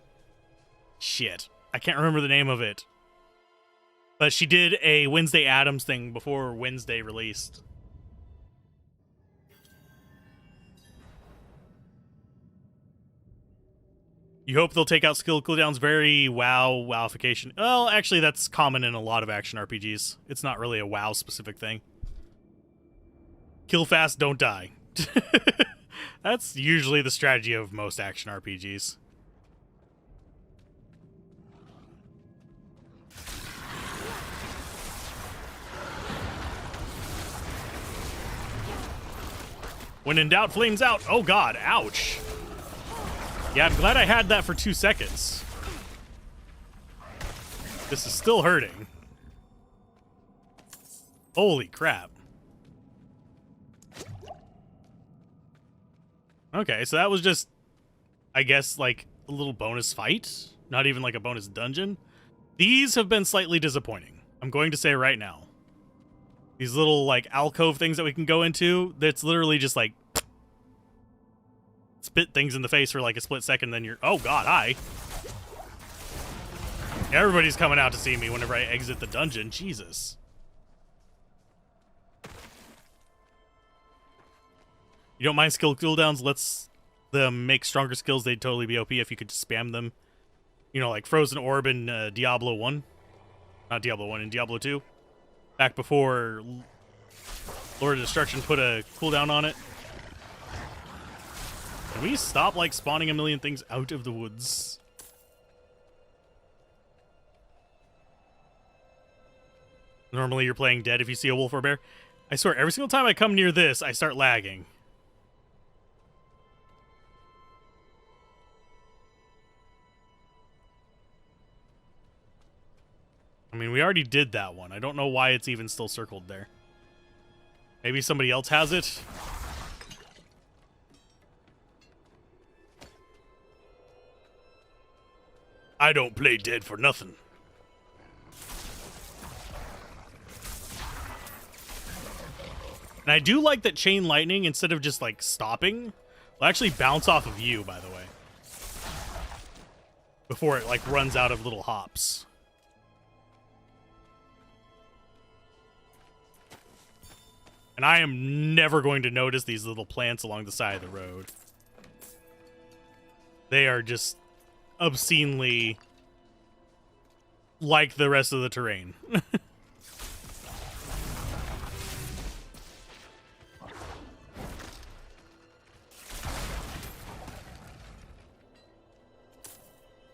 Shit. I can't remember the name of it. But she did a Wednesday Addams thing before Wednesday released. You hope they'll take out skill cooldowns. Very wowification. Well, actually, that's common in a lot of action RPGs. It's not really a WoW specific thing. Kill fast, don't die. That's usually the strategy of most action RPGs. When in doubt, flames out. Oh god, ouch. Yeah, I'm glad I had that for 2 seconds. This is still hurting. Holy crap. Okay, so that was just, I guess, like a little bonus fight. Not even like a bonus dungeon. These have been slightly disappointing. I'm going to say right now. These little, like, alcove things that we can go into, that's literally just, like, spit things in the face for, like, a split second, then you're... Oh, God, hi. Everybody's coming out to see me whenever I exit the dungeon. Jesus. You don't mind skill cooldowns? Lets them make stronger skills. They'd totally be OP if you could just spam them. You know, like Frozen Orb in Diablo 1. Not Diablo 1, in Diablo 2. Back before Lord of Destruction put a cooldown on it. Can we stop, like, spawning a million things out of the woods? Normally you're playing dead if you see a wolf or bear. I swear, every single time I come near this, I start lagging. I mean, we already did that one. I don't know why it's even still circled there. Maybe somebody else has it? I don't play dead for nothing. And I do like that chain lightning, instead of just, like, stopping, will actually bounce off of you, by the way. Before it, like, runs out of little hops. And I am never going to notice these little plants along the side of the road. They are just obscenely like the rest of the terrain.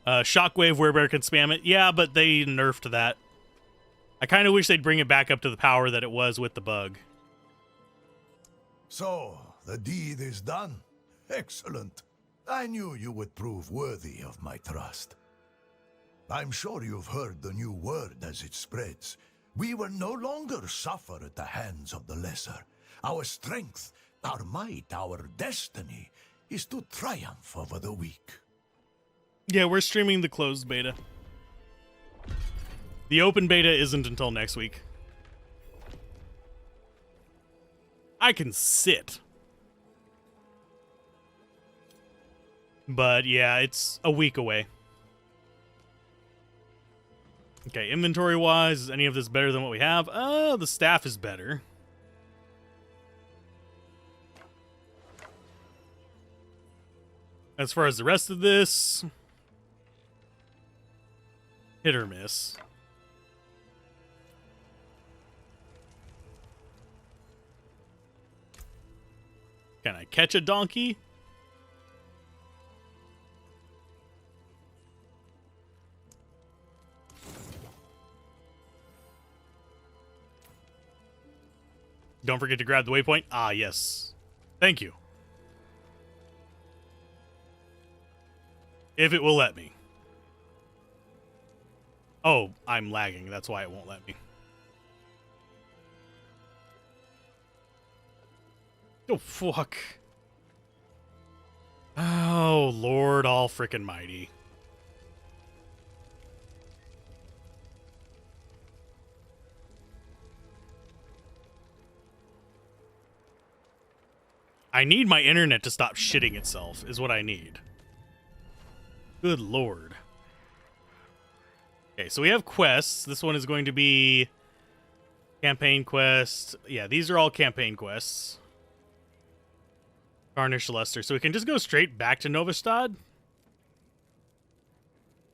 Shockwave Werebear can spam it. Yeah, but they nerfed that. I kind of wish they'd bring it back up to the power that it was with the bug. So, the deed is done. Excellent. I knew you would prove worthy of my trust. I'm sure you've heard the new word as it spreads. We will no longer suffer at the hands of the lesser. Our strength, our might, our destiny is to triumph over the weak. Yeah, we're streaming the closed beta. The open beta isn't until next week. I can sit. But yeah, it's a week away. Okay, inventory-wise, is any of this better than what we have? The staff is better. As far as the rest of this, hit or miss. Can I catch a donkey? Don't forget to grab the waypoint. Ah, yes. Thank you. If it will let me. Oh, I'm lagging. That's why it won't let me. Oh, fuck. Oh, Lord all frickin' mighty. I need my internet to stop shitting itself, is what I need. Good Lord. Okay, so we have quests. This one is going to be campaign quest. Yeah, these are all campaign quests. Garnish Luster. So we can just go straight back to Novastad.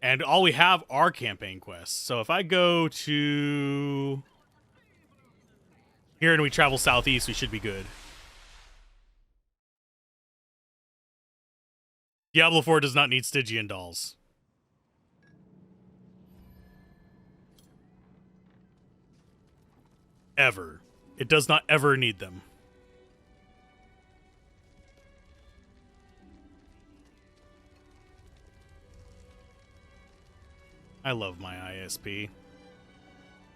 And all we have are campaign quests. So if I go to here and we travel southeast, we should be good. Diablo 4 does not need Stygian dolls. Ever. It does not ever need them. I love my ISP.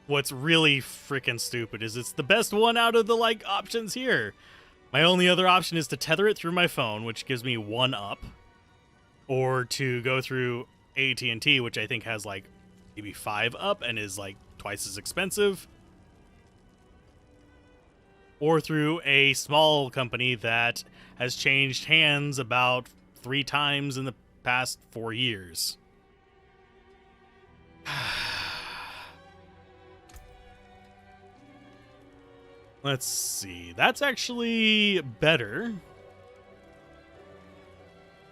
What's really freaking stupid is it's the best one out of the, like, options here. My only other option is to tether it through my phone, which gives me 1 up. Or to go through AT&T, which I think has, like, maybe 5 up and is, like, twice as expensive. Or through a small company that has changed hands about 3 times in the past 4 years. Let's see. That's actually better.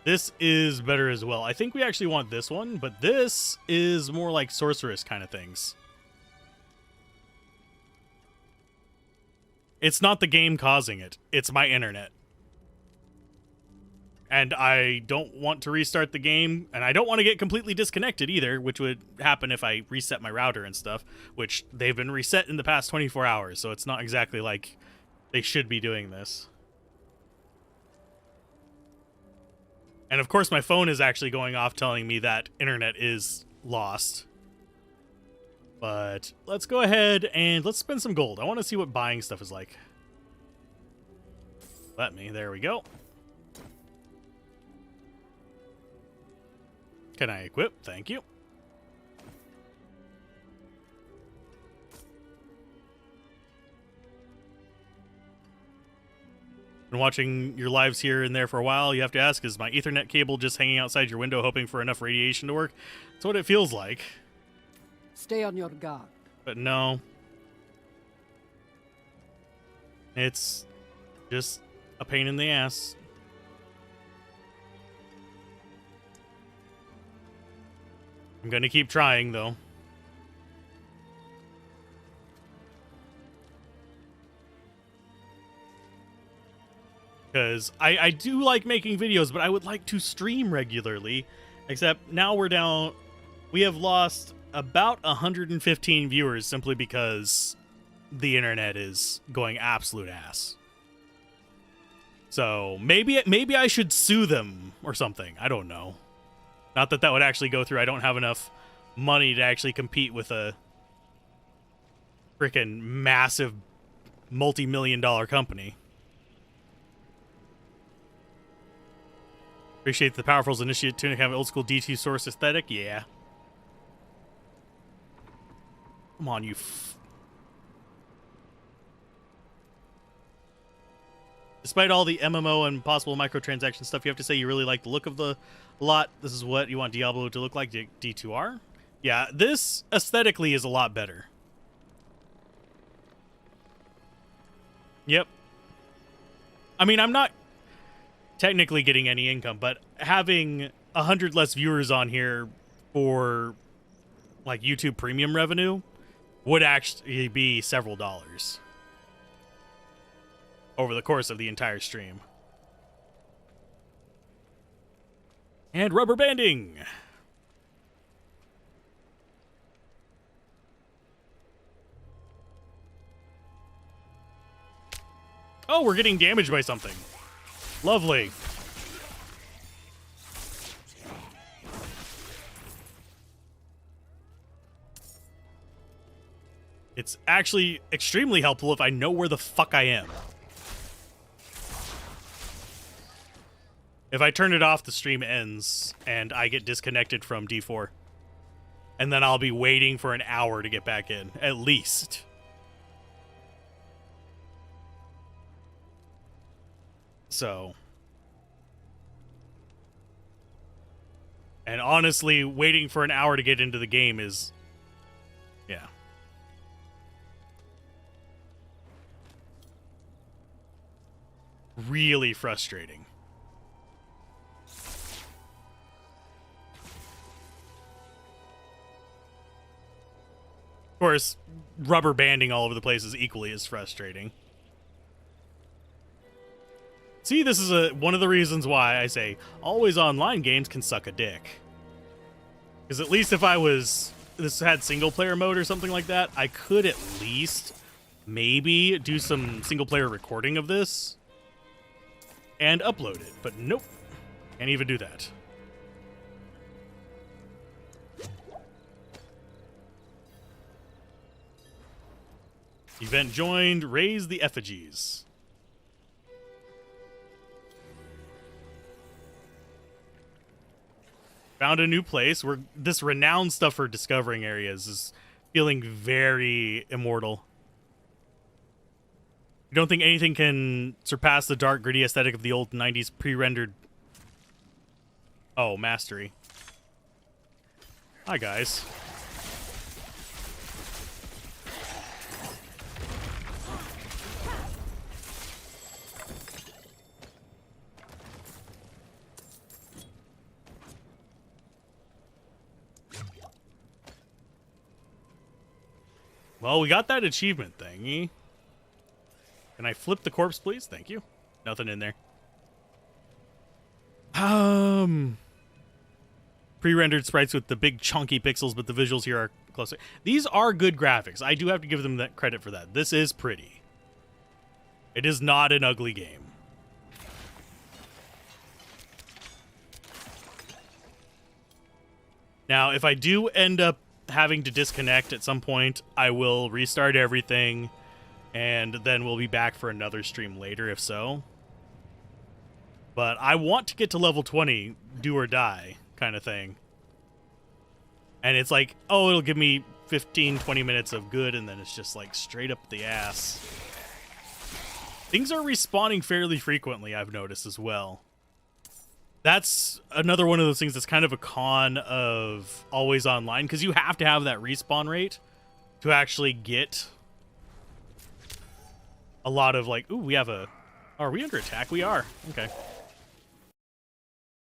This is better as well. I think we actually want this one, but this is more like sorceress kind of things. It's not the game causing it. It's my internet. And I don't want to restart the game, and I don't want to get completely disconnected either, which would happen if I reset my router and stuff, which they've been reset in the past 24 hours, so it's not exactly like they should be doing this. And of course my phone is actually going off telling me that internet is lost. But let's go ahead and let's spend some gold. I want to see what buying stuff is like. Let me. There we go. Can I equip? Thank you. Been watching your lives here and there for a while. You have to ask, is my Ethernet cable just hanging outside your window hoping for enough radiation to work? That's what it feels like. Stay on your guard. But no. It's just a pain in the ass. I'm gonna keep trying, though. Because I do like making videos, but I would like to stream regularly. Except now we're down... We have lost about 115 viewers simply because the internet is going absolute ass. So maybe I should sue them or something. I don't know. Not that that would actually go through. I don't have enough money to actually compete with a freaking massive multi-million-dollar company. Appreciate the Powerful's initiative to have an old school DT source aesthetic. Yeah. Come on, you. Despite all the MMO and possible microtransaction stuff, you have to say you really like the look of the lot. This is what you want Diablo to look like, D2R? Yeah, this aesthetically is a lot better. Yep. I mean, I'm not technically getting any income, but having 100 less viewers on here for like YouTube premium revenue would actually be several dollars over the course of the entire stream. And rubber banding. Oh, we're getting damaged by something. Lovely. It's actually extremely helpful if I know where the fuck I am. If I turn it off, the stream ends and I get disconnected from D4. And then I'll be waiting for an hour to get back in, at least. So. And honestly, waiting for an hour to get into the game is, yeah. Really frustrating. Of course, rubber banding all over the place is equally as frustrating. See, this is one of the reasons why I say always online games can suck a dick. Because at least if this had single player mode or something like that, I could at least maybe do some single player recording of this and upload it. But nope, can't even do that. Event joined, raise the effigies. Found a new place where this renowned stuff for discovering areas is feeling very immortal. You don't think anything can surpass the dark, gritty aesthetic of the old 90s pre-rendered... Oh, mastery. Hi, guys. Well, we got that achievement thingy. Can I flip the corpse, please? Thank you. Nothing in there. Pre-rendered sprites with the big chunky pixels, but the visuals here are closer. These are good graphics. I do have to give them that credit for that. This is pretty. It is not an ugly game. Now, if I do end up having to disconnect at some point, I will restart everything, and then we'll be back for another stream later, if so. But I want to get to level 20, do or die, kind of thing. And it's like, oh, it'll give me 15, 20 minutes of good, and then it's just like straight up the ass. Things are respawning fairly frequently, I've noticed as well. That's another one of those things that's kind of a con of always online, because you have to have that respawn rate to actually get a lot of like, ooh, we have a, are we under attack? We are. Okay.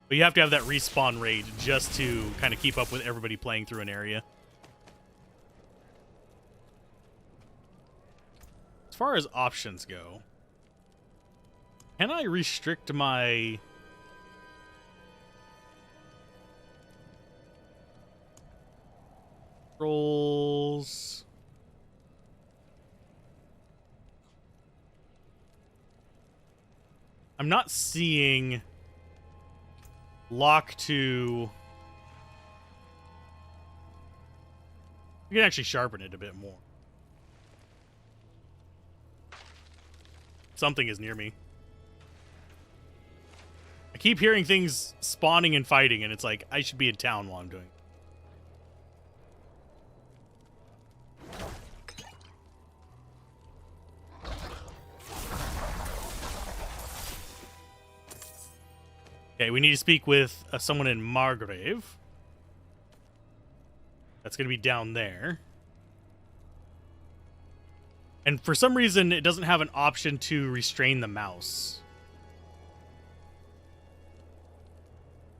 But you have to have that respawn rate just to kind of keep up with everybody playing through an area. As far as options go, can I restrict my... Rolls. I'm not seeing lock to. We can actually sharpen it a bit more. Something is near me. I keep hearing things spawning and fighting, and it's like I should be in town while I'm doing it. Okay, we need to speak with someone in Margrave. That's going to be down there. And for some reason, it doesn't have an option to restrain the mouse.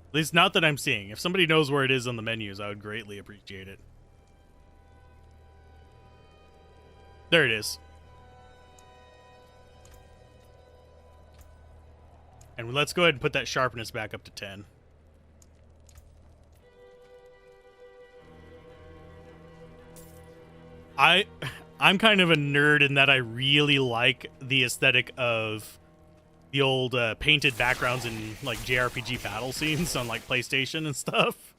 At least not that I'm seeing. If somebody knows where it is on the menus, I would greatly appreciate it. There it is. And let's go ahead and put that sharpness back up to 10. I'm kind of a nerd in that I really like the aesthetic of the old painted backgrounds in like JRPG battle scenes on like PlayStation and stuff.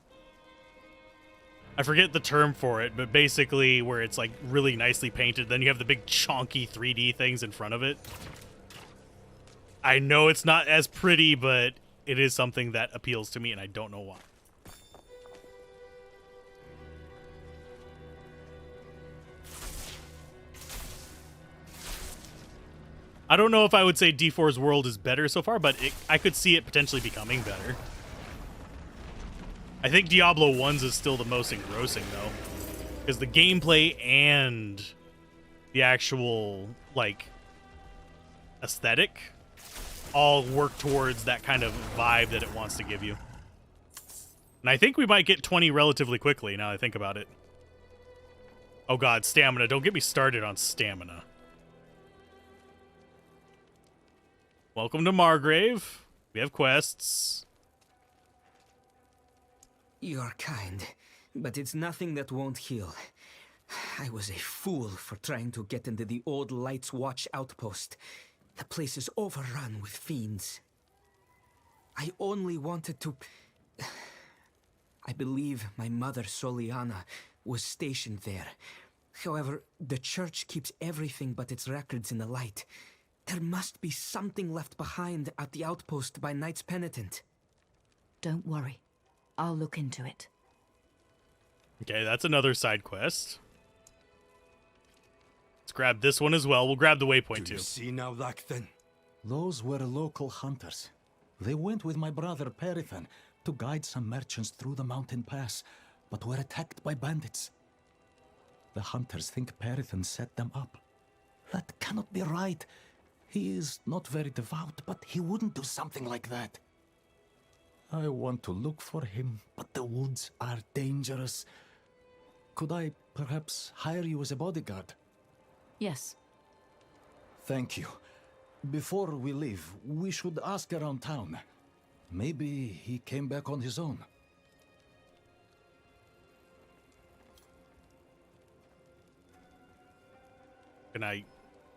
I forget the term for it, but basically where it's like really nicely painted, then you have the big chonky 3D things in front of it. I know it's not as pretty, but it is something that appeals to me, and I don't know why. I don't know if I would say D4's World is better so far, but I could see it potentially becoming better. I think Diablo 1's is still the most engrossing, though. Because the gameplay and the actual, like, aesthetic all work towards that kind of vibe that it wants to give you. And I think we might get 20 relatively quickly, now I think about it. Oh god, stamina. Don't get me started on stamina. Welcome to Margrave. We have quests. You're kind, but it's nothing that won't heal. I was a fool for trying to get into the old Light's Watch outpost. The place is overrun with fiends. I only wanted to... I believe my mother, Soliana, was stationed there. However, the church keeps everything but its records in the light. There must be something left behind at the outpost by Knights Penitent. Don't worry. I'll look into it. Okay, that's another side quest. Let's grab this one as well. We'll grab the waypoint too. See now, Lakthan? Those were local hunters. They went with my brother Perithan to guide some merchants through the mountain pass, but were attacked by bandits. The hunters think Perithan set them up. That cannot be right. He is not very devout, but he wouldn't do something like that. I want to look for him, but the woods are dangerous. Could I perhaps hire you as a bodyguard? Yes. Thank you. Before we leave, we should ask around town. Maybe he came back on his own. Can I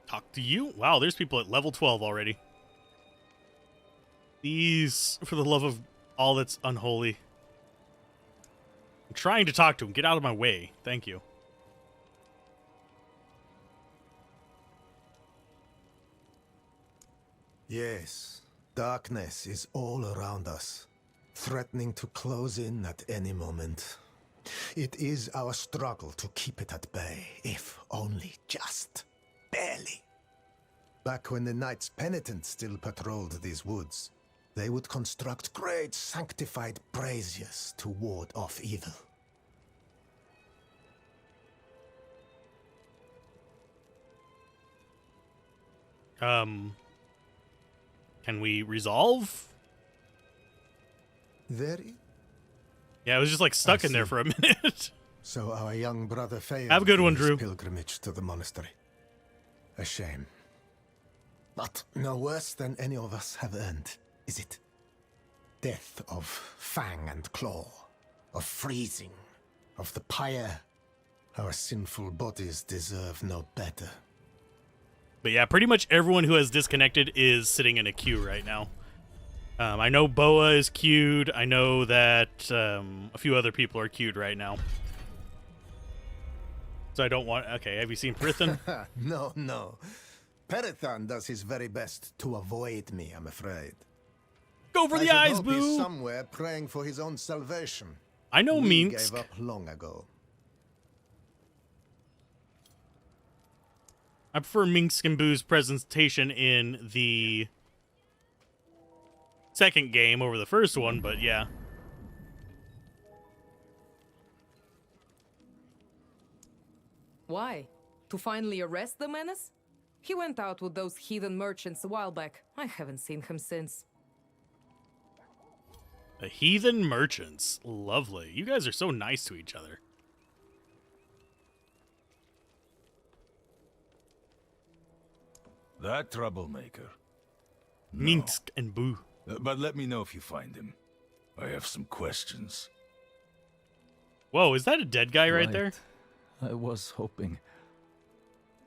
talk to you? Wow, there's people at level 12 already. These, for the love of all that's unholy. I'm trying to talk to him. Get out of my way. Thank you. Yes, darkness is all around us, threatening to close in at any moment. It is our struggle to keep it at bay, if only just barely. Back when the Knights Penitent still patrolled these woods, they would construct great sanctified braziers to ward off evil. Can we resolve? Very? Yeah, I was just like stuck in there for a minute. So our young brother failed. Have a good one, his Drew. Pilgrimage to the monastery. A shame. But no worse than any of us have earned, is it? Death of fang and claw, of freezing, of the pyre. Our sinful bodies deserve no better. But yeah, pretty much everyone who has disconnected is sitting in a queue right now. I know Boa is queued. I know that a few other people are queued right now. So I don't want... Okay, have you seen Prithan? No. Perithan does his very best to avoid me, I'm afraid. Go for the I eyes, should hope he's boo! somewhere praying for his own salvation. I know We Minsk. gave up long ago. I prefer Minsk and Boo's presentation in the second game over the first one, but yeah. Why? To finally arrest the menace? He went out with those heathen merchants a while back. I haven't seen him since. The heathen merchants. Lovely. You guys are so nice to each other. That troublemaker. Minsk and Boo. But let me know if you find him. I have some questions. Whoa, is that a dead guy right there? I was hoping.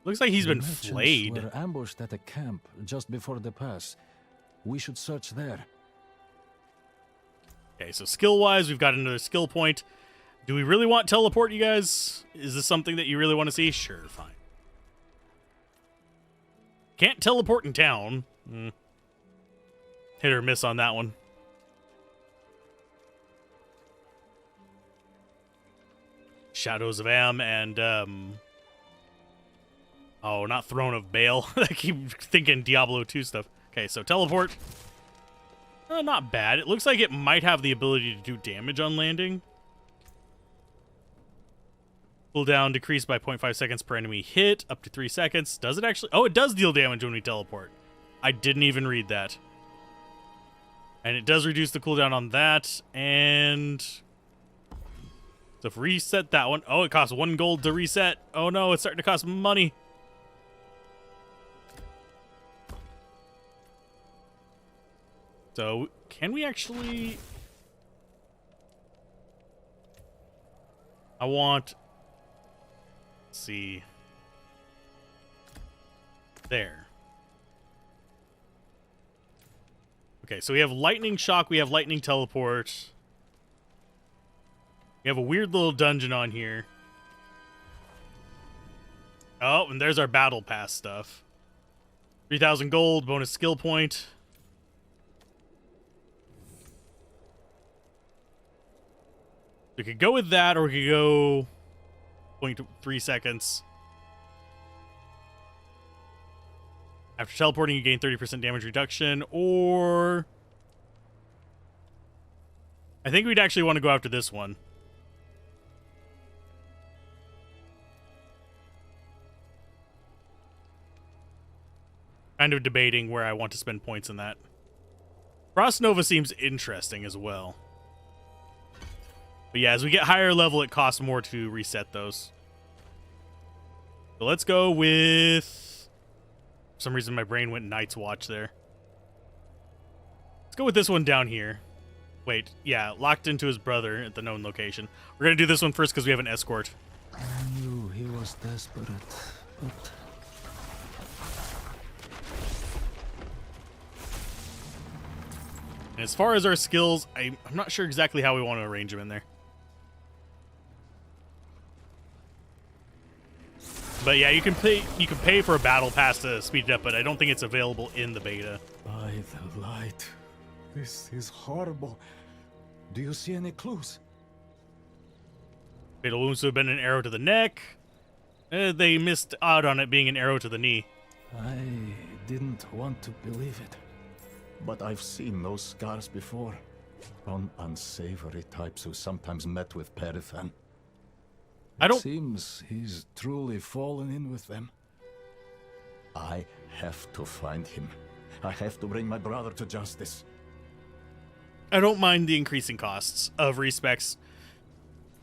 Looks like he's The been merchants flayed. were ambushed at a camp just before the pass. We should search there. Okay, so skill-wise, we've got another skill point. Do we really want teleport, you guys? Is this something that you really want to see? Sure, fine. Can't teleport in town. Hit or miss on that one. Shadows of Am and, oh, not Throne of Baal. I keep thinking Diablo 2 stuff. Okay, so teleport. Not bad. It looks like it might have the ability to do damage on landing. Cooldown decreased by 0.5 seconds per enemy hit, up to 3 seconds. Does it actually? Oh, it does deal damage when we teleport. I didn't even read that. And it does reduce the cooldown on that. And so if we reset that one. Oh, it costs 1 gold to reset. Oh no, it's starting to cost money. So can we actually... I want... Let's see. There. Okay, so we have lightning shock, we have lightning teleport. We have a weird little dungeon on here. Oh, and there's our battle pass stuff. 3,000 gold, bonus skill point. We could go with that, or we could go 0.3 seconds. After teleporting, you gain 30% damage reduction, or... I think we'd actually want to go after this one. Kind of debating where I want to spend points in that. Frost Nova seems interesting as well. But yeah, as we get higher level, it costs more to reset those. So let's go with For some reason, my brain went Night's Watch there. Let's go with this one down here. Wait, yeah, locked into his brother at the known location. We're gonna do this one first because we have an escort. I knew he was desperate, but... And as far as our skills, I'm not sure exactly how we want to arrange them in there. But yeah, you can pay for a battle pass to speed it up, but I don't think it's available in the beta. By the light. This is horrible. Do you see any clues? Fatal wounds to have been an arrow to the neck. They missed out on it being an arrow to the knee. I didn't want to believe it. But I've seen those scars before. On unsavory types who sometimes met with Perithan. It seems he's truly fallen in with them. I have to find him. I have to bring my brother to justice. I don't mind the increasing costs of respecs.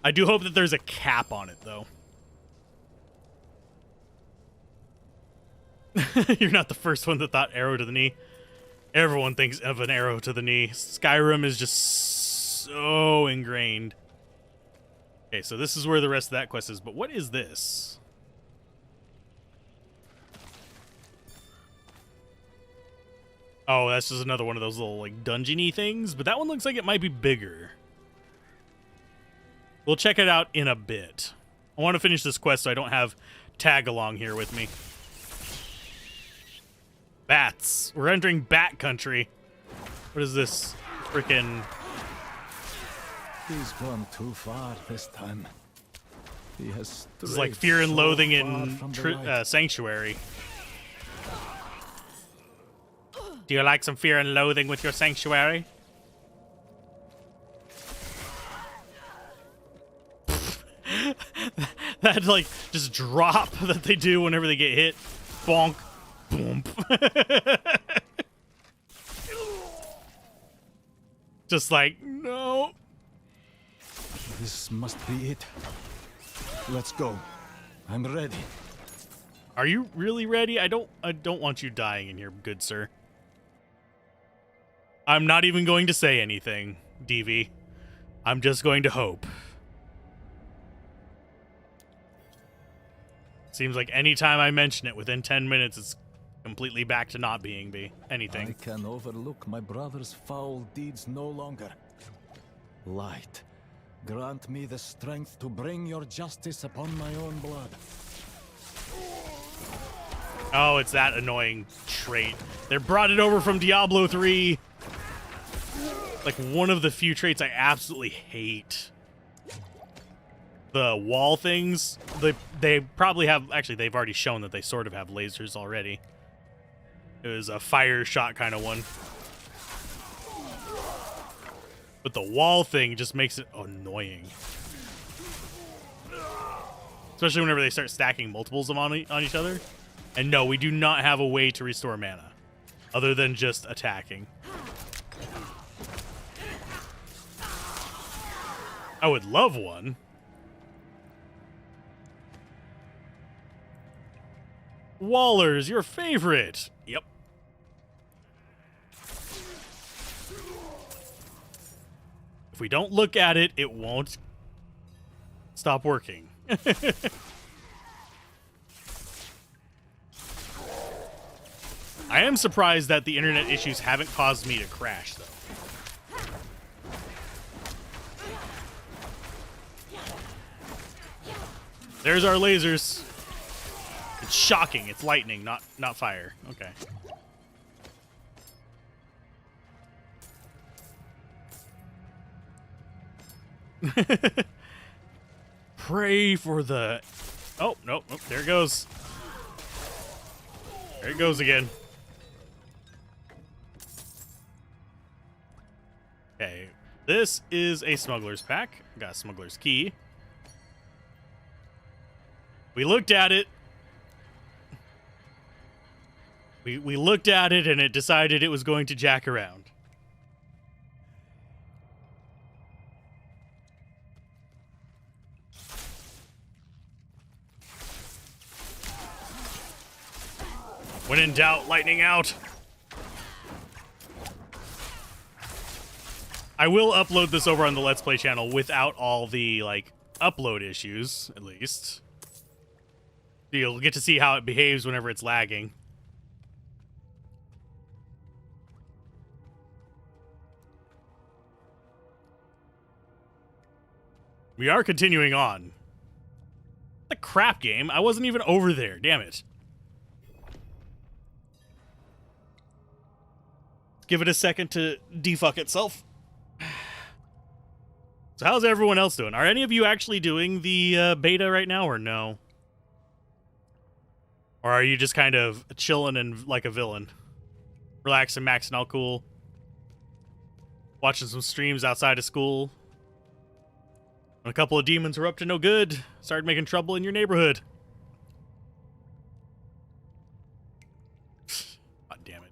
I do hope that there's a cap on it, though. You're not the first one that thought arrow to the knee. Everyone thinks of an arrow to the knee. Skyrim is just so ingrained. Okay, so this is where the rest of that quest is, but what is this? Oh, that's just another one of those little, like, dungeon-y things, but that one looks like it might be bigger. We'll check it out in a bit. I want to finish this quest so I don't have tag along here with me. Bats. We're entering bat country. What is this? Frickin'... He's gone too far this time. He has It's like Fear and Loathing in Sanctuary. Do you like some Fear and Loathing with your Sanctuary? That, like, just drop that they do whenever they get hit. Bonk. Boom. Just like, no. This must be it. Let's go. I'm ready. Are you really ready? I don't want you dying in here, good sir. I'm not even going to say anything, DV. I'm just going to hope. Seems like any time I mention it, within 10 minutes, it's completely back to not being anything. I can overlook my brother's foul deeds no longer. Light, grant me the strength to bring your justice upon my own blood. Oh, it's that annoying trait. They brought it over from Diablo 3. Like one of the few traits I absolutely hate. The wall things, they probably have, actually they've already shown that they sort of have lasers already. It was a fire shot kind of one. But the wall thing just makes it annoying. Especially whenever they start stacking multiples of them on each other. And no, we do not have a way to restore mana. Other than just attacking. I would love one. Waller's your favorite. Yep. If we don't look at it, it won't stop working. I am surprised that the internet issues haven't caused me to crash, though. There's our lasers. It's shocking. It's lightning, not fire. Okay. Pray for the... Oh, nope, nope, there it goes. There it goes again. Okay, this is a smuggler's pack. Got a smuggler's key. We looked at it. We looked at it and it decided it was going to jack around. When in doubt, lightning out. I will upload this over on the Let's Play channel without all the, like, upload issues, at least. You'll get to see how it behaves whenever it's lagging. We are continuing on. The crap game. I wasn't even over there. Damn it. Give it a second to defuck itself. So how's everyone else doing? Are any of you actually doing the beta right now or no? Or are you just kind of chilling and like a villain? Relaxing, maxing all cool? Watching some streams outside of school? When a couple of demons were up to no good, started making trouble in your neighborhood. God damn it.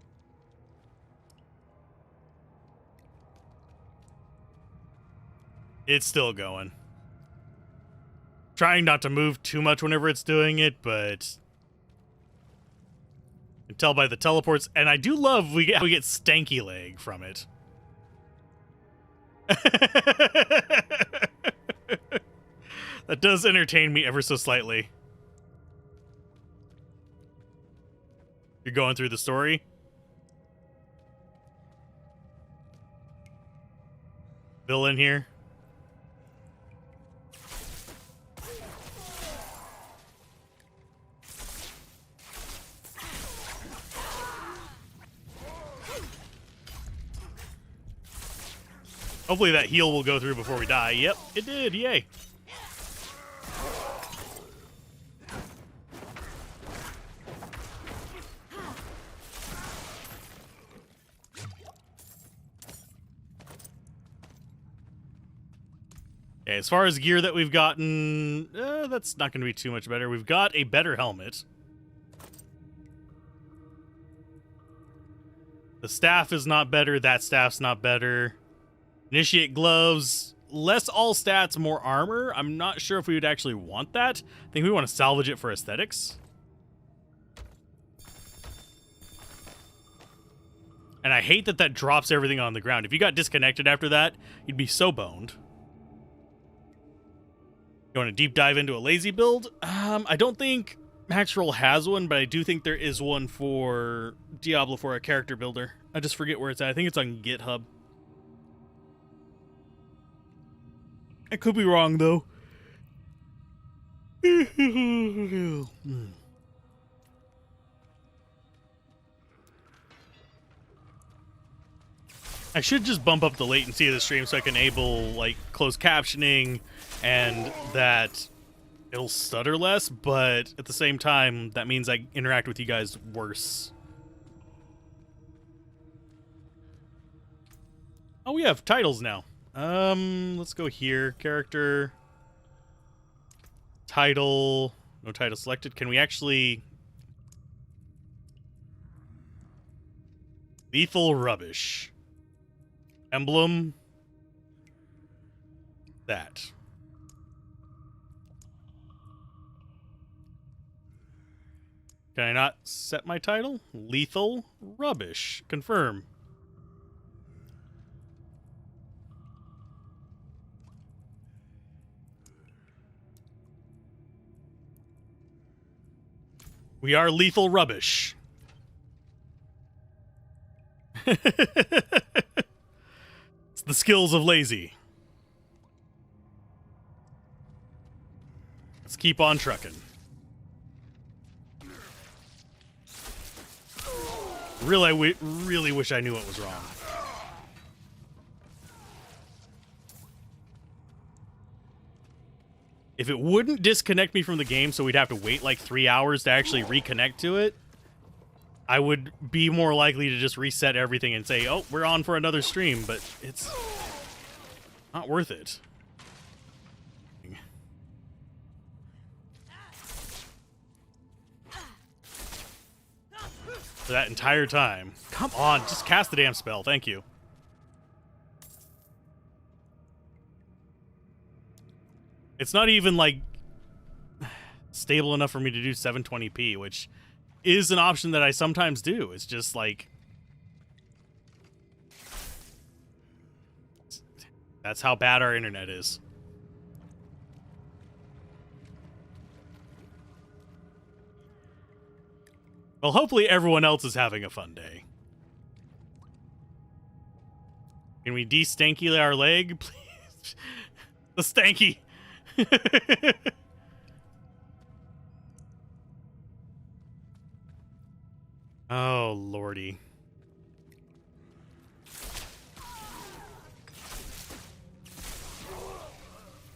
It's still going. Trying not to move too much whenever it's doing it, but you can tell by the teleports. And I do love we get stanky leg from it. That does entertain me ever so slightly. You're going through the story? Villain here? Hopefully that heal will go through before we die. Yep, it did. Yay. Okay, as far as gear that we've gotten, that's not going to be too much better. We've got a better helmet. The staff is not better. That staff's not better. Initiate gloves. Less all stats, more armor. I'm not sure if we would actually want that. I think we want to salvage it for aesthetics. And I hate that that drops everything on the ground. If you got disconnected after that, you'd be so boned. You want to deep dive into a lazy build? I don't think Maxroll has one, but I do think there is one for Diablo for a character builder. I just forget where it's at. I think it's on GitHub. I could be wrong, though. I should just bump up the latency of the stream so I can enable, like, closed captioning and that it'll stutter less, but at the same time, that means I interact with you guys worse. Oh, we have titles now. Let's go here. Character. Title. No title selected. Can we actually... Lethal rubbish. Emblem. That. Can I not set my title? Lethal rubbish. Confirm. We are lethal rubbish. It's the skills of lazy. Let's keep on trucking. Really wish I knew what was wrong. If it wouldn't disconnect me from the game, so we'd have to wait like 3 hours to actually reconnect to it, I would be more likely to just reset everything and say, oh, we're on for another stream, but it's not worth it. For that entire time. Come on, just cast the damn spell. Thank you. It's not even, like, stable enough for me to do 720p, which is an option that I sometimes do. It's just like, that's how bad our internet is. Well, hopefully everyone else is having a fun day. Can we de-stanky our leg, please? The stanky. Oh, lordy.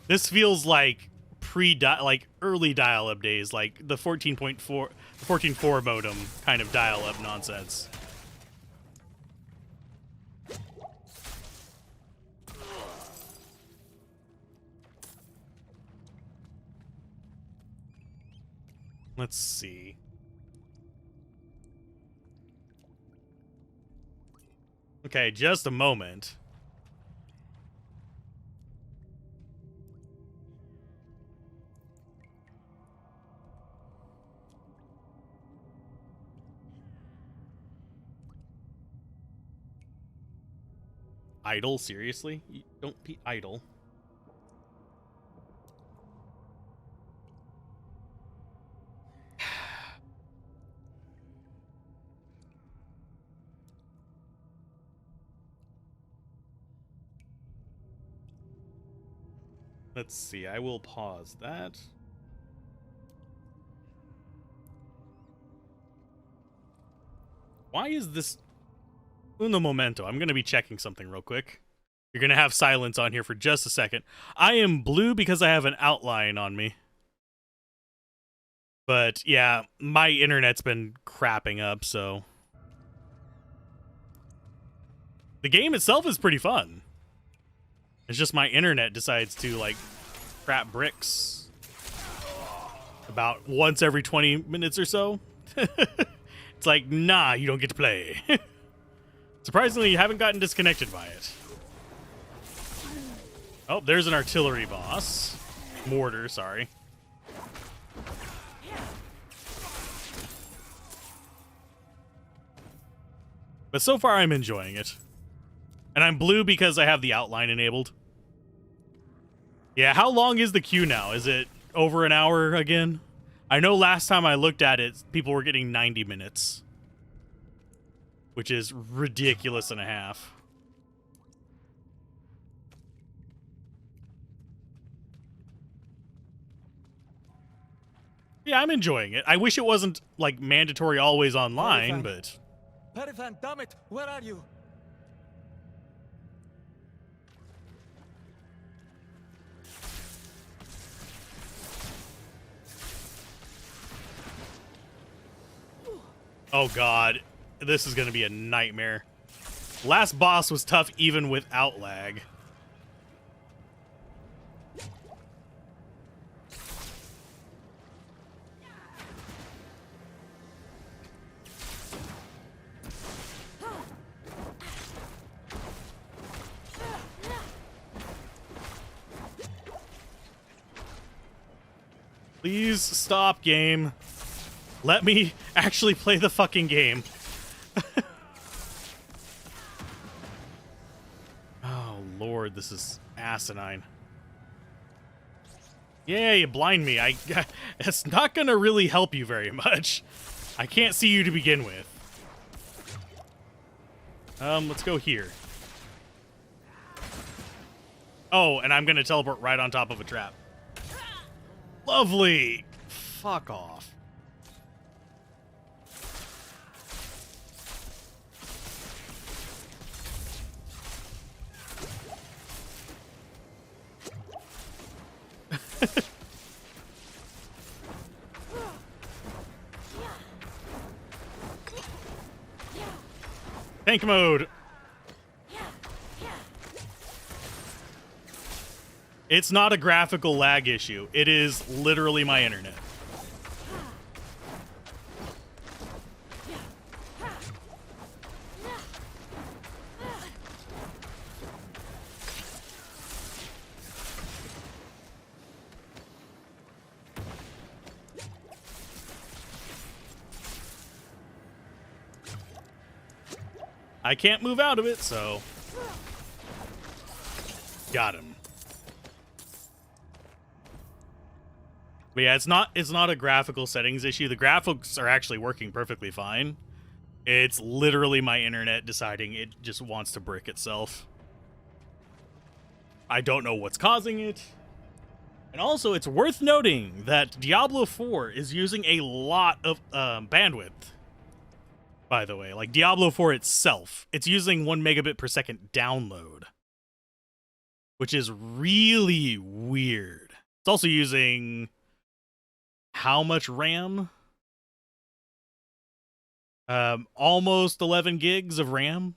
This feels like like early dial-up days, like the 14.4 modem kind of dial-up nonsense. Let's see. Okay, just a moment. Idle? Seriously? You don't be idle. Let's see, I will pause that. Why is this uno momento? I'm going to be checking something real quick. You're going to have silence on here for just a second. I am blue because I have an outline on me. But yeah, my internet's been crapping up, so. The game itself is pretty fun. It's just my internet decides to, like, crap bricks about once every 20 minutes or so. It's like, nah, you don't get to play. Surprisingly, you haven't gotten disconnected by it. Oh, there's an artillery boss. Mortar, sorry. But so far, I'm enjoying it. And I'm blue because I have the outline enabled. Yeah, how long is the queue now? Is it over an hour again? I know last time I looked at it, people were getting 90 minutes. Which is ridiculous and a half. Yeah, I'm enjoying it. I wish it wasn't, like, mandatory always online, but... Perifan, damn it! Where are you? Oh god, this is gonna be a nightmare. Last boss was tough even without lag. Please stop, game. Let me actually play the fucking game. Oh, Lord, this is asinine. Yeah, you blind me. It's not gonna really help you very much. I can't see you to begin with. Let's go here. Oh, and I'm gonna teleport right on top of a trap. Lovely! Fuck off. Tank mode! It's not a graphical lag issue. It is literally my internet. I can't move out of it, so... Got him. But yeah, it's not a graphical settings issue. The graphics are actually working perfectly fine. It's literally my internet deciding it just wants to brick itself. I don't know what's causing it. And also, it's worth noting that Diablo 4 is using a lot of bandwidth. By the way, like Diablo 4 itself, it's using 1 megabit per second download, which is really weird. It's also using how much RAM? Almost 11 gigs of RAM.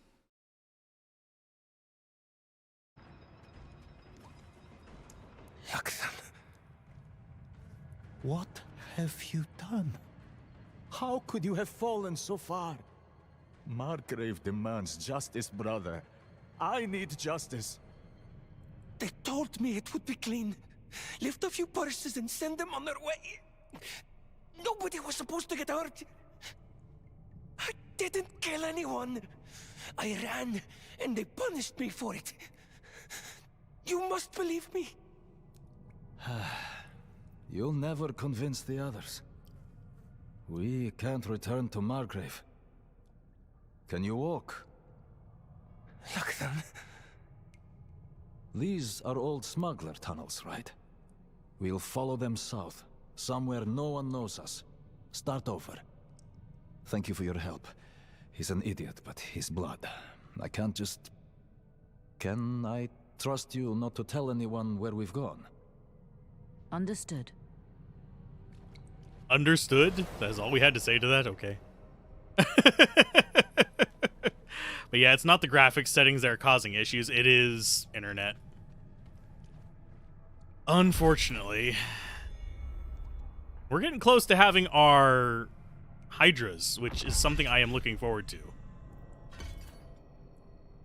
What have you done? How could you have fallen so far? Margrave demands justice, brother. I need justice. They told me it would be clean. Lift a few purses and send them on their way. Nobody was supposed to get hurt. I didn't kill anyone. I ran, and they punished me for it. You must believe me. You'll never convince the others. We can't return to Margrave. Can you walk? Look, then. These are old smuggler tunnels, right? We'll follow them south, somewhere no one knows us. Start over. Thank you for your help. He's an idiot, but he's blood. I can't just... Can I trust you not to tell anyone where we've gone? Understood. Understood? That's all we had to say to that? Okay. But yeah, it's not the graphics settings that are causing issues. It is internet. Unfortunately. We're getting close to having our Hydras, which is something I am looking forward to.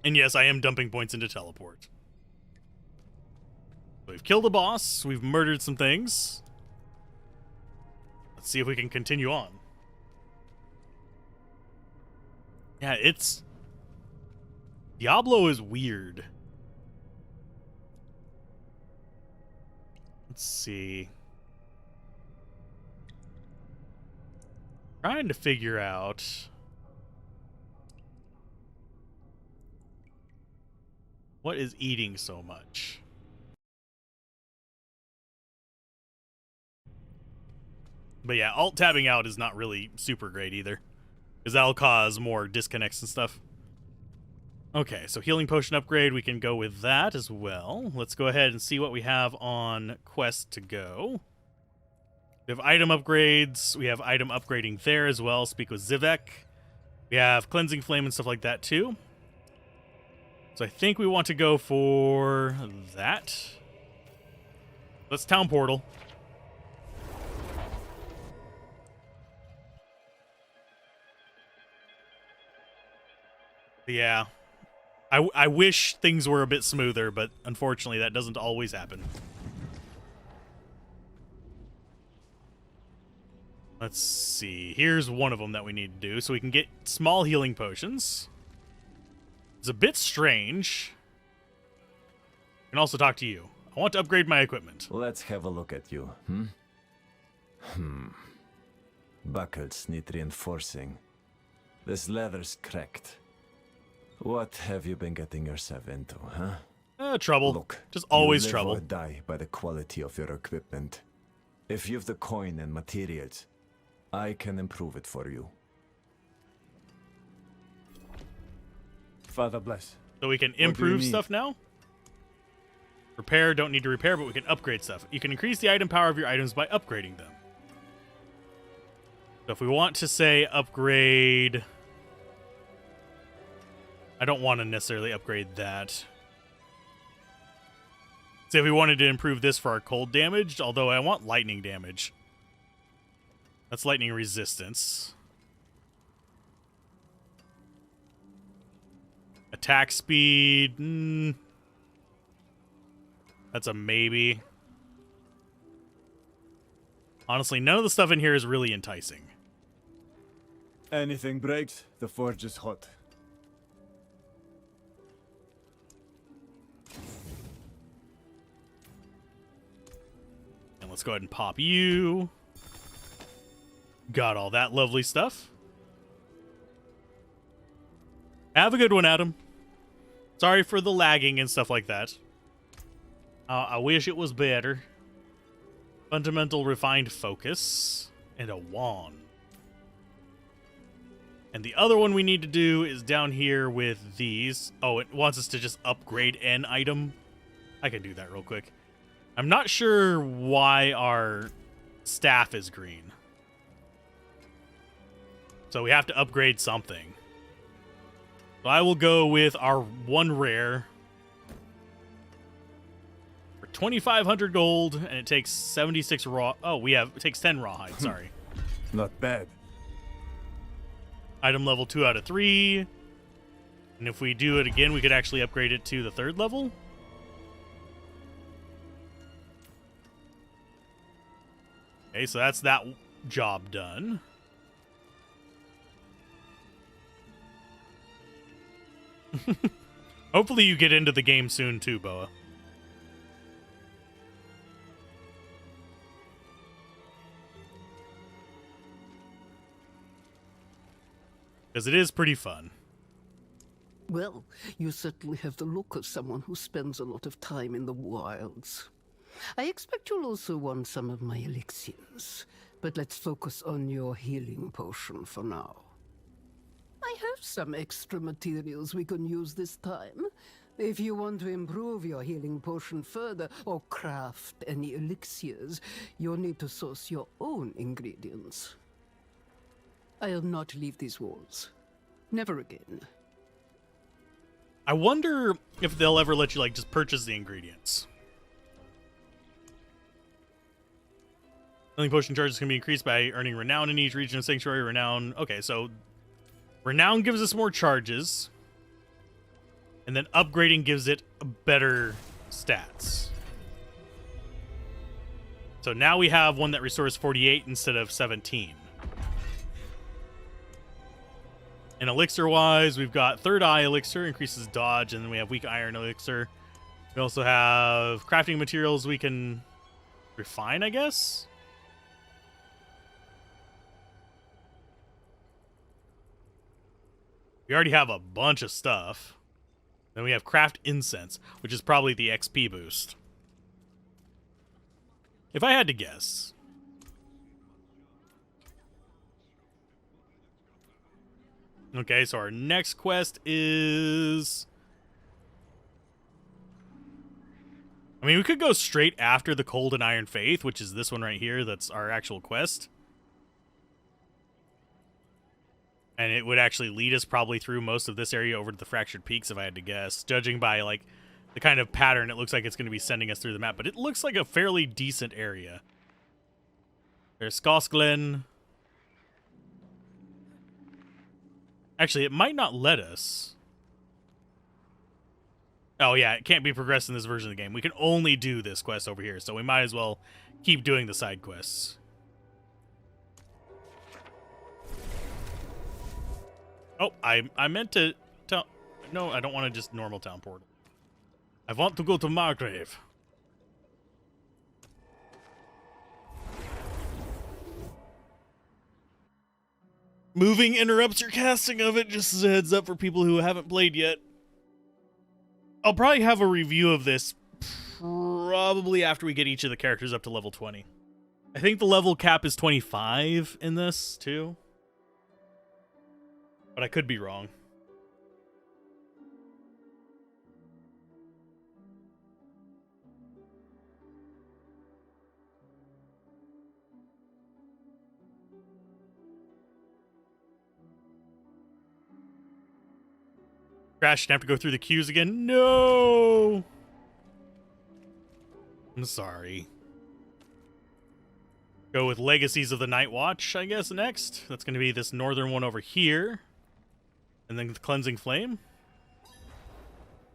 And yes, I am dumping points into teleport. We've killed a boss. We've murdered some things. Let's see if we can continue on. Yeah, it's... Diablo is weird. Let's see. Trying to figure out... what is eating so much? But yeah, alt-tabbing out is not really super great either, because that'll cause more disconnects and stuff. Okay, so healing potion upgrade, we can go with that as well. Let's go ahead and see what we have on quest to go. We have item upgrades. We have item upgrading there as well. Speak with Zivek. We have cleansing flame and stuff like that too. So I think we want to go for that. Let's town portal. Yeah. I wish things were a bit smoother, but unfortunately that doesn't always happen. Let's see. Here's one of them that we need to do. So we can get small healing potions. It's a bit strange. I can also talk to you. I want to upgrade my equipment. Let's have a look at you, Buckles need reinforcing. This leather's cracked. What have you been getting yourself into, huh? Trouble. Look, just always you live trouble. or die by the quality of your equipment. If you've the coin and materials, I can improve it for you. Father bless. So we can improve stuff now? Repair, don't need to repair, but we can upgrade stuff. You can increase the item power of your items by upgrading them. So if we want to say upgrade... I don't want to necessarily upgrade that. Say if we wanted to improve this for our cold damage, although I want lightning damage. That's lightning resistance. Attack speed. That's a maybe. Honestly, none of the stuff in here is really enticing. Anything breaks, the forge is hot. go ahead and pop you. Got all that lovely stuff. Have a good one, Adam. Sorry for the lagging and stuff like that. I wish it was better. Fundamental refined focus. And a wand. And the other one we need to do is down here with these. Oh, it wants us to just upgrade an item. I can do that real quick. I'm not sure why our staff is green. So we have to upgrade something. So I will go with our one rare. For 2,500 gold, and it takes 76 raw. Oh, it takes 10 rawhide, sorry. Not bad. Item level 2 out of 3. And if we do it again, we could actually upgrade it to the 3rd level. Okay, so that's that job done. Hopefully you get into the game soon too, Boa. Because it is pretty fun. Well, you certainly have the look of someone who spends a lot of time in the wilds. I expect you'll also want some of my elixirs, but let's focus on your healing potion for now. I have some extra materials we can use this time. If you want to improve your healing potion further or craft any elixirs, you'll need to source your own ingredients. I'll not leave these walls. Never again. I wonder if they'll ever let you, like, just purchase the ingredients. Healing potion charges can be increased by earning renown in each region of Sanctuary. Renown. Okay, so renown gives us more charges. And then upgrading gives it better stats. So now we have one that restores 48 instead of 17. And elixir-wise, we've got Third Eye Elixir, increases dodge, and then we have Weak Iron Elixir. We also have crafting materials we can refine, I guess? We already have a bunch of stuff. Then we have Craft Incense, which is probably the XP boost. If I had to guess. Okay, so our next quest is... I mean, we could go straight after the Cold and Iron Faith, which is this one right here. That's our actual quest. And it would actually lead us probably through most of this area over to the Fractured Peaks, if I had to guess. Judging by, like, the kind of pattern, it looks like it's going to be sending us through the map. But it looks like a fairly decent area. There's Skosklen. Actually, it might not let us. Oh, yeah, it can't be progressed in this version of the game. We can only do this quest over here, so we might as well keep doing the side quests. Oh, I meant to tell... No, I don't want to just normal town portal. I want to go to Margrave. Moving interrupts your casting of it, just as a heads up for people who haven't played yet. I'll probably have a review of this probably after we get each of the characters up to level 20. I think the level cap is 25 in this, too. But I could be wrong. Crash and have to go through the queues again. No! I'm sorry. Go with Legacies of the Night Watch, I guess, next. That's going to be this northern one over here. And then the Cleansing Flame.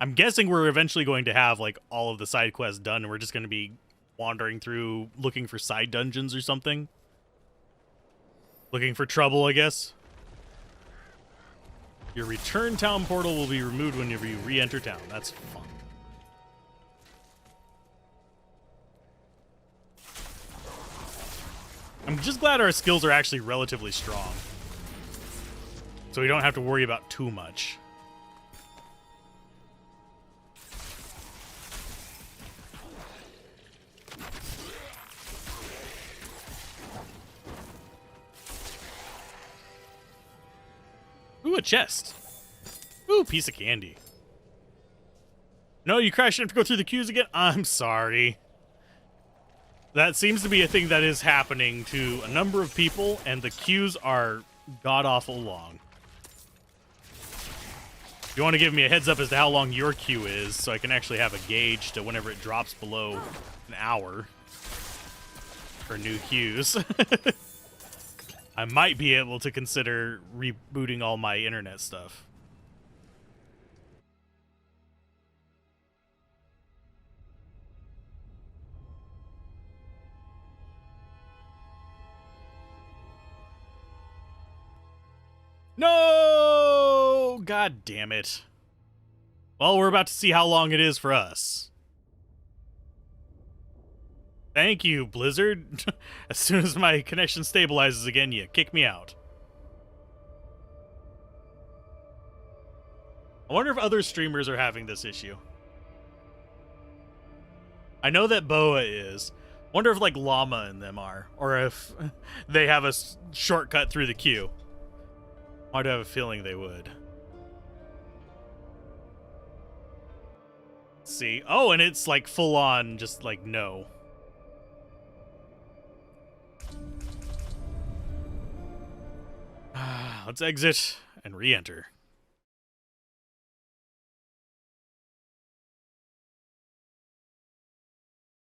I'm guessing we're eventually going to have, like, all of the side quests done, and we're just going to be wandering through looking for side dungeons or something. Looking for trouble, I guess. Your return town portal will be removed whenever you re-enter town. That's fun. I'm just glad our skills are actually relatively strong. So we don't have to worry about too much. Ooh, a chest. Ooh, piece of candy. No, you crashed and have to go through the queues again? I'm sorry. That seems to be a thing that is happening to a number of people, and the queues are god-awful long. You want to give me a heads up as to how long your queue is, so I can actually have a gauge to whenever it drops below an hour for new queues. I might be able to consider rebooting all my internet stuff. No! God damn it. Well, we're about to see how long it is for us. Thank you, Blizzard. As soon as my connection stabilizes again, you kick me out. I wonder if other streamers are having this issue. I know that Boa is. Wonder if, like, Llama and them are. Or if they have a shortcut through the queue. I do have a feeling they would. Let's see. Oh, and it's like full on, just like no. Let's exit and re-enter.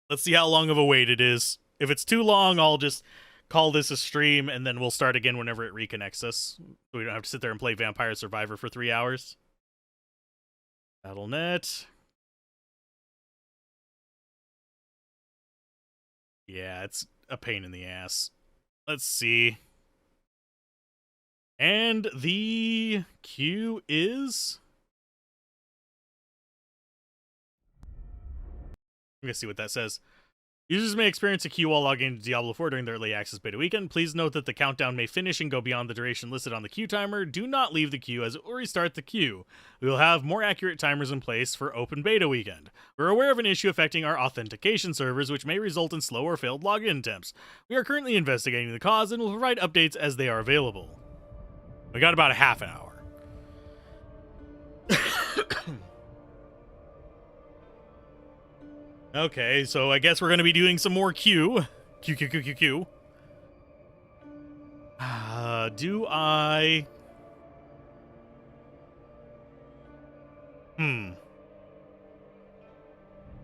Let's see how long of a wait it is. If it's too long, I'll just call this a stream, and then we'll start again whenever it reconnects us. So we don't have to sit there and play Vampire Survivor for 3 hours. Battle.net. Yeah, it's a pain in the ass. Let's see. And the queue is... I'm gonna see what that says. Users may experience a queue while logging into Diablo 4 during the early access beta weekend. Please note that the countdown may finish and go beyond the duration listed on the queue timer. Do not leave the queue as it will restart the queue. We will have more accurate timers in place for open beta weekend. We're aware of an issue affecting our authentication servers, which may result in slow or failed login attempts. We are currently investigating the cause and will provide updates as they are available. We got about a half an hour. Okay, so I guess we're going to be doing some more Q. Q. Do I... Time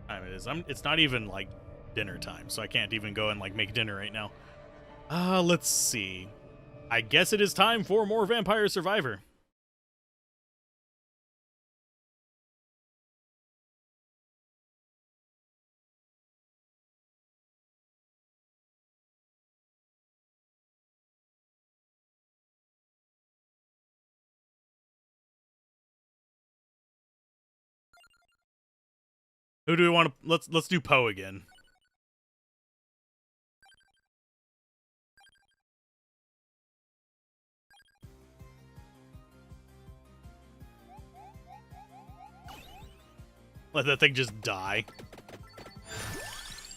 it is. It's not even, like, dinner time, so I can't even go and, like, make dinner right now. Let's see. I guess it is time for more Vampire Survivor. Who do we want to... Let's do Poe again. Let that thing just die.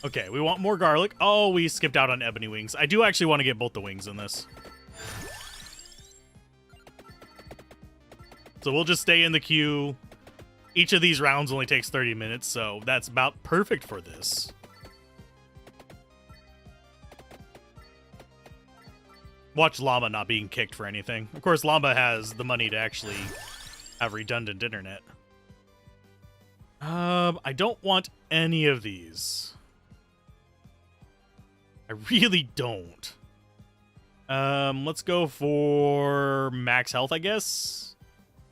Okay, we want more garlic. Oh, we skipped out on ebony wings. I do actually want to get both the wings in this. So we'll just stay in the queue. Each of these rounds only takes 30 minutes, so that's about perfect for this. Watch Llama not being kicked for anything. Of course, Llama has the money to actually have redundant internet. I don't want any of these. I really don't. Let's go for max health, I guess.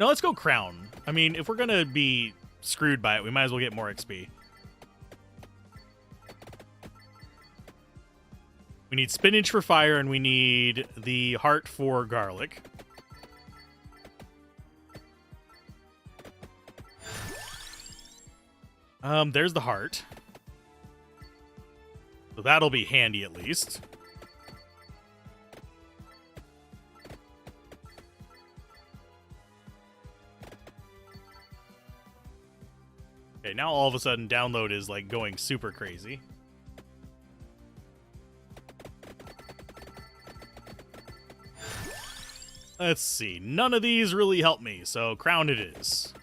No, let's go crown. I mean, if we're gonna be screwed by it, we might as well get more XP. We need spinach for fire, and we need the heart for garlic. There's the heart. So that'll be handy at least. Okay, now all of a sudden download is like going super crazy. Let's see. None of these really help me, so crown it is.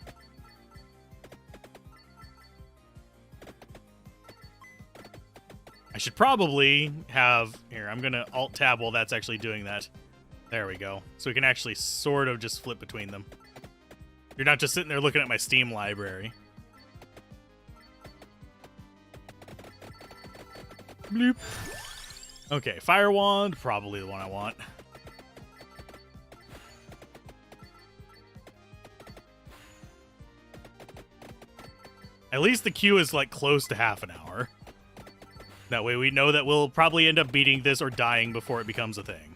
I should probably have... Here, I'm going to Alt-Tab while that's actually doing that. There we go. So we can actually sort of just flip between them. You're not just sitting there looking at my Steam library. Bloop. Okay, Fire Wand, probably the one I want. At least the queue is like close to half an hour. That way we know that we'll probably end up beating this or dying before it becomes a thing.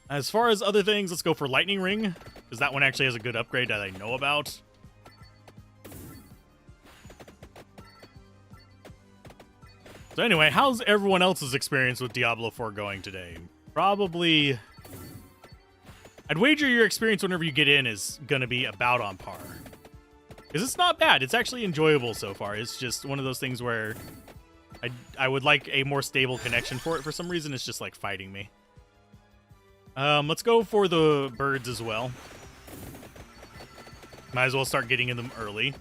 As far as other things, let's go for Lightning Ring, because that one actually has a good upgrade that I know about. So anyway, how's everyone else's experience with Diablo 4 going today? Probably... I'd wager your experience whenever you get in is going to be about on par. Because it's not bad. It's actually enjoyable so far. It's just one of those things where I would like a more stable connection for it. For some reason, it's just like fighting me. Let's go for the birds as well. Might as well start getting in them early.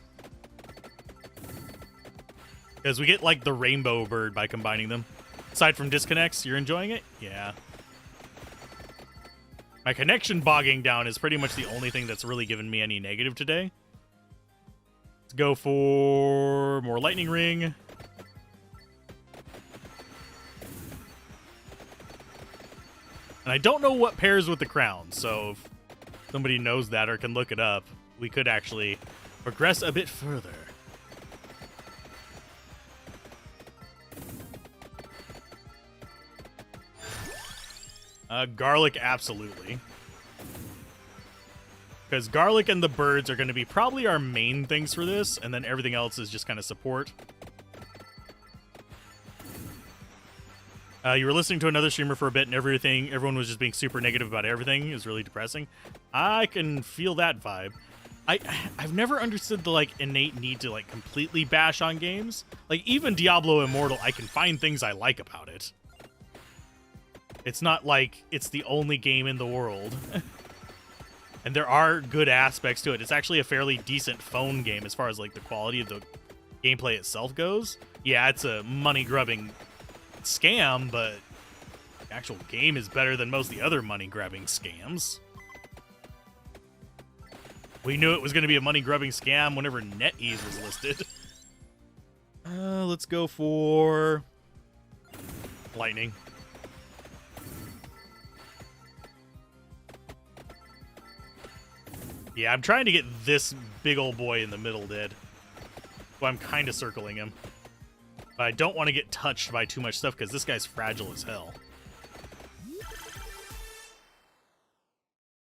Because we get like the rainbow bird by combining them. Aside from disconnects, you're enjoying it? Yeah. My connection bogging down is pretty much the only thing that's really given me any negative today. Let's go for more Lightning Ring. And I don't know what pairs with the crown, so if somebody knows that or can look it up, we could actually progress a bit further. Garlic, absolutely. Because garlic and the birds are going to be probably our main things for this, and then everything else is just kind of support. You were listening to another streamer for a bit, and everyone was just being super negative about everything. It was really depressing. I can feel that vibe. I've never understood the like innate need to like completely bash on games. Like even Diablo Immortal, I can find things I like about it. It's not like it's the only game in the world. And there are good aspects to it. It's actually a fairly decent phone game as far as like the quality of the gameplay itself goes. Yeah, it's a money-grubbing scam, but the actual game is better than most of the other money-grabbing scams. We knew it was going to be a money-grubbing scam whenever NetEase was listed. Let's go for Lightning. Yeah, I'm trying to get this big old boy in the middle dead. So I'm kind of circling him. But I don't want to get touched by too much stuff because this guy's fragile as hell.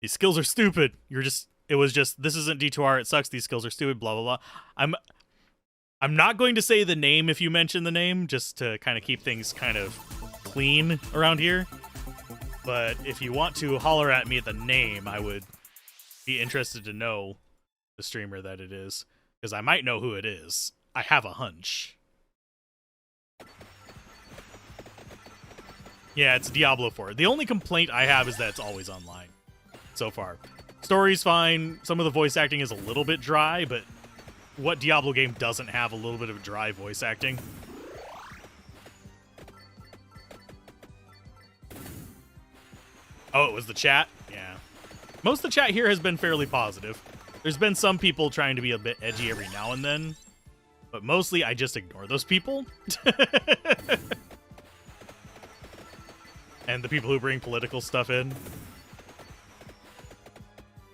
These skills are stupid. It was just, this isn't D2R, it sucks, these skills are stupid, blah, blah, blah. I'm not going to say the name if you mention the name, just to kind of keep things kind of clean around here. But if you want to holler at me at the name, I would be interested to know the streamer that it is, because I might know who it is. I have a hunch. Yeah, it's Diablo 4. The only complaint I have is that it's always online so far. Story's fine. Some of the voice acting is a little bit dry, but what Diablo game doesn't have a little bit of dry voice acting? Oh, it was the chat? Yeah. Most of the chat here has been fairly positive. There's been some people trying to be a bit edgy every now and then, but mostly I just ignore those people. And the people who bring political stuff in.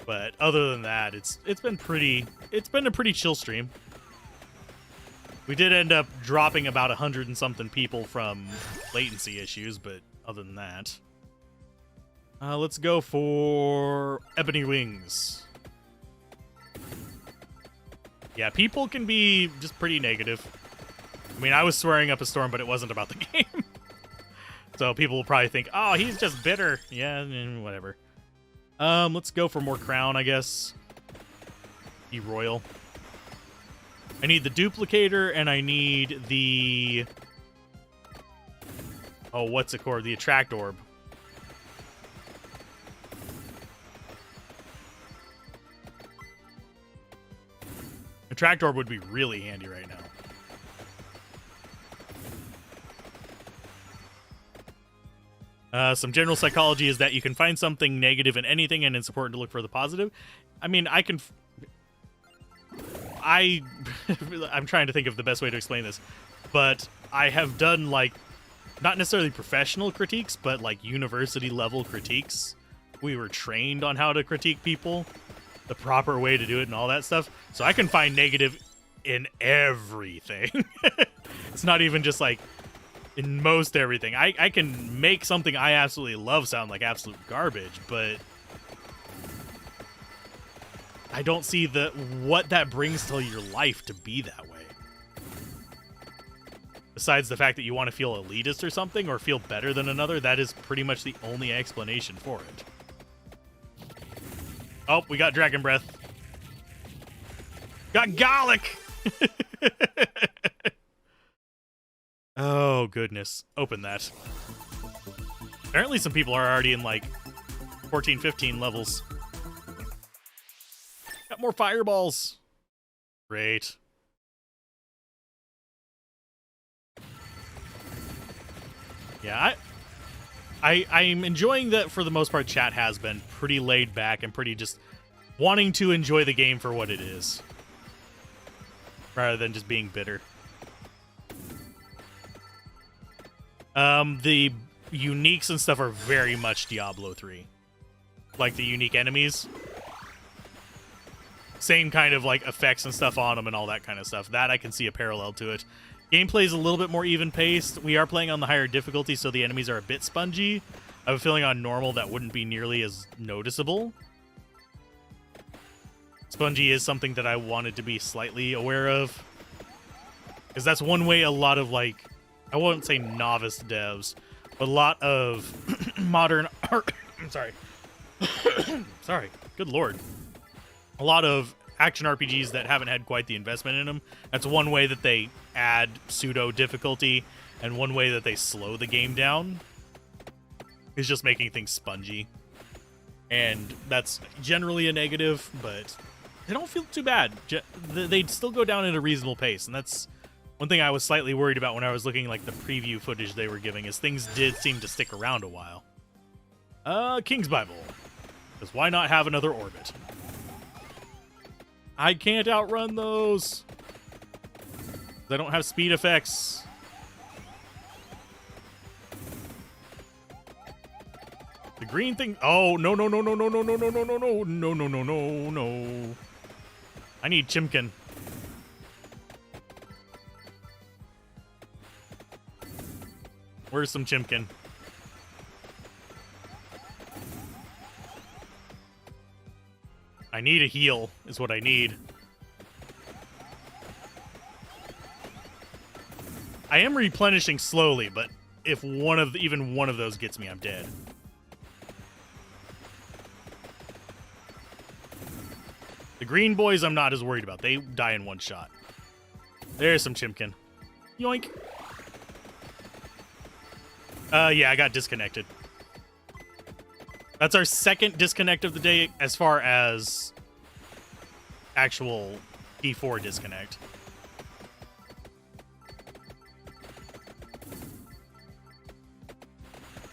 But other than that, it's been a pretty chill stream. We did end up dropping about 100 and something people from latency issues, but other than that. Let's go for Ebony Wings. Yeah, people can be just pretty negative. I mean, I was swearing up a storm, but it wasn't about the game. So people will probably think, oh, he's just bitter. Yeah, whatever. Let's go for more crown, I guess. Be royal. I need the duplicator, and I need the... Oh, what's it called? The attract orb. Attract orb would be really handy right now. Some general psychology is that you can find something negative in anything, and it's important to look for the positive. I mean, I'm trying to think of the best way to explain this, but I have done, like, not necessarily professional critiques, but, like, university-level critiques. We were trained on how to critique people, the proper way to do it, and all that stuff. So I can find negative in everything. It's not even just, like, in most everything. I can make something I absolutely love sound like absolute garbage, but I don't see what that brings to your life to be that way. Besides the fact that you want to feel elitist or something, or feel better than another, that is pretty much the only explanation for it. Oh, we got dragon breath. Got garlic! Oh, goodness. Open that. Apparently some people are already in, like, 14, 15 levels. Got more fireballs. Great. Yeah, I'm enjoying that for the most part. Chat has been pretty laid back and pretty just wanting to enjoy the game for what it is, rather than just being bitter. The uniques and stuff are very much Diablo 3. Like the unique enemies. Same kind of like effects and stuff on them and all that kind of stuff. That I can see a parallel to it. Gameplay is a little bit more even-paced. We are playing on the higher difficulty, so the enemies are a bit spongy. I have a feeling on normal that wouldn't be nearly as noticeable. Spongy is something that I wanted to be slightly aware of. Because that's one way a lot of, like, I won't say novice devs, but a lot of modern art... I'm sorry. Sorry. Good lord. A lot of action RPGs that haven't had quite the investment in them. That's one way that they add pseudo difficulty, and one way that they slow the game down is just making things spongy. And that's generally a negative, but they don't feel too bad. They'd still go down at a reasonable pace, and that's one thing I was slightly worried about when I was looking like the preview footage they were giving, is things did seem to stick around a while. King's Bible. Because why not have another orbit? I can't outrun those. They don't have speed effects. The green thing. Oh, no, no, no, no, no, no, no, no, no, no, no, no, no, no, no, no. I need Chimkin. Where's some Chimkin? I need a heal, is what I need. I am replenishing slowly, but if even one of those gets me, I'm dead. The green boys I'm not as worried about. They die in one shot. There's some Chimkin. Yoink. Yeah, I got disconnected. That's our second disconnect of the day as far as actual D4 disconnect.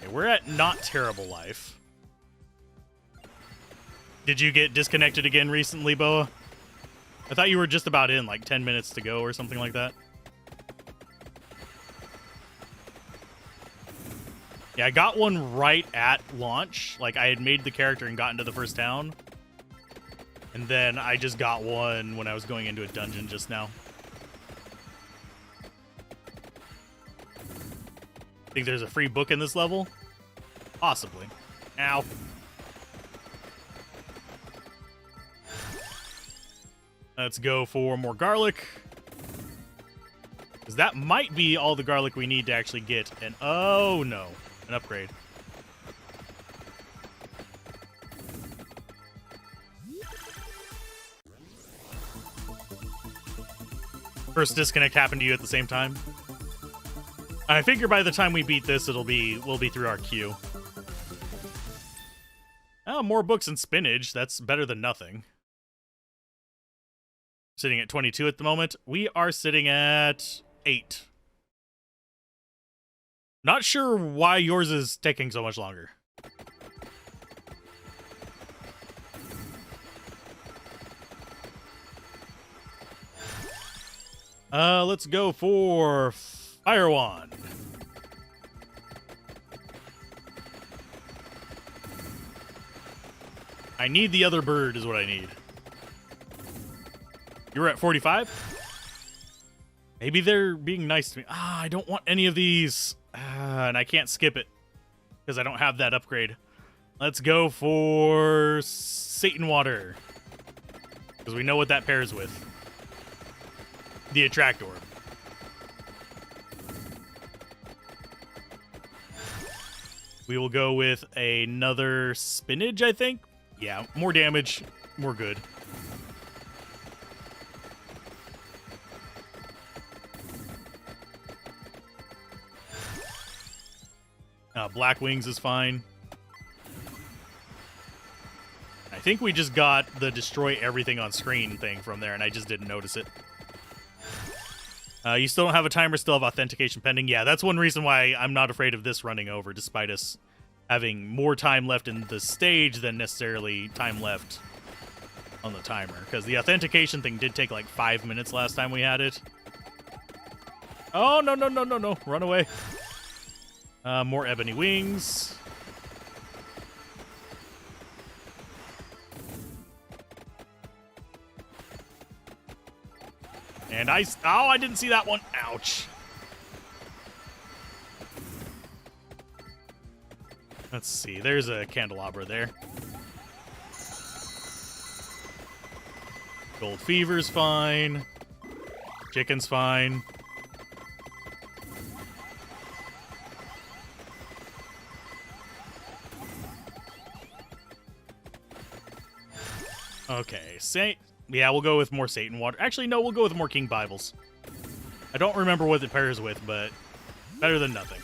Okay, we're at not terrible life. Did you get disconnected again recently, Boa? I thought you were just about in, like 10 minutes to go or something like that. Yeah, I got one right at launch. Like, I had made the character and gotten to the first town. And then I just got one when I was going into a dungeon just now. Think there's a free book in this level? Possibly. Ow. Let's go for more garlic. Because that might be all the garlic we need to actually get an... Oh, no. An upgrade. First disconnect happened to you at the same time? I figure by the time we beat this, we'll be through our queue. Oh, more books and spinach. That's better than nothing. Sitting at 22 at the moment. We are sitting at 8. Not sure why yours is taking so much longer. Let's go for Fire Wand. I need the other bird is what I need. You were at 45? Maybe they're being nice to me. I don't want any of these. And I can't skip it because I don't have that upgrade. Let's go for Satan Water. Because we know what that pairs with. The Attract Orb. We will go with another Spinach, I think. Yeah, more damage. More good. Black Wings is fine. I think we just got the destroy everything on screen thing from there, and I just didn't notice it. You still don't have a timer, still have authentication pending. Yeah, that's one reason why I'm not afraid of this running over, despite us having more time left in the stage than necessarily time left on the timer. Because the authentication thing did take like 5 minutes last time we had it. Oh, no, no, no, no, no. Run away. More ebony wings. And I didn't see that one. Ouch. Let's see. There's a candelabra there. Gold Fever's fine. Chicken's fine. Okay, yeah, we'll go with more Satan Water. Actually, no, we'll go with more King Bibles. I don't remember what it pairs with, but better than nothing.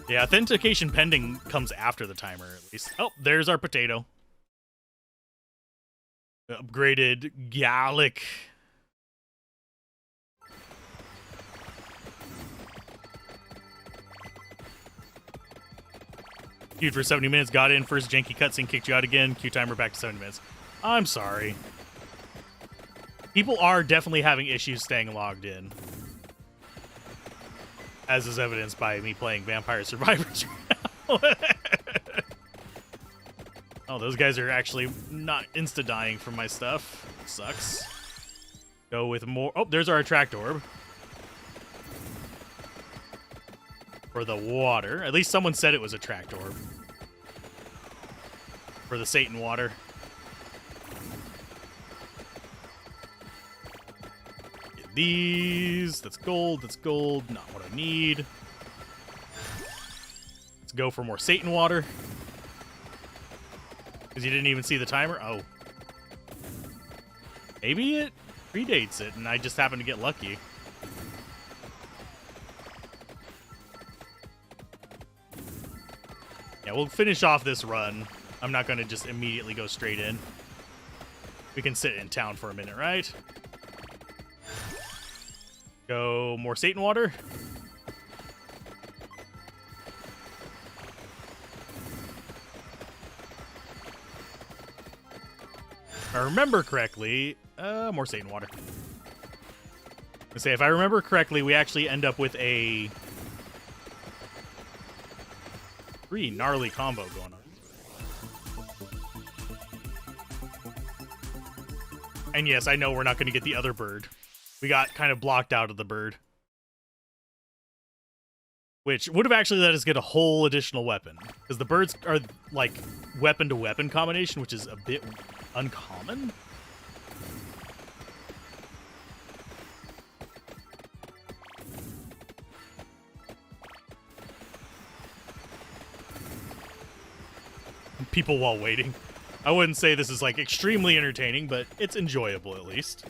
Yeah, authentication pending comes after the timer, at least. Oh, there's our potato. Upgraded Gallic. Queued for 70 minutes, got in, first janky cutscene, kicked you out again, queue timer back to 70 minutes. I'm sorry. People are definitely having issues staying logged in. As is evidenced by me playing Vampire Survivors right now. Oh, those guys are actually not insta-dying from my stuff. Sucks. Go with more. Oh, there's our Attract Orb. For the water. At least someone said it was a Attract Orb. For the Satan Water. Get these. That's gold. That's gold. Not what I need. Let's go for more Satan Water. Because you didn't even see the timer? Oh. Maybe it predates it and I just happened to get lucky. Yeah, we'll finish off this run. I'm not going to just immediately go straight in. We can sit in town for a minute, right? Go more Satan Water. If I remember correctly, more Satan Water. Let's say, if I remember correctly, we actually end up with a pretty gnarly combo going on. And yes, I know we're not going to get the other bird. We got kind of blocked out of the bird. Which would have actually let us get a whole additional weapon. Because the birds are like weapon-to-weapon combination, which is a bit uncommon. People while waiting. I wouldn't say this is like extremely entertaining, but it's enjoyable at least.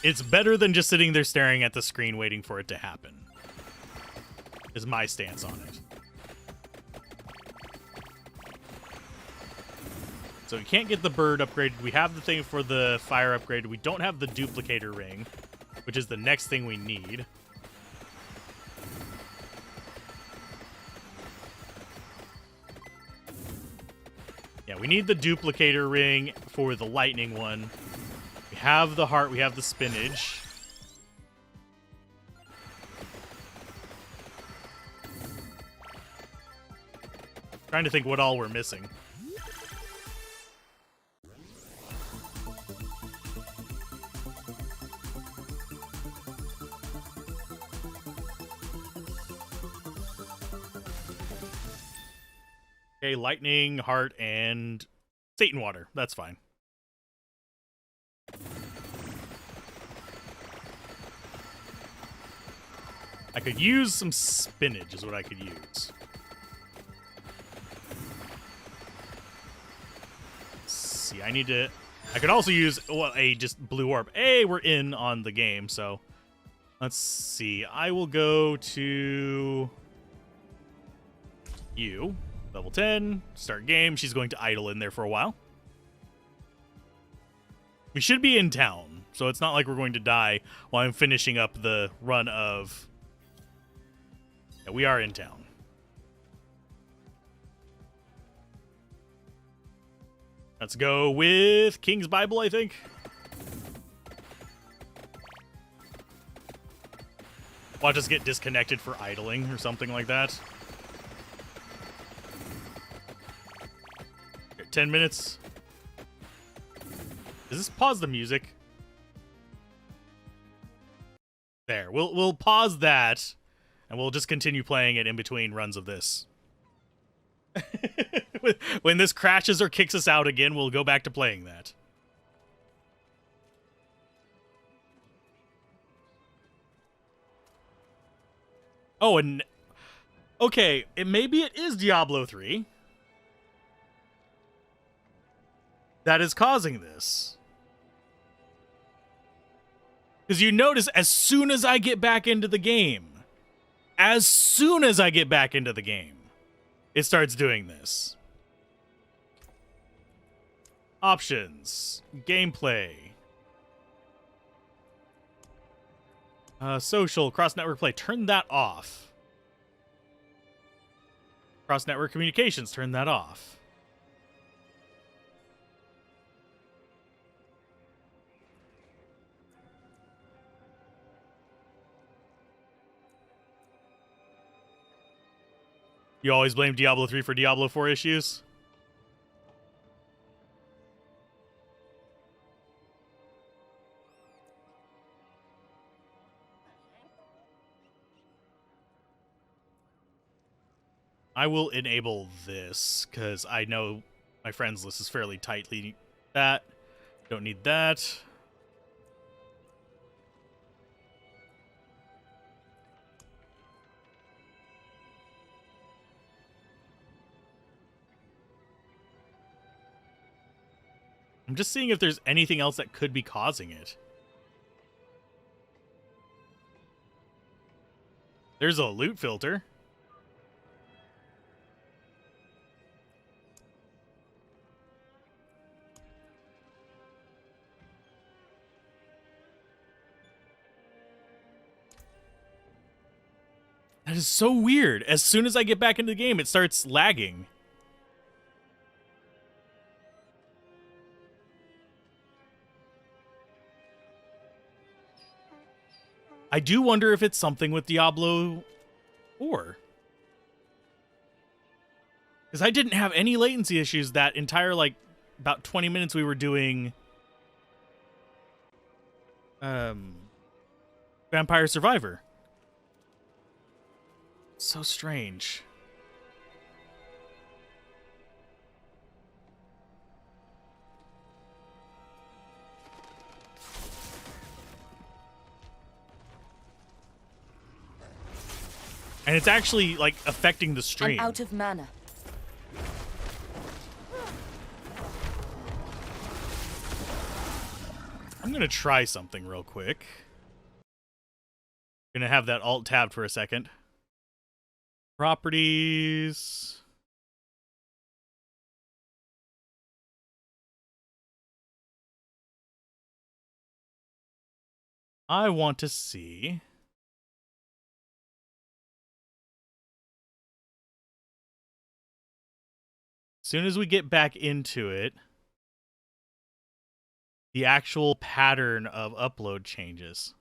It's better than just sitting there staring at the screen waiting for it to happen, is my stance on it. So we can't get the bird upgraded. We have the thing for the fire upgraded. We don't have the duplicator ring, which is the next thing we need. Yeah, we need the duplicator ring for the lightning one. We have the heart, we have the spinach. Trying to think what all we're missing. Okay, lightning, heart, and Satan water. That's fine. I could use some spinach is what I could use. Let's see, I need to... I could also use a just blue orb. Hey, we're in on the game, so... Let's see. I will go to... you. Level 10. Start game. She's going to idle in there for a while. We should be in town, so it's not like we're going to die while I'm finishing up the run of... Yeah, we are in town. Let's go with King's Bible, I think. Watch us get disconnected for idling or something like that. 10 minutes. Does this pause the music? There. We'll pause that, and we'll just continue playing it in between runs of this. When this crashes or kicks us out again, we'll go back to playing that. Oh, and... Okay, maybe it is Diablo 3. That is causing this. Because you notice, as soon as I get back into the game, it starts doing this. Options. Gameplay. Social, cross-network play. Turn that off. Cross-network communications. Turn that off. You always blame Diablo 3 for Diablo 4 issues? I will enable this, because I know my friends list is fairly tightly that. Don't need that. I'm just seeing if there's anything else that could be causing it. There's a loot filter. That is so weird. As soon as I get back into the game, it starts lagging. I do wonder if it's something with Diablo 4. Because I didn't have any latency issues that entire, like, about 20 minutes we were doing Vampire Survivor. So strange. And it's actually, like, affecting the stream. I'm out of mana. I'm gonna try something real quick. Gonna have that alt tabbed for a second. Properties. I want to see. As soon as we get back into it, the actual pattern of upload changes.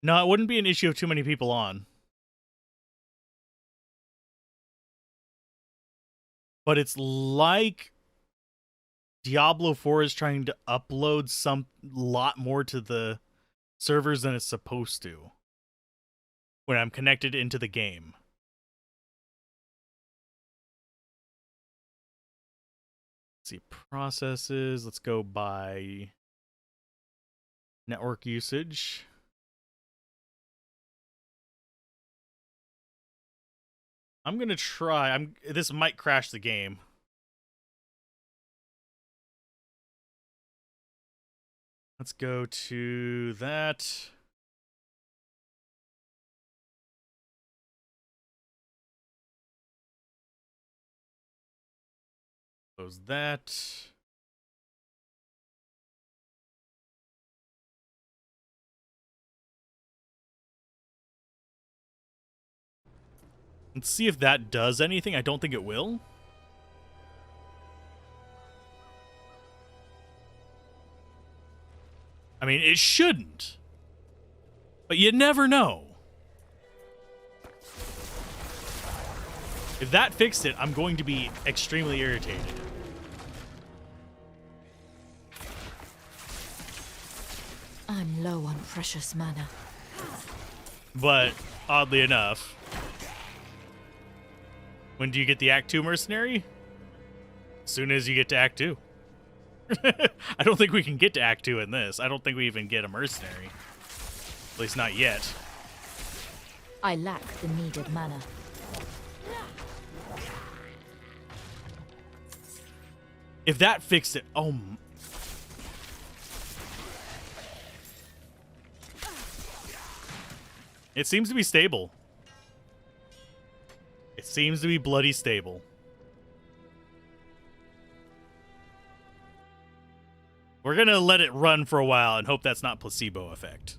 No, it wouldn't be an issue of too many people on. But it's like Diablo 4 is trying to upload some lot more to the servers than it's supposed to when I'm connected into the game. Let's see, processes. Let's go by network usage. I'm gonna try. This might crash the game. Let's go to that. Close that. Let's see if that does anything. I don't think it will. I mean, it shouldn't. But you never know. If that fixed it, I'm going to be extremely irritated. I'm low on precious mana. But, oddly enough, when do you get the Act 2 mercenary? As soon as you get to Act 2. I don't think we can get to Act 2 in this. I don't think we even get a mercenary. At least not yet. I lack the needed mana. If that fixed it, oh. It seems to be stable. It seems to be bloody stable. We're gonna let it run for a while and hope that's not placebo effect.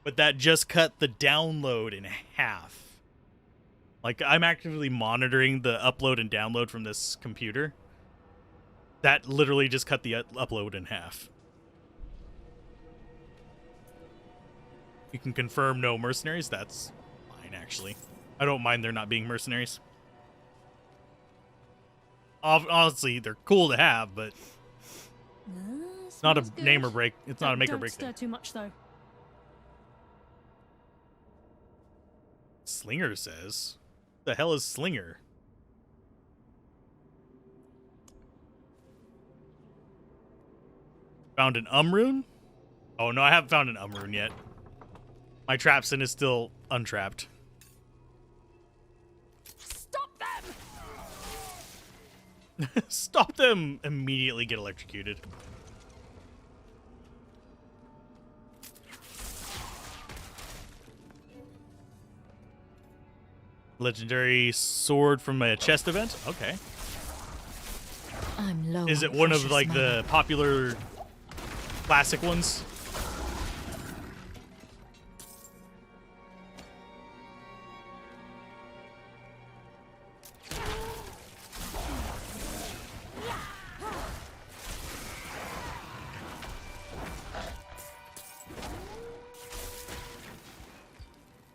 But that just cut the download in half. Like, I'm actively monitoring the upload and download from this computer. That literally just cut the upload in half. You can confirm no mercenaries. That's fine, actually. I don't mind there not being mercenaries. Honestly, they're cool to have, but it's not a name or break. It's not a make or break thing. Don't stir too much, though. Slinger says. What the hell is Slinger? Found an rune? Oh, no, I haven't found an rune yet. My Trapson is still untrapped. Stop them! Stop them! Immediately get electrocuted. Legendary sword from a chest event? Okay. I'm low. Is it one of, like, the popular classic ones?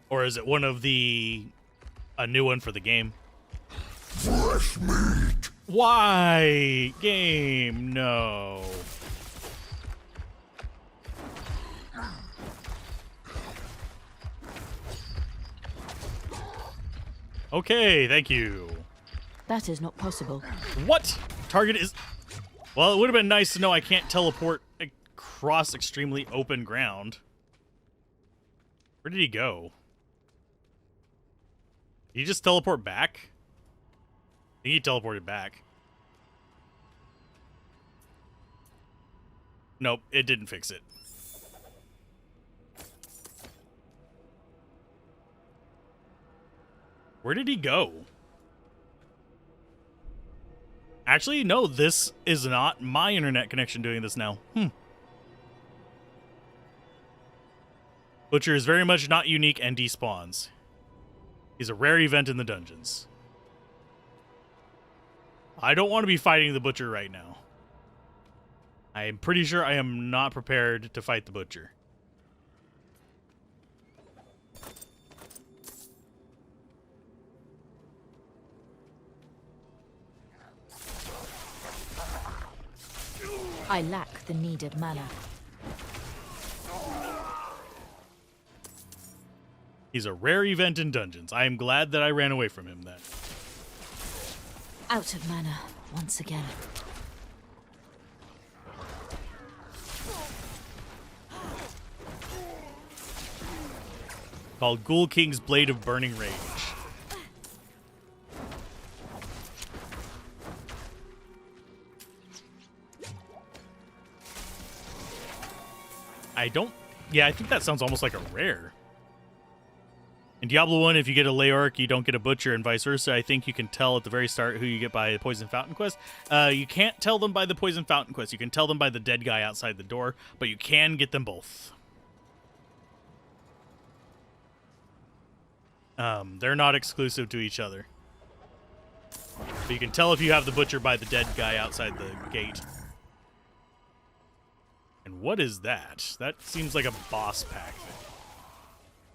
Or is it one of a new one for the game? Fresh meat. Why? Game, no. Okay, thank you. That is not possible. What? Target is... Well, it would have been nice to know I can't teleport across extremely open ground. Where did he go? Did he just teleport back? I think he teleported back. Nope, it didn't fix it. Where did he go? Actually, no, this is not my internet connection doing this now. Butcher is very much not unique and despawns. He's a rare event in the dungeons. I don't want to be fighting the Butcher right now. I am pretty sure I am not prepared to fight the Butcher. I lack the needed mana. He's a rare event in dungeons. I am glad that I ran away from him then. Out of mana once again. Called Ghoul King's Blade of Burning Rage. Yeah, I think that sounds almost like a rare. In Diablo 1, if you get a Leoric, you don't get a Butcher, and vice versa. I think you can tell at the very start who you get by the Poison Fountain quest. You can't tell them by the Poison Fountain quest. You can tell them by the dead guy outside the door, but you can get them both. They're not exclusive to each other. But you can tell if you have the Butcher by the dead guy outside the gate. And what is that? That seems like a boss pack thing.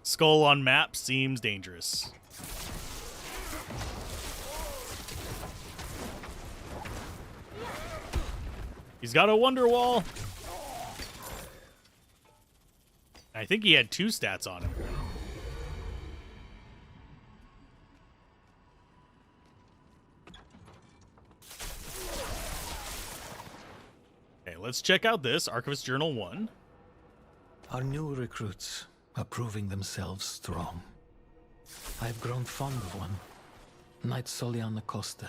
Skull on map seems dangerous. He's got a Wonder Wall. I think he had 2 stats on him. Okay, let's check out this Archivist Journal 1. Our new recruits are proving themselves strong. I've grown fond of one, Knight Soliana Costa.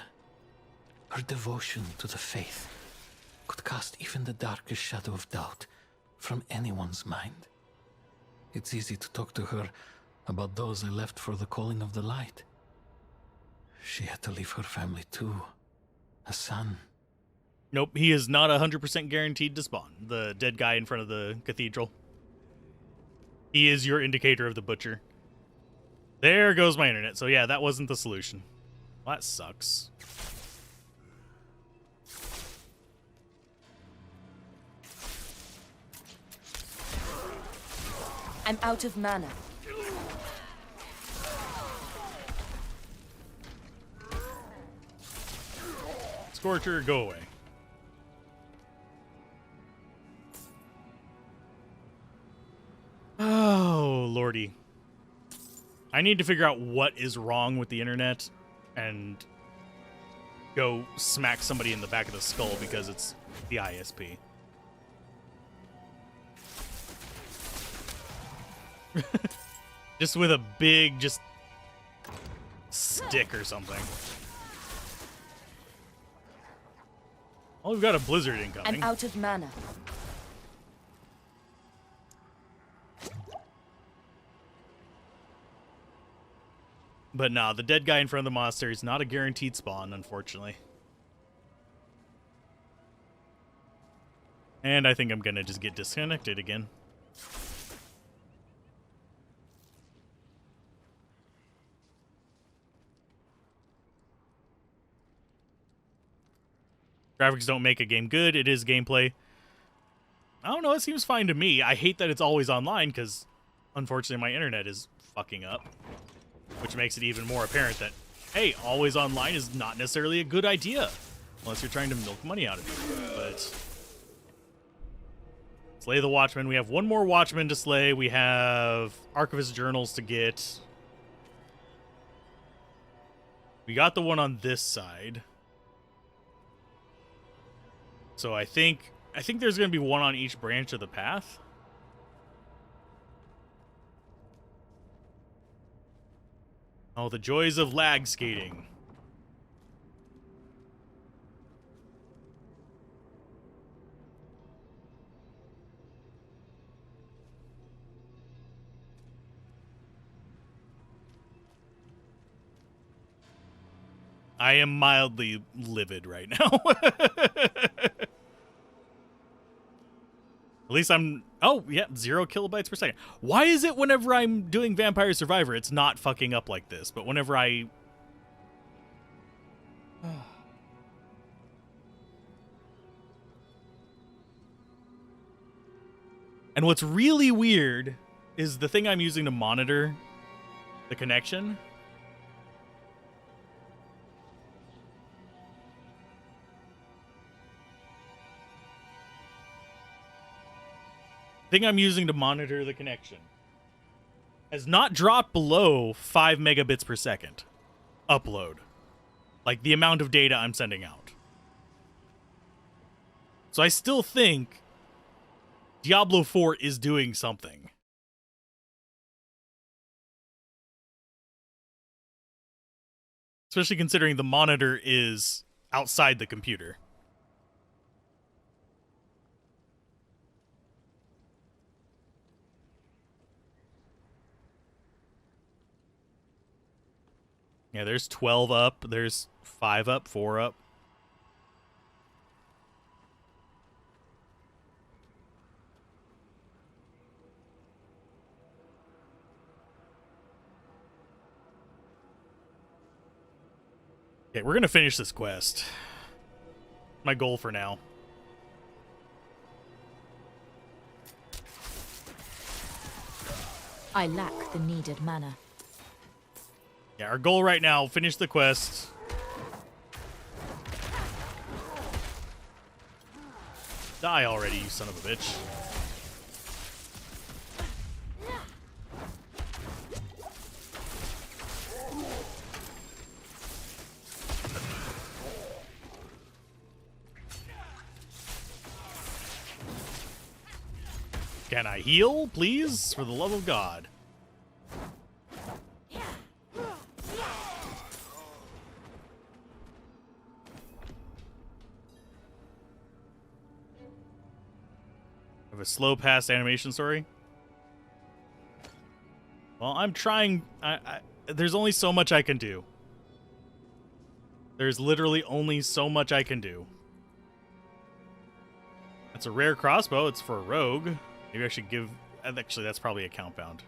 Her devotion to the faith could cast even the darkest shadow of doubt from anyone's mind. It's easy to talk to her about those I left for the calling of the light. She had to leave her family too. A son. Nope, he is not 100% guaranteed to spawn. The dead guy in front of the cathedral. He is your indicator of the Butcher. There goes my internet. So yeah, that wasn't the solution. Well, that sucks. I'm out of mana. Scorcher, go away. Oh, lordy. I need to figure out what is wrong with the internet and go smack somebody in the back of the skull because it's the ISP. Just with a big, stick or something. Oh, we've got a blizzard incoming. I'm out of mana. But nah, the dead guy in front of the monastery is not a guaranteed spawn, unfortunately. And I think I'm gonna just get disconnected again. Graphics don't make a game good. It is gameplay. I don't know. It seems fine to me. I hate that it's always online because, unfortunately, my internet is fucking up. Which makes it even more apparent that, hey, always online is not necessarily a good idea. Unless you're trying to milk money out of it. But slay the Watchman. We have one more Watchman to slay. We have Archivist Journals to get. We got the one on this side. So I think there's going to be one on each branch of the path. Oh, the joys of lag skating. I am mildly livid right now. At least I'm... Oh, yeah, 0 kilobytes per second. Why is it whenever I'm doing Vampire Survivor, it's not fucking up like this? But whenever I... And what's really weird is the thing I'm using to monitor the connection. Thing I'm using to monitor the connection has not dropped below 5 megabits per second upload. Like the amount of data I'm sending out. So I still think Diablo 4 is doing something. Especially considering the monitor is outside the computer. Yeah, there's 12 up, there's 5 up, 4 up. Okay, we're gonna finish this quest. My goal for now. I lack the needed mana. Yeah, our goal right now, finish the quest. Die already, you son of a bitch. Can I heal, please? For the love of God. Have a slow past animation story. Well, I'm trying. There's only so much I can do. There's literally only so much I can do. That's a rare crossbow. It's for a rogue. Maybe I should give... Actually, that's probably account bound.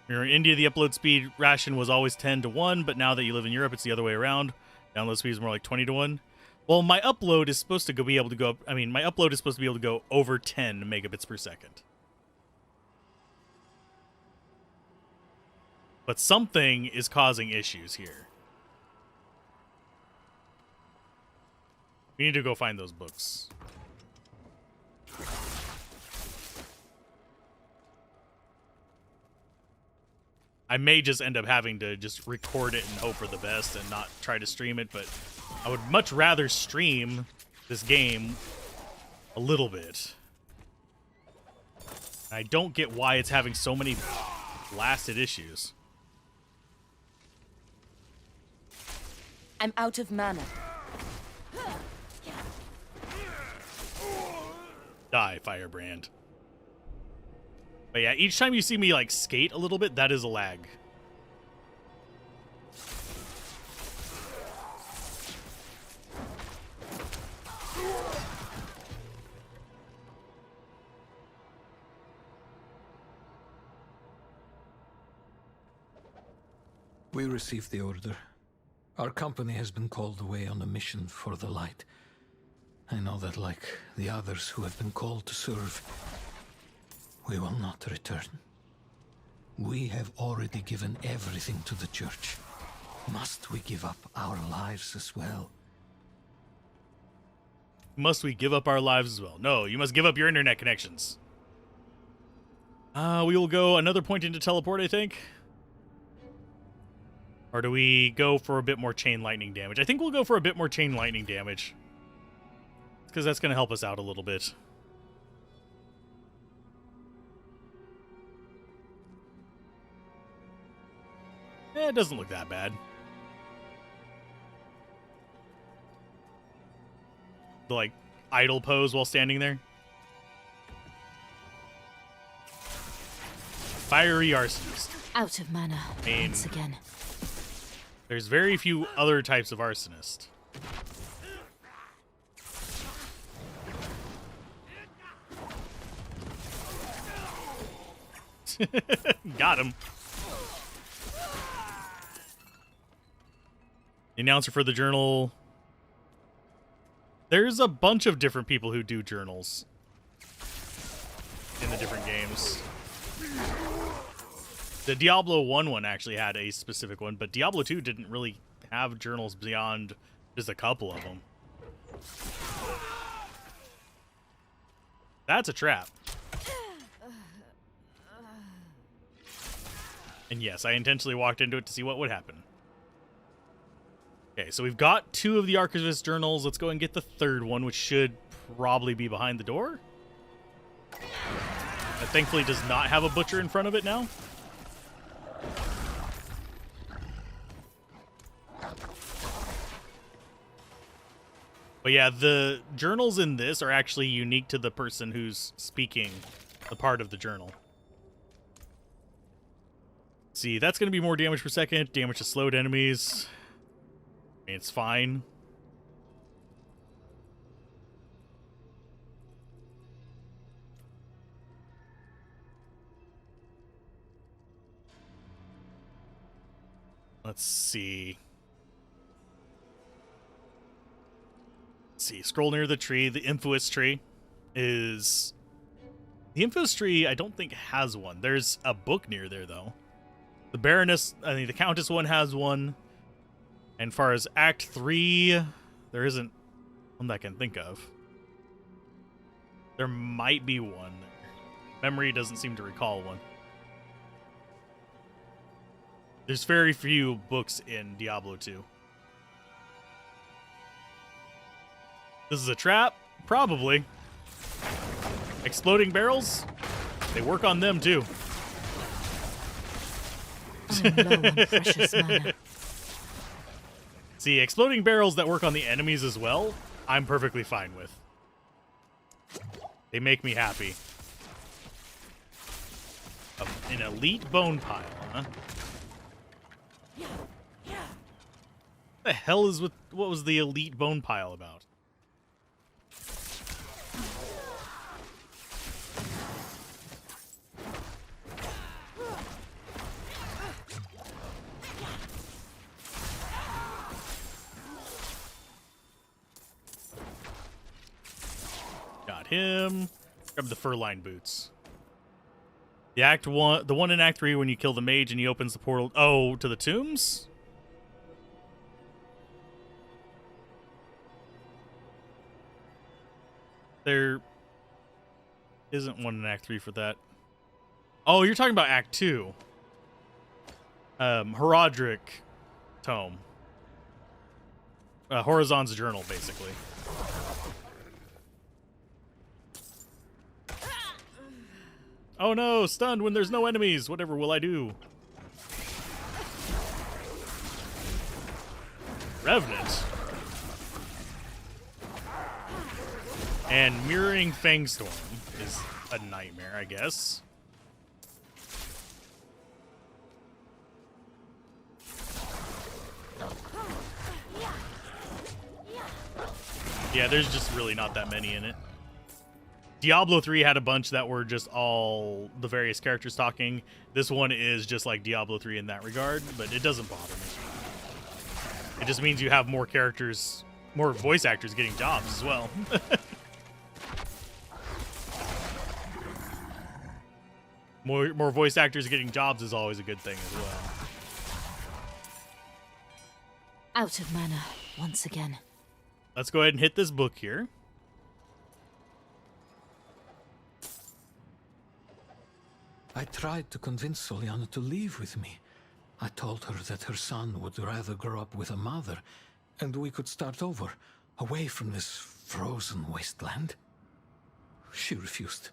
You're in India, the upload speed ration was always 10:1, but now that you live in Europe, it's the other way around. Download speed is more like 20:1. Well, my upload is supposed to be able to go up... I mean, my upload is supposed to be able to go over 10 megabits per second. But something is causing issues here. We need to go find those books. I may just end up having to just record it and hope for the best and not try to stream it, but I would much rather stream this game a little bit. I don't get why it's having so many blasted issues. I'm out of mana. Die, Firebrand. But yeah, each time you see me, like, skate a little bit, that is a lag. We received the order. Our company has been called away on a mission for the light. I know that, like the others who have been called to serve, we will not return. We have already given everything to the church. Must we give up our lives as well? Must we give up our lives as well? No, you must give up your internet connections. We will go another point into teleport, I think. Or do we go for a bit more chain lightning damage? I think we'll go for a bit more chain lightning damage. Because that's going to help us out a little bit. It doesn't look that bad. The, like, idle pose while standing there. Fiery Arsonist. Out of mana once again. There's very few other types of Arsonist. Got him. The announcer for the journal. There's a bunch of different people who do journals in the different games. The Diablo 1 one actually had a specific one, but Diablo 2 didn't really have journals beyond just a couple of them. That's a trap. And yes, I intentionally walked into it to see what would happen. Okay, so we've got 2 of the Archivist journals. Let's go and get the 3rd one, which should probably be behind the door. It thankfully does not have a butcher in front of it now. But yeah, the journals in this are actually unique to the person who's speaking the part of the journal. See, that's going to be more damage per second, damage to slowed enemies. I mean, it's fine. Let's see. Scroll near the tree. The Infamous tree is... The Infamous tree, I don't think has one. There's a book near there, though. The Baroness, I think the Countess one has one. And as far as Act 3, there isn't one that I can think of. There might be one. Memory doesn't seem to recall one. There's very few books in Diablo 2. This is a trap? Probably. Exploding barrels? They work on them too. I'm low on precious mana. See, exploding barrels that work on the enemies as well, I'm perfectly fine with. They make me happy. An elite bone pile, huh? What the hell is what was the elite bone pile about? Got him. Grab the fur-lined boots. The one in Act 3 when you kill the mage and he opens the portal. Oh, to the tombs? There isn't one in Act 3 for that. Oh, you're talking about Act 2. Herodric Tome. Horizon's journal, basically. Oh no, stunned when there's no enemies. Whatever will I do? Revenant. And Mirroring Fangstorm is a nightmare, I guess. Yeah, there's just really not that many in it. Diablo 3 had a bunch that were just all the various characters talking. This one is just like Diablo 3 in that regard, but it doesn't bother me. It just means you have more characters, more voice actors getting jobs as well. More voice actors getting jobs is always a good thing as well. Out of mana once again. Let's go ahead and hit this book here. I tried to convince Soliana to leave with me, I told her that her son would rather grow up with a mother, and we could start over, away from this frozen wasteland. She refused.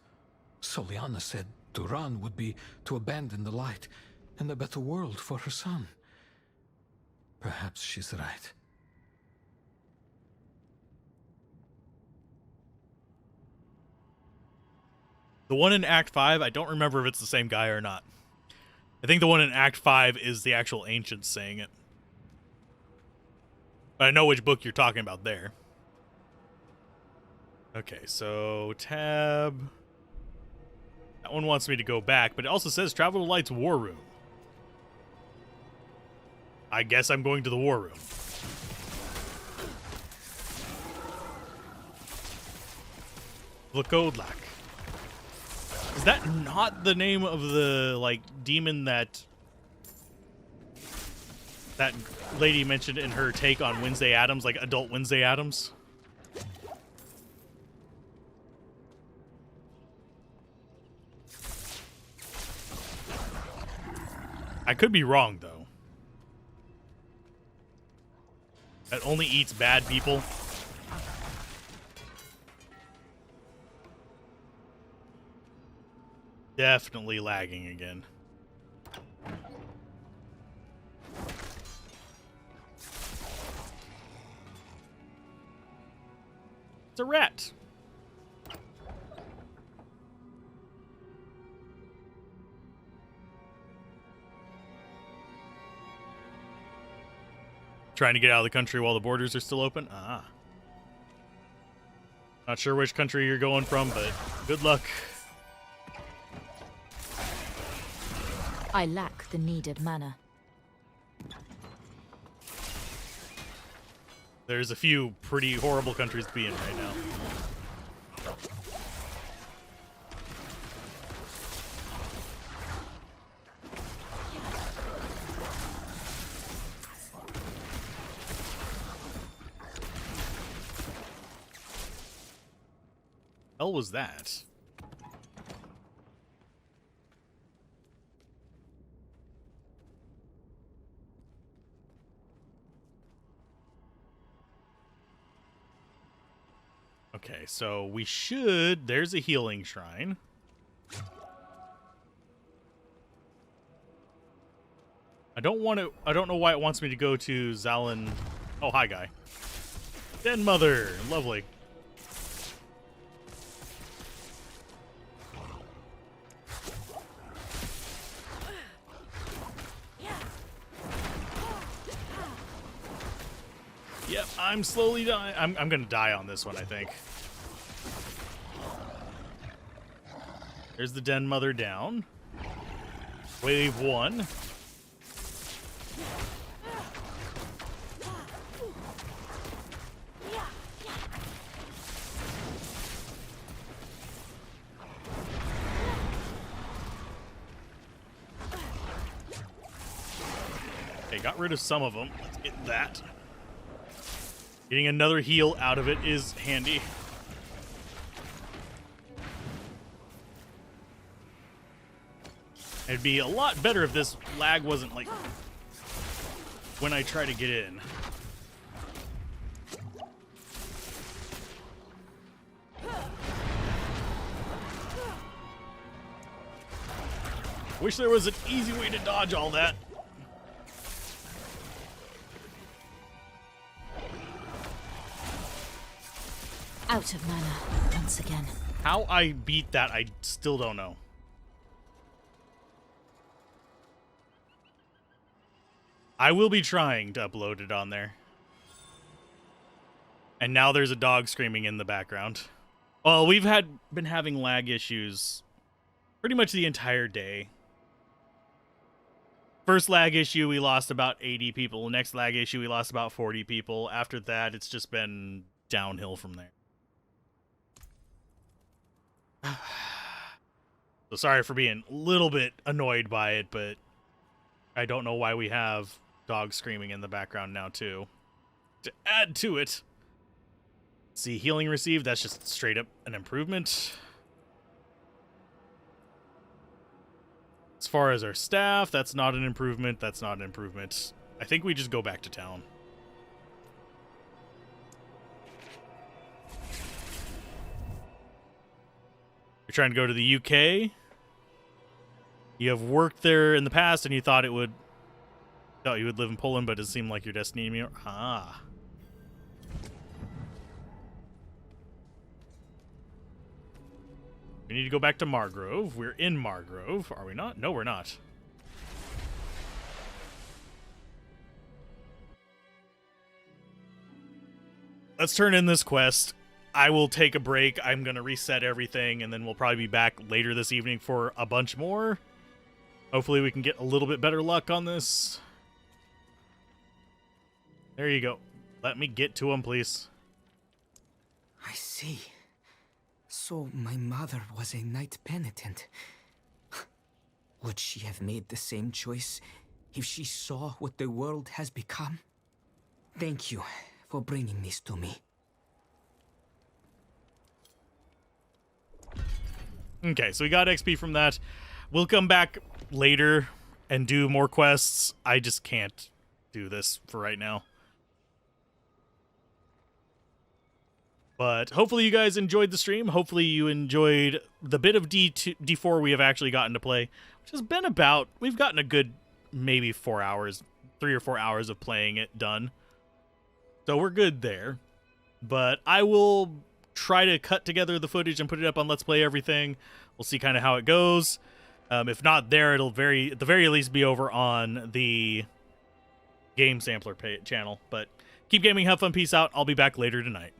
Soliana said to run would be to abandon the light and a better world for her son. Perhaps she's right. The one in Act 5, I don't remember if it's the same guy or not. I think the one in Act 5 is the actual ancients saying it. But I know which book you're talking about there. Okay, so tab. That one wants me to go back, but it also says travel to Light's war room. I guess I'm going to the war room. Vlakodlak. Is that not the name of the, like, demon that lady mentioned in her take on Wednesday Addams, like adult Wednesday Addams? I could be wrong, though. That only eats bad people. Definitely lagging again. It's a rat. Trying to get out of the country while the borders are still open? Ah. Not sure which country you're going from, but good luck. I lack the needed mana. There's a few pretty horrible countries to be in right now. Hell was that? Okay, so we should... There's a healing shrine. I don't want to... I don't know why it wants me to go to Zalin... Oh, hi, guy. Den Mother! Lovely. Yep, I'm slowly dying. I'm gonna die on this one, I think. There's the Den Mother down. Wave 1. Okay, got rid of some of them. Let's get that. Getting another heal out of it is handy. It'd be a lot better if this lag wasn't like when I try to get in. Wish there was an easy way to dodge all that. Out of mana once again. How I beat that, I still don't know. I will be trying to upload it on there. And now there's a dog screaming in the background. Well, we've been having lag issues pretty much the entire day. First lag issue, we lost about 80 people. Next lag issue, we lost about 40 people. After that, it's just been downhill from there. So sorry for being a little bit annoyed by it, but I don't know why we have dogs screaming in the background now, too. To add to it, see, healing received, that's just straight up an improvement. As far as our staff, that's not an improvement. That's not an improvement. I think we just go back to town. You're trying to go to the UK. You have worked there in the past, and you thought you would live in Poland, but it seemed like your destiny. Ah. We need to go back to Margrove. We're in Margrove, are we not? No, we're not. Let's turn in this quest. I will take a break. I'm going to reset everything, and then we'll probably be back later this evening for a bunch more. Hopefully we can get a little bit better luck on this. There you go. Let me get to him, please. I see. So my mother was a knight penitent. Would she have made the same choice if she saw what the world has become? Thank you for bringing this to me. Okay, so we got XP from that. We'll come back later and do more quests. I just can't do this for right now. But hopefully you guys enjoyed the stream. Hopefully you enjoyed the bit of D4 we have actually gotten to play, which has been about, we've gotten a good maybe 4 hours, 3 or 4 hours of playing it done. So we're good there. But I will try to cut together the footage and put it up on Let's Play Everything. We'll see kind of how it goes. If not there, it'll at the very least be over on the Game Sampler channel. But keep gaming, have fun, peace out. I'll be back later tonight.